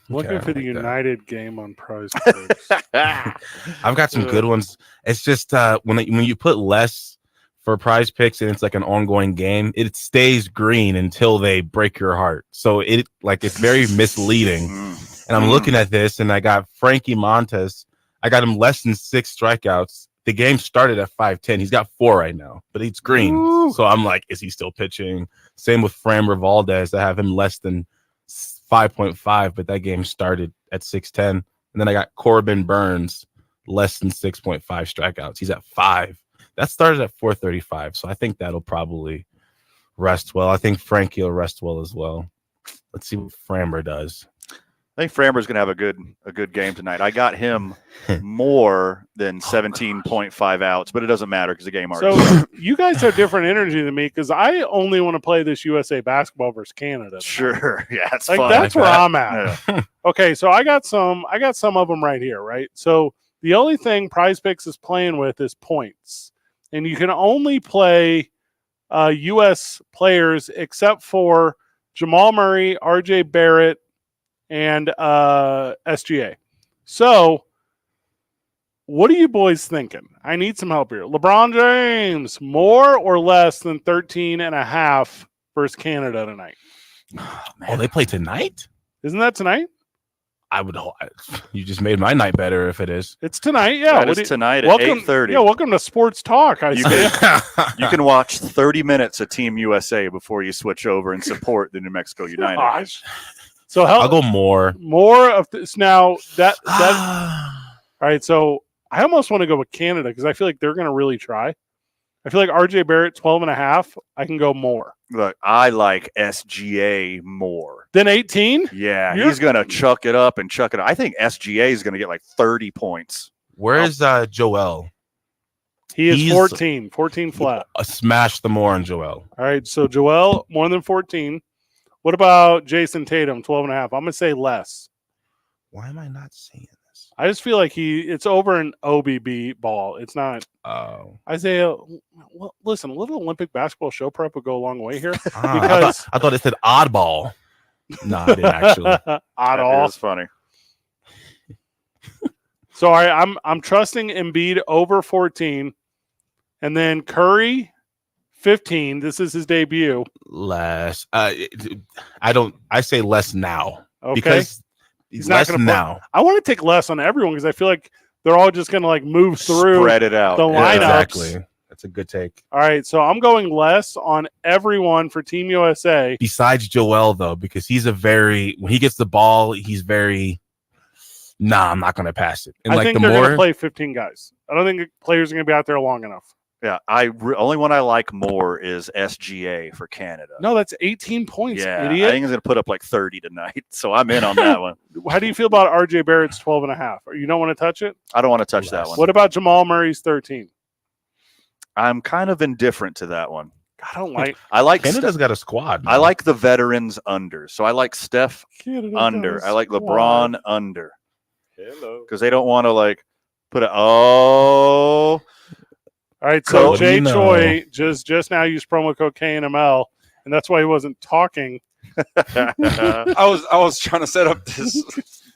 Looking for the United game on Prize Picks. I've got some good ones. It's just when you put less for Prize Picks and it's like an ongoing game, it stays green until they break your heart. So it's very misleading. And I'm looking at this, and I got Frankie Montes. I got him less than 6 strikeouts. The game started at 5-10. He's got 4 right now, but it's green. Ooh. So I'm like, is he still pitching? Same with Framber Valdez. I have him less than 5.5, but that game started at 6-10. And then I got Corbin Burns, less than 6.5 strikeouts. He's at 5. That started at 435, so I think that'll probably rest well. I think Frankie will rest well as well. Let's see what Framber does. I think Framber's going to have a good game tonight. I got him more than 17.5 outs, but it doesn't matter because the game already started. You guys have different energy than me because I only want to play this USA basketball versus Canada tonight. Sure, yeah, it's like fun. That's where I'm at. Yeah. Okay, so I got some of them right here, right? So the only thing Prize Picks is playing with is points, and you can only play U.S. players except for Jamal Murray, R.J. Barrett, and SGA. So what are you boys thinking? I need some help here. LeBron James, more or less than 13.5 versus Canada tonight? Oh, they play tonight? Isn't that tonight? I would. You just made my night better if it is. It's tonight, yeah. It's tonight at 8:30. Yeah, welcome to Sports Talk. You can watch 30 minutes of Team USA before you switch over and support the New Mexico United. Gosh. So I'll go more of this now. That all right. So I almost want to go with Canada because I feel like they're going to really try. I feel like RJ Barrett 12.5. I can go more. Look, I like SGA more than 18. Yeah, he's going to chuck it up and chuck it up. I think SGA is going to get like 30 points. Where is Joel? He's 14 flat. Smash the more on Joel. All right, so Joel more than 14. What about Jason Tatum, 12.5? I'm going to say less. Why am I not seeing this? I just feel like it's over an OBB ball. It's not. Oh. Isaiah, well, listen, a little Olympic basketball show prep would go a long way here. Because I thought it said oddball. No, I didn't actually. Oddball. That's funny. So I'm trusting Embiid over 14. And then Curry, 15. This is his debut. Less. I say less now. Okay. Because He's not less going to now. I want to take less on everyone because I feel like they're all just going to like move through, Spread it out. the lineups. Exactly. That's a good take. All right, so I'm going less on everyone for Team USA. Besides Joel, though, because he's when he gets the ball, he's very, I'm not going to pass it. And I like think they're going to play 15 guys. I don't think players are going to be out there long enough. Yeah, only one I like more is SGA for Canada. No, that's 18 points, yeah, idiot. I think he's going to put up like 30 tonight, so I'm in on that one. How do you feel about RJ Barrett's 12.5? You don't want to touch it? I don't want to touch that one. What about Jamal Murray's 13? I'm kind of indifferent to that one. I don't like. I like Canada's got a squad. I like the veterans under, so I like Steph Canada's under. I like squad. LeBron under. Hello. Because they don't want to like put it. Oh. All right, so Coach, Jay Choi just now used promo code KNML, and that's why he wasn't talking. I was trying to set up this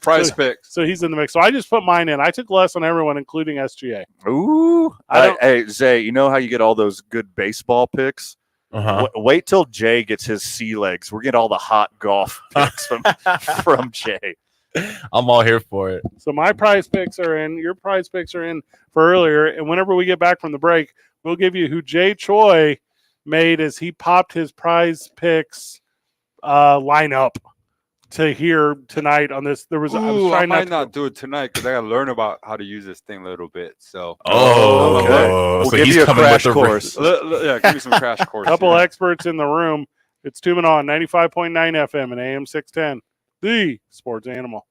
prize pick. So he's in the mix. So I just put mine in. I took less on everyone, including SGA. Ooh. Hey, Zay, you know how you get all those good baseball picks? Wait till Jay gets his sea legs. We're getting all the hot golf picks from Jay. I'm all here for it. So my prize picks are in. Your prize picks are in for earlier. And whenever we get back from the break, we'll give you who Jay Choi made as he popped his prize picks lineup to hear tonight on this. There was I might not do it tonight because I got to learn about how to use this thing a little bit. So okay. We'll give you a crash course. Yeah, give me some crash course. Couple experts in the room. It's Two Men On 95.9 FM and AM 610, the sports animal.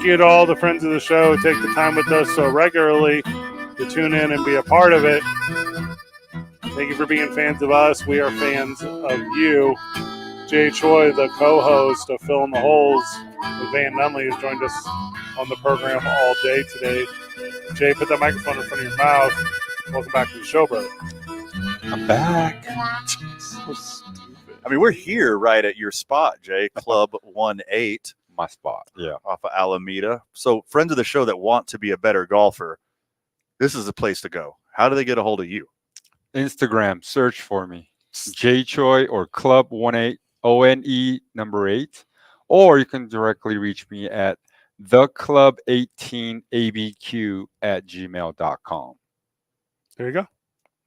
Thank you to all the friends of the show who take the time with us so regularly to tune in and be a part of it. Thank you for being fans of us. We are fans of you. Jay Choi, the co-host of Fill in the Holes with Van Nunley, has joined us on the program all day today. Jay, put that microphone in front of your mouth. Welcome back to the show, brother. I'm back. I mean, we're here right at your spot, Jay, Club 18. My spot, yeah. Off of Alameda. So friends of the show that want to be a better golfer, this is the place to go. How do they get a hold of you? Instagram, search for me. J Choi or Club 18, ONE number 8. Or you can directly reach me at theclub18abq@gmail.com. There you go.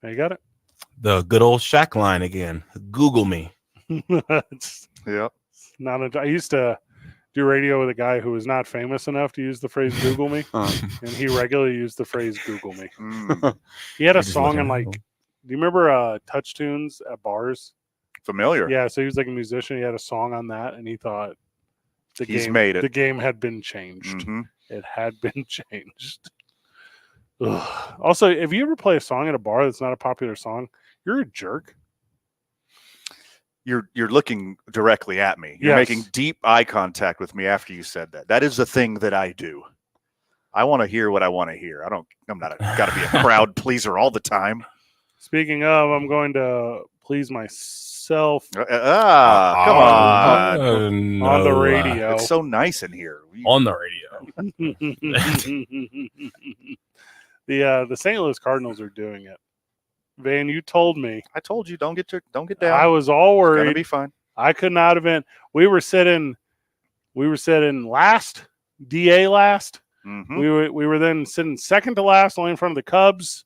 There you got it. The good old Shack line again. Google me. Yep. I used to do radio with a guy who was not famous enough to use the phrase Google me. And he regularly used the phrase Google me. He had a song in do you remember Touch Tunes at bars? Familiar. Yeah, so he was like a musician. He had a song on that, and he thought He's made it. The game had been changed. It had been changed. Ugh. Also, if you ever play a song at a bar that's not a popular song, you're a jerk. You're looking directly at me. You're making deep eye contact with me after you said that. That is the thing that I do. I want to hear what I want to hear. I'm not got to be a crowd pleaser all the time. Speaking of, I'm going to please myself. Come on. On the radio. It's so nice in here. On the radio. The St. Louis Cardinals are doing it. Van, you told me. I told you don't get down. I was all worried. It's gonna be fine. I could not have been. We were sitting last, DA last. We were then sitting second to last, only in front of the Cubs.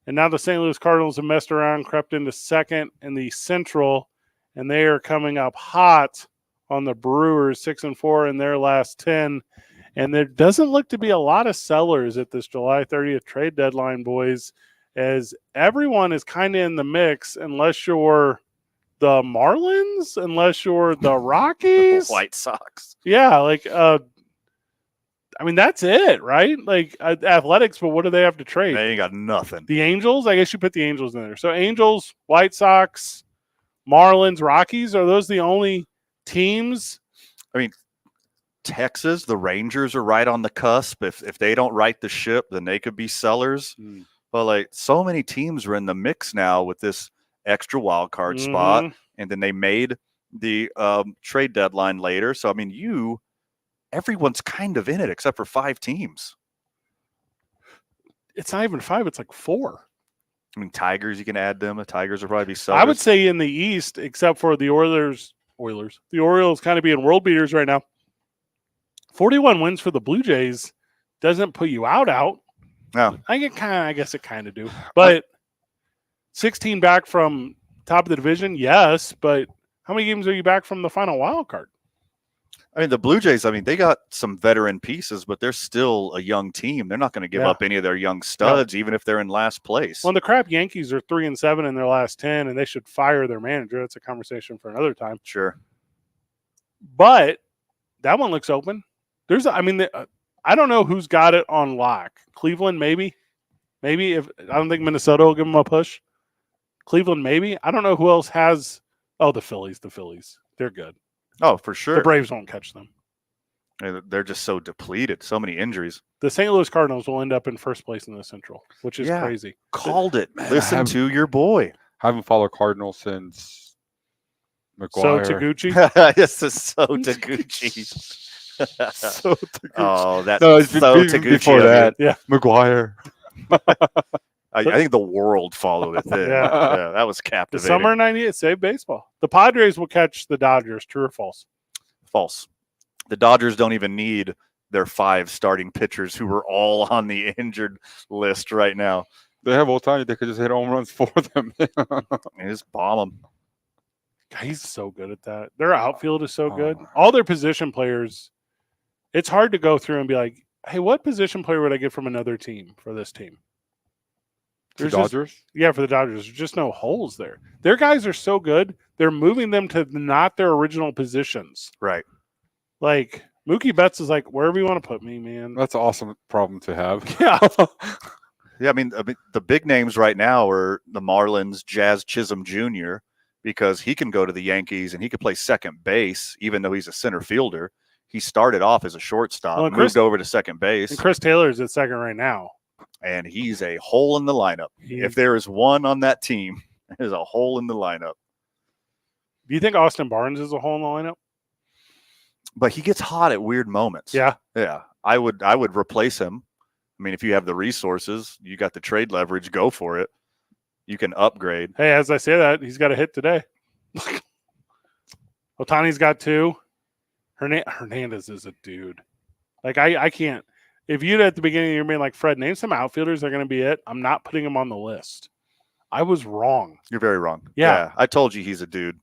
And now the St. Louis Cardinals have messed around, crept into second in the Central, and they are coming up hot on the Brewers, 6-4 in their last 10. And there doesn't look to be a lot of sellers at this July 30th trade deadline, boys, as everyone is kind of in the mix unless you're the Marlins, unless you're the Rockies. White Sox. Yeah, I mean, that's it, right? Athletics, but what do they have to trade? They ain't got nothing. The Angels? I guess you put the Angels in there. So Angels, White Sox, Marlins, Rockies, are those the only teams? I mean, Texas, the Rangers are right on the cusp. If they don't right the ship, then they could be sellers. But so many teams are in the mix now with this extra wild card spot, and then they made the trade deadline later. So I mean, everyone's kind of in it except for 5 teams. It's not even 5; it's 4. I mean, Tigers, you can add them. The Tigers will probably be sellers. I would say in the East, except for the Oilers. The Orioles kind of being world beaters right now. 41 wins for the Blue Jays doesn't put you out. No, I guess it kind of do. But 16 back from top of the division, yes. But how many games are you back from the final wild card? I mean, the Blue Jays, they got some veteran pieces, but they're still a young team. They're not going to give up any of their young studs, even if they're in last place. Well, the crap Yankees are 3-7 in their last 10, and they should fire their manager. That's a conversation for another time. Sure. But that one looks open. I don't know who's got it on lock. Cleveland, maybe. I don't think Minnesota will give them a push. Cleveland, maybe. I don't know who else has. Oh, the Phillies. They're good. Oh, for sure. The Braves won't catch them. They're just so depleted. So many injuries. The St. Louis Cardinals will end up in first place in the Central, which is crazy. Called it. Listen to your boy. I haven't followed Cardinals since McGuire. So Taguchi? Yes, it's so Taguchi. Oh, that's so Taguchi. Before that, McGuire. I think the world followed it. Yeah, that was captivating. The summer '98 saved baseball. The Padres will catch the Dodgers. True or false? False. The Dodgers don't even need their 5 starting pitchers who are all on the injured list right now. They have Ohtani. They could just hit home runs for them. Just bomb them. He's so good at that. Their outfield is so good. All their position players. It's hard to go through and be like, hey, what position player would I get from another team for this team? The Dodgers? For the Dodgers. There's just no holes there. Their guys are so good, they're moving them to not their original positions. Right. Mookie Betts is like, wherever you want to put me, man. That's an awesome problem to have. Yeah. Yeah, I mean, the big names right now are the Marlins, Jazz Chisholm Jr., because he can go to the Yankees and he could play second base, even though he's a center fielder. He started off as a shortstop, moved over to second base. And Chris Taylor's at second right now. And he's a hole in the lineup. If there is one on that team, there's a hole in the lineup. Do you think Austin Barnes is a hole in the lineup? But he gets hot at weird moments. Yeah. Yeah. I would replace him. I mean, if you have the resources, you got the trade leverage, go for it. You can upgrade. Hey, as I say that, he's got a hit today. Otani's got 2. Hernandez is a dude. Like, I can't. If you'd at the beginning of the year being like, Fred, name some outfielders that are going to be it, I'm not putting him on the list. I was wrong. You're very wrong. Yeah. I told you he's a dude.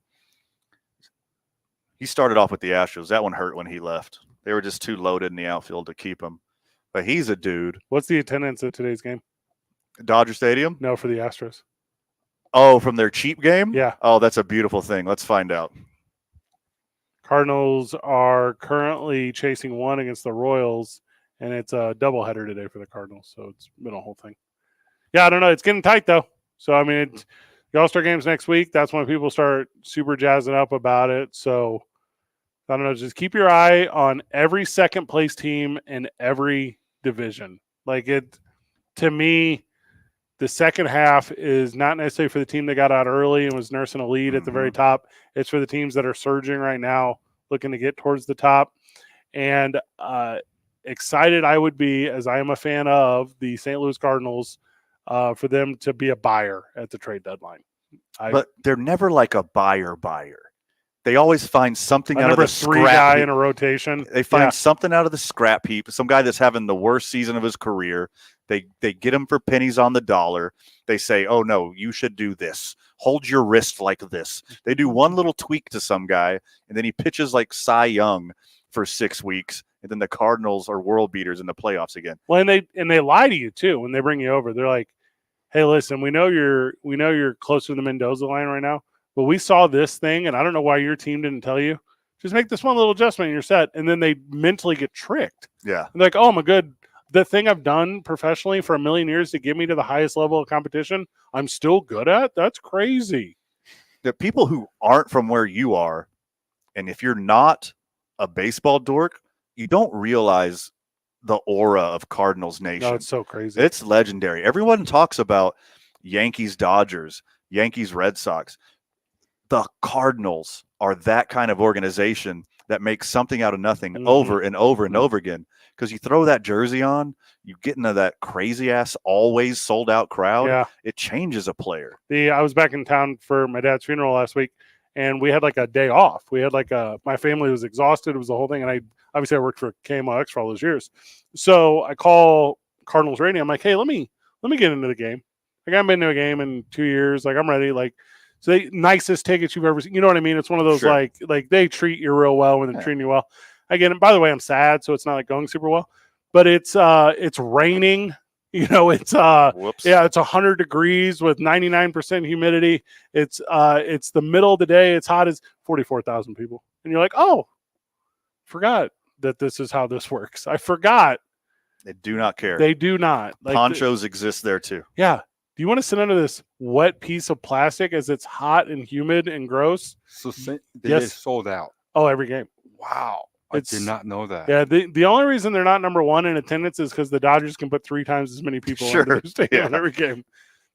He started off with the Astros. That one hurt when he left. They were just too loaded in the outfield to keep him. But he's a dude. What's the attendance at today's game? Dodger Stadium? No, for the Astros. Oh, from their cheap game? Yeah. Oh, that's a beautiful thing. Let's find out. Cardinals are currently chasing 1 against the Royals, and it's a doubleheader today for the Cardinals. So it's been a whole thing. Yeah, I don't know. It's getting tight, though. So, I mean, the All-Star game's next week. That's when people start super jazzing up about it. So, I don't know. Just keep your eye on every second-place team in every division. Like, it, to me, the second half is not necessarily for the team that got out early and was nursing a lead at the very top. It's for the teams that are surging right now, looking to get towards the top. And excited I would be, as I am a fan of the St. Louis Cardinals, for them to be a buyer at the trade deadline. But they're never like a buyer. They always find something out of the three scrap guy heap. in a rotation. They find something out of the scrap heap. Some guy that's having the worst season of his career. They get him for pennies on the dollar. They say, "Oh no, you should do this. Hold your wrist like this." They do one little tweak to some guy, and then he pitches like Cy Young for 6 weeks, and then the Cardinals are world beaters in the playoffs again. Well, and they lie to you too when they bring you over. They're like, "Hey, listen, we know you're closer to the Mendoza line right now, but we saw this thing, and I don't know why your team didn't tell you. Just make this one little adjustment, and you're set." And then they mentally get tricked. Yeah, and they're like, "Oh my good, the thing I've done professionally for a million years to get me to the highest level of competition, I'm still good at? That's crazy." The people who aren't from where you are, and if you're not a baseball dork, you don't realize the aura of Cardinals Nation. No, it's so crazy. It's legendary. Everyone talks about Yankees, Dodgers, Yankees, Red Sox. The Cardinals are that kind of organization that makes something out of nothing over and over and over again. Because you throw that jersey on, you get into that crazy ass, always sold out crowd. Yeah. It changes a player. I was back in town for my dad's funeral last week, and we had like a day off. We had my family was exhausted. It was the whole thing. And I worked for KMOX for all those years. So I call Cardinals radio. I'm like, "Hey, let me get into the game. Like, I haven't been to a game in 2 years. Like, I'm ready." Like, so they nicest tickets you've ever seen. You know what I mean? It's one of those Sure. like they treat you real well when they're treating you well. Again, by the way, I'm sad, so it's not like going super well. But it's raining. You know, it's it's 100 degrees with 99% humidity. It's the middle of the day. It's hot as 44,000 people, and you're like, "Oh, forgot that this is how this works. I forgot." They do not care. They do not. Like, Ponchos exist there too. Yeah. Do you want to sit under this wet piece of plastic as it's hot and humid and gross? So they get sold out. Oh, every game. Wow. I did not know that. Yeah, the only reason they're not number one in attendance is because the Dodgers can put 3 times as many people in their stadium on every game.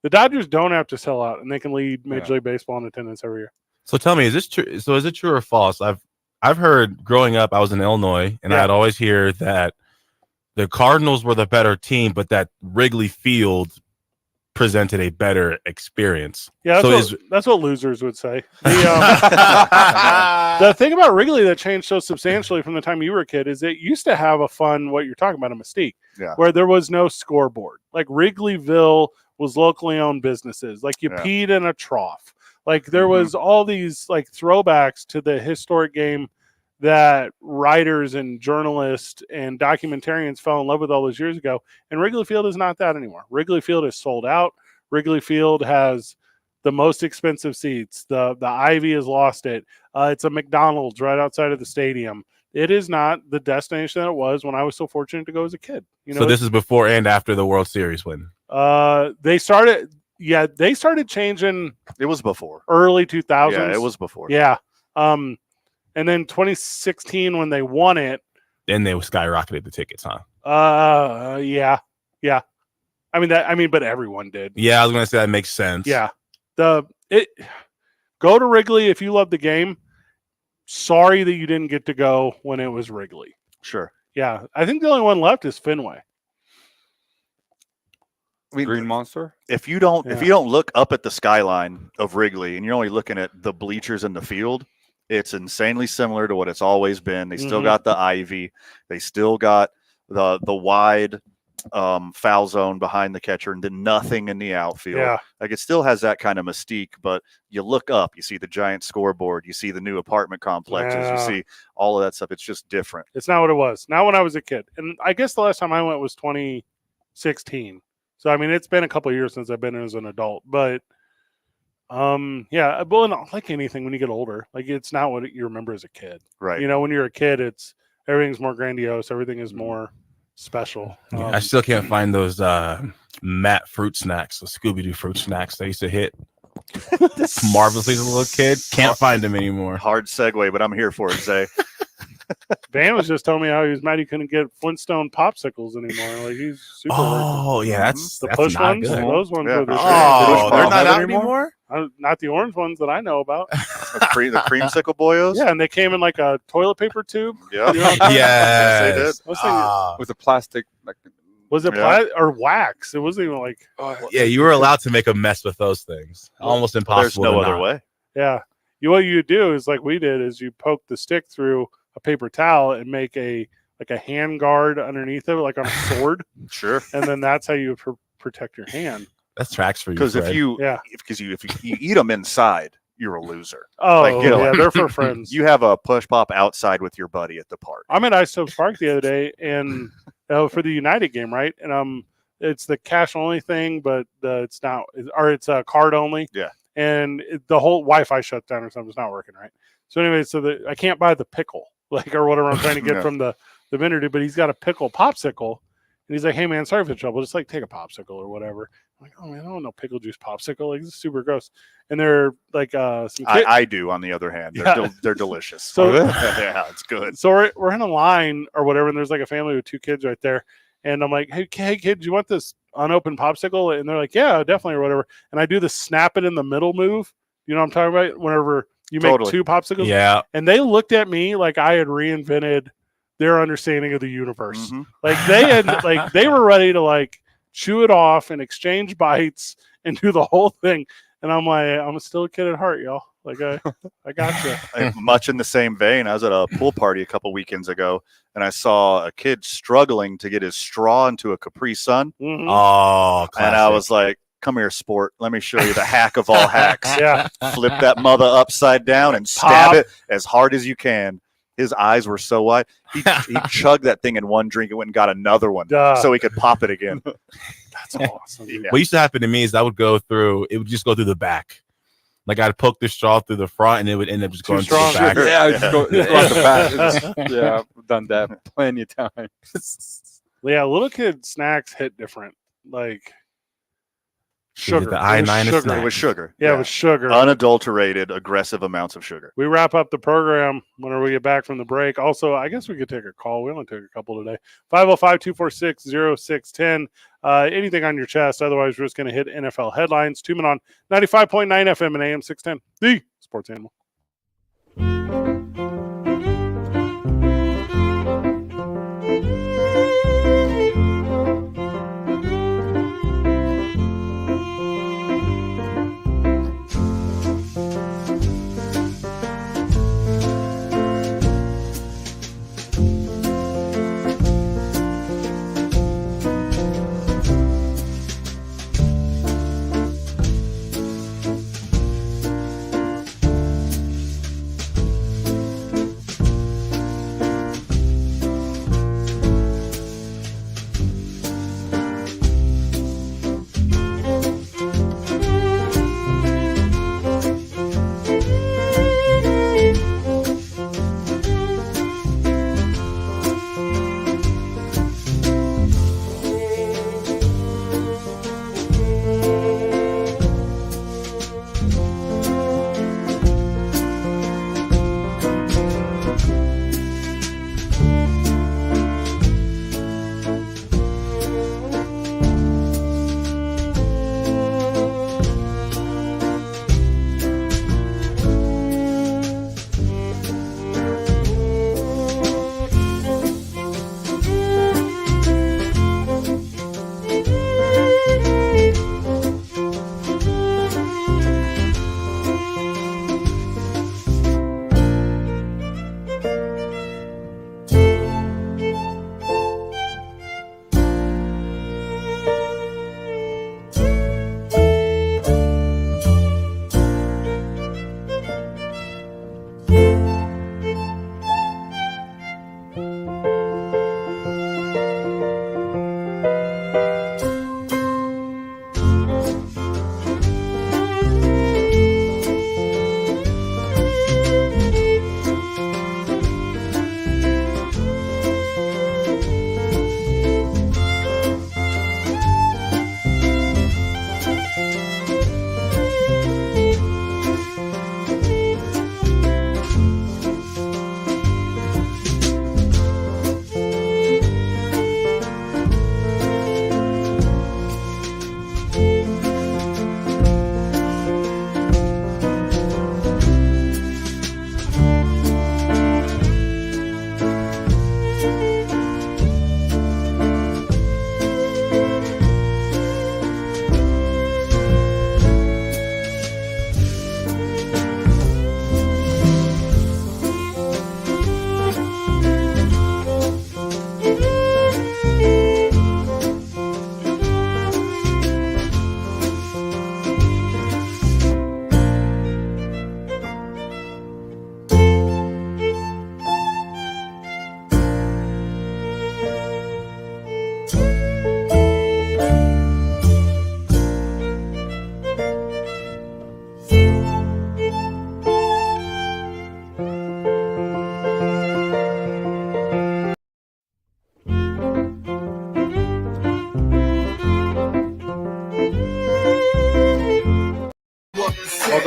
The Dodgers don't have to sell out, and they can lead Major League Baseball in attendance every year. So tell me, is this true? So is it true or false? I've heard growing up, I was in Illinois, and I'd always hear that the Cardinals were the better team, but that Wrigley Field presented a better experience. Yeah, that's what losers would say. The thing about Wrigley that changed so substantially from the time you were a kid is it used to have a fun, what you're talking about, a mystique, where there was no scoreboard. Like Wrigleyville was locally owned businesses. Like you peed in a trough. Like there was all these like throwbacks to the historic game that writers and journalists and documentarians fell in love with all those years ago. And Wrigley Field is not that anymore. Wrigley Field is sold out. Wrigley Field has the most expensive seats. The Ivy has lost it. It's a McDonald's right outside of the stadium. It is not the destination that it was when I was so fortunate to go as a kid. So this is before and after the World Series win. They started changing. It was before early 2000s. Yeah, it was before. Yeah. And then 2016 when they won it, then they skyrocketed the tickets, huh? Yeah. But everyone did. Yeah, I was gonna say that makes sense. Yeah. Go to Wrigley if you love the game. Sorry that you didn't get to go when it was Wrigley. Sure. Yeah. I think the only one left is Fenway. Green Monster. If you don't look up at the skyline of Wrigley and you're only looking at the bleachers in the field, it's insanely similar to what it's always been. They still got the ivy. They still got the wide foul zone behind the catcher, and then nothing in the outfield. Yeah. Like it still has that kind of mystique, but you look up, you see the giant scoreboard, you see the new apartment complexes, you see all of that stuff. It's just different. It's not what it was. Not when I was a kid. And I guess the last time I went was 2016. So, I mean, it's been a couple of years since I've been as an adult, but but like anything, when you get older, like it's not what you remember as a kid. Right. When you're a kid, everything's more grandiose. Everything is more special. Yeah, I still can't find those Matt fruit snacks, the Scooby-Doo fruit snacks they used to hit marvelously as a little kid. Can't find them anymore. Hard segue, but I'm here for it, Zay. Van was just telling me how he was mad he couldn't get Flintstone popsicles anymore. Like he's super. That's the push not ones. good. Those ones. Yeah. Are They're not out anymore. Not the orange ones that I know about. The creamsicle boyos. Yeah, and they came in like a toilet paper tube. Yeah. Yes. They did. With a plastic. Was it or wax? It wasn't even like. Yeah, you were allowed to make a mess with those things. Almost impossible. There's no other way. Yeah. What you do is like we did is you poke the stick through a paper towel and make a hand guard underneath it, like on a sword. Sure. And then that's how you protect your hand. That's tracks for you. Because if you eat them inside, you're a loser. Oh, they're for friends. You have a push pop outside with your buddy at the park. I'm at Ice Tubs Park the other day, and for the United game, right? And it's the cash only thing, but it's not, or it's a card only. Yeah. And the whole Wi-Fi shuts down or something. It's not working right. So anyway, I can't buy the pickle, or whatever I'm trying to get from the vendor dude, but he's got a pickle popsicle. And he's like, hey, man, sorry for the trouble. Just like take a popsicle or whatever. I'm like, oh, man, I don't know pickle juice popsicle. Like, this is super gross. And they're like, I do, on the other hand. They're delicious. So, yeah, it's good. So we're in a line or whatever, and there's like a family with 2 kids right there. And I'm like, hey, kid, do you want this unopened popsicle? And they're like, yeah, definitely, or whatever. And I do the snap it in the middle move. You know what I'm talking about? Whenever you make 2 popsicles. Yeah. And they looked at me like I had reinvented their understanding of the universe. Mm-hmm. Like they were ready to like chew it off and exchange bites and do the whole thing. And I'm like, I'm still a kid at heart, y'all. Like I got you. Much in the same vein, I was at a pool party a couple weekends ago, and I saw a kid struggling to get his straw into a Capri Sun. Mm-hmm. Oh, classic. And I was like, come here, sport. Let me show you the hack of all hacks. Yeah. Flip that mother upside down and stab it as hard as you can. His eyes were so wide. He chugged that thing in one drink and went and got another one so he could pop it again. That's awesome. Yeah. What used to happen to me is I would go through, it would just go through the back. Like I'd poke the straw through the front and it would end up just going through the back. Yeah, I just go out the back. Yeah, I've done that plenty of times. Yeah, little kid snacks hit different. Like sugar. The I-9 It was sugar. Yeah, it was sugar. Unadulterated, aggressive amounts of sugar. We wrap up the program whenever we get back from the break. Also, I guess we could take a call. We only took a couple today. 505-246-0610. Anything on your chest. Otherwise, we're just going to hit NFL headlines. 2 Men on 95.9 FM and AM 610. The Sports Animal.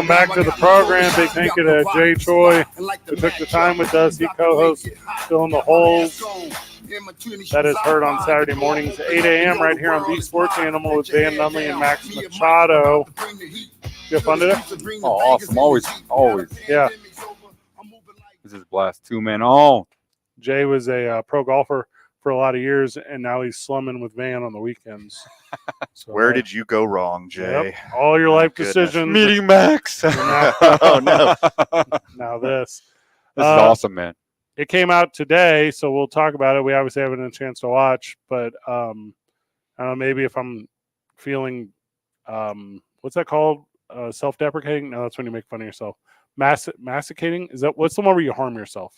Welcome back to the program. Big thank you to Jay Choi, who took the time with us. He co-hosts Filling the Holes. That is heard on Saturday mornings, 8 a.m. right here on the Sports Animal with Dan Nunley and Max Machado. You have fun today? Oh, awesome. Always. Yeah. This is blast. 2 men on. Jay was a pro golfer for a lot of years, and now he's slumming with Van on the weekends. So, where did you go wrong, Jay? Yep. All your life decisions. Meeting Max. Oh, no. Now this. This is awesome, man. It came out today, so we'll talk about it. We obviously haven't had a chance to watch, but I don't know, maybe if I'm feeling, what's that called? Self-deprecating? No, that's when you make fun of yourself. Masochating? Is that what's the one where you harm yourself?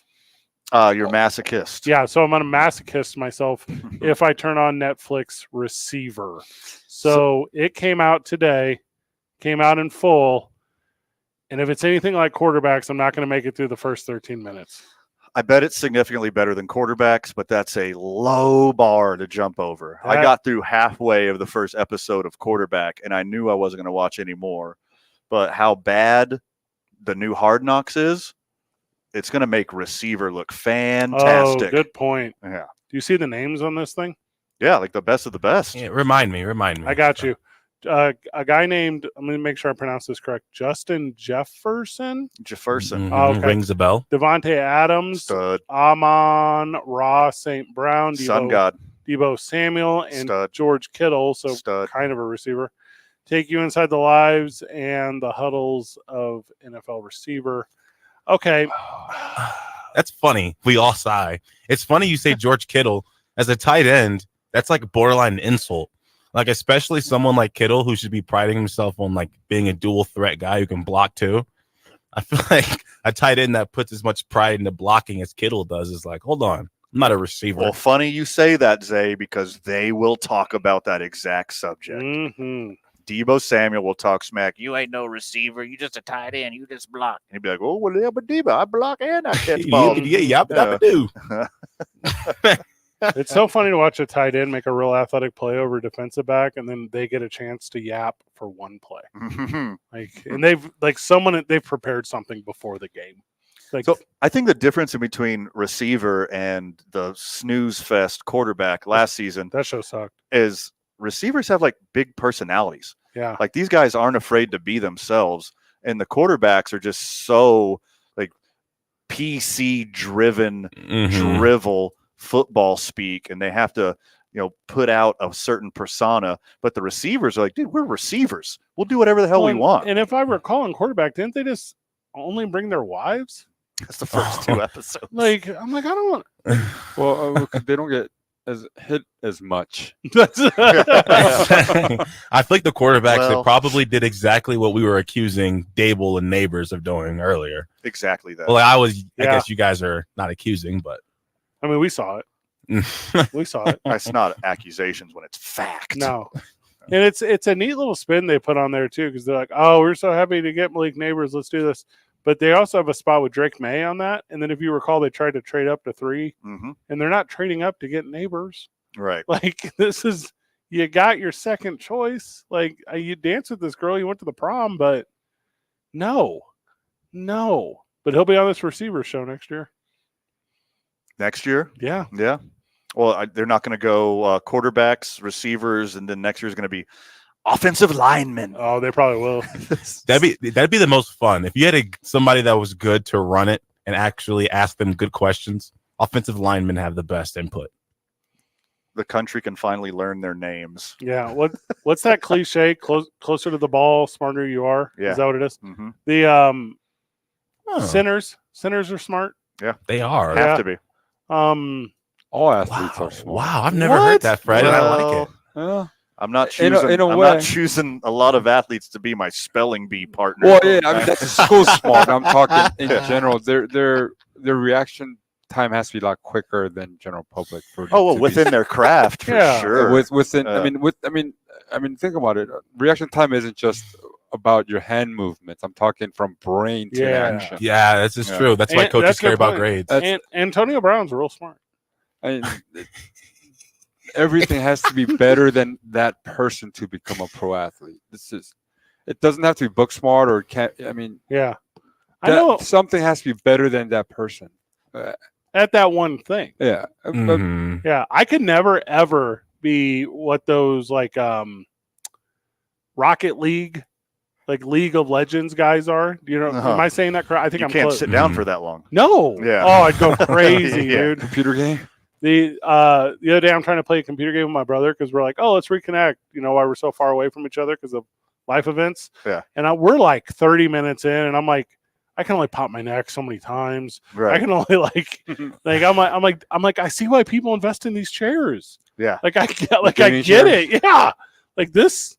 You're masochist. Yeah, so I'm going to masochist myself if I turn on Netflix Receiver. So it came out today, came out in full, and if it's anything like quarterbacks, I'm not going to make it through the first 13 minutes. I bet it's significantly better than quarterbacks, but that's a low bar to jump over. I got through halfway of the first episode of Quarterback, and I knew I wasn't going to watch any more. But how bad the new Hard Knocks is, it's going to make Receiver look fantastic. Oh, good point. Yeah. Do you see the names on this thing? Yeah, like the best of the best. Yeah, remind me. I got you. A guy named, I'm going to make sure I pronounce this correct, Justin Jefferson. Jefferson. Mm-hmm. Oh, okay. Rings a bell. Devontae Adams, Stud. Amon Ra St. Brown, Sun God. Debo Samuel, and Stud. George Kittle, so Stud. kind of a receiver. Take you inside the lives and the huddles of NFL receiver. Okay. That's funny. We all sigh. It's funny you say George Kittle as a tight end. That's like borderline insult. Like, especially someone like Kittle who should be priding himself on like being a dual threat guy who can block too. I feel like a tight end that puts as much pride into blocking as Kittle does is like, hold on, I'm not a receiver. Well, funny you say that, Zay, because they will talk about that exact subject. Mm-hmm. Debo Samuel will talk smack. You ain't no receiver. You just a tight end. You just block. And he'd be like, oh, well, yeah, but Debo, I block and I catch balls. I do. It's so funny to watch a tight end make a real athletic play over a defensive back, and then they get a chance to yap for one play. And they've prepared something before the game. So I think the difference in between receiver and the snooze fest quarterback last season, that show sucked, is receivers have like big personalities. Yeah. Like these guys aren't afraid to be themselves. And the quarterbacks are just so like PC driven, drivel football speak. And they have to, put out a certain persona. But the receivers are like, dude, we're receivers. We'll do whatever the hell we want. And if I recall in quarterback, didn't they just only bring their wives? That's the first two episodes. Like, I'm like, I don't want. Well, they don't get as hit as much. I feel like the quarterbacks they probably did exactly what we were accusing Dable and Neighbors of doing earlier. Exactly that. Well, I guess you guys are not accusing, but I mean, we saw it. We saw it. It's not accusations when it's fact. No. And it's a neat little spin they put on there too, because they're like, oh, we're so happy to get Malik Neighbors. Let's do this. But they also have a spot with Drake May on that. And then if you recall, they tried to trade up to 3, and they're not trading up to get Neighbors. Right. Like, you got your second choice. Like, you danced with this girl, you went to the prom, but no. But he'll be on this receiver show next year. Next year? Yeah. Yeah. Well, they're not going to go quarterbacks, receivers, and then next year is going to be offensive linemen. Oh, they probably will. That'd be the most fun. If you had somebody that was good to run it and actually ask them good questions, offensive linemen have the best input. The country can finally learn their names. Yeah. What's that cliche? Closer to the ball, smarter you are. Yeah. Is that what it is? Mm-hmm. The sinners are smart. Yeah, they are. Have to be. All athletes are smart. Wow, I've never heard that, Fred. And I like it. I'm not choosing. I'm not choosing a lot of athletes to be my spelling bee partner. Well, yeah, I mean that's school smart. I'm talking in general. Their reaction time has to be a lot quicker than general public. Within their craft, for sure. Within, I mean, think about it. Reaction time isn't just about your hand movements. I'm talking from brain to action. Yeah, this is true. That's why coaches care about grades. And Antonio Brown's real smart. Everything has to be better than that person to become a pro athlete. It doesn't have to be book smart or I mean, yeah. I know something has to be better than that person. At that one thing. Yeah. Yeah. I could never ever be what those like Rocket League, like League of Legends guys are. You know, am I saying that correct? I think you I'm can't close. sit down for that long. No. Yeah. Oh, I'd go crazy, dude. Computer game. The other day I'm trying to play a computer game with my brother because we're like, oh, let's reconnect. You know, why we're so far away from each other because of life events. Yeah. And we're like 30 minutes in, and I'm like, I can only pop my neck so many times. Right. I can only I'm like, I see why people invest in these chairs. Yeah. Like I get it. Yeah. Like this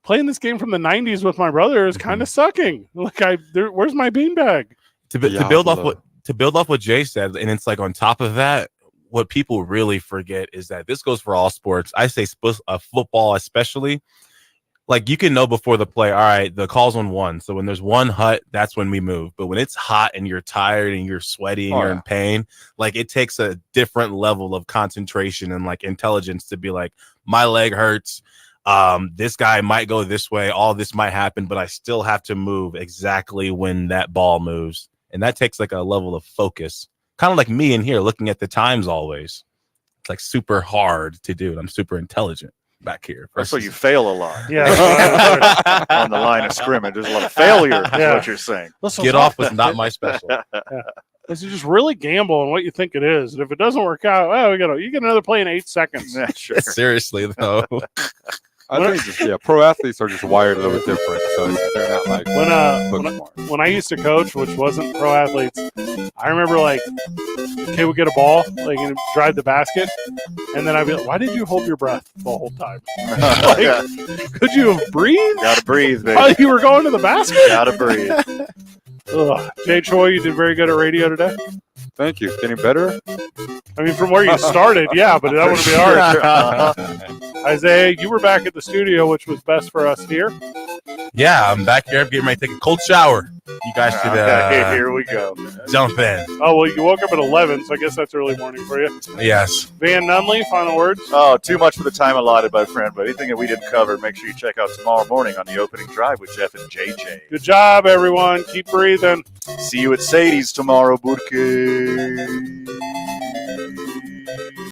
playing this game from the 90s with my brother is kind of sucking. Like where's my beanbag? To build off what Jay said, and it's like on top of that, what people really forget is that this goes for all sports. I say football especially. Like you can know before the play, all right, the call's on one. So when there's one hut, that's when we move. But when it's hot and you're tired and you're sweaty and you're in pain, like it takes a different level of concentration and like intelligence to be like, my leg hurts. This guy might go this way. All this might happen, but I still have to move exactly when that ball moves. And that takes like a level of focus. Kind of like me in here looking at the times always. It's like super hard to do. I'm super intelligent back here. That's why you fail a lot. Yeah. On the line of scrimmage. There's a lot of failure, is what you're saying. Get off was not my special. This is just really gamble on what you think it is. And if it doesn't work out, well, you get another play in 8 seconds. Yeah, sure. Seriously, though. I think pro athletes are just wired a little bit different, so they're not like when I used to coach, which wasn't pro athletes, I remember like a kid would get a ball, like and drive the basket, and then I'd be like, "Why did you hold your breath the whole time? Like, could you have breathed? Gotta breathe, baby. While you were going to the basket? Gotta breathe." Ugh. Jay Choi, you did very good at radio today. Thank you. Getting better? I mean, from where you started, yeah, but that wouldn't be hard. Isaiah, you were back at the studio, which was best for us here. Yeah, I'm back here. I'm getting ready to take a cold shower. You guys should here we go. Jump in. Oh, well, you woke up at 11, so I guess that's early morning for you. Yes. Van Nunley, final words? Oh, too much for the time allotted, my friend. But anything that we didn't cover, make sure you check out tomorrow morning on the opening drive with Jeff and JJ. Good job, everyone. Keep breathing. See you at Sadie's tomorrow, Burke.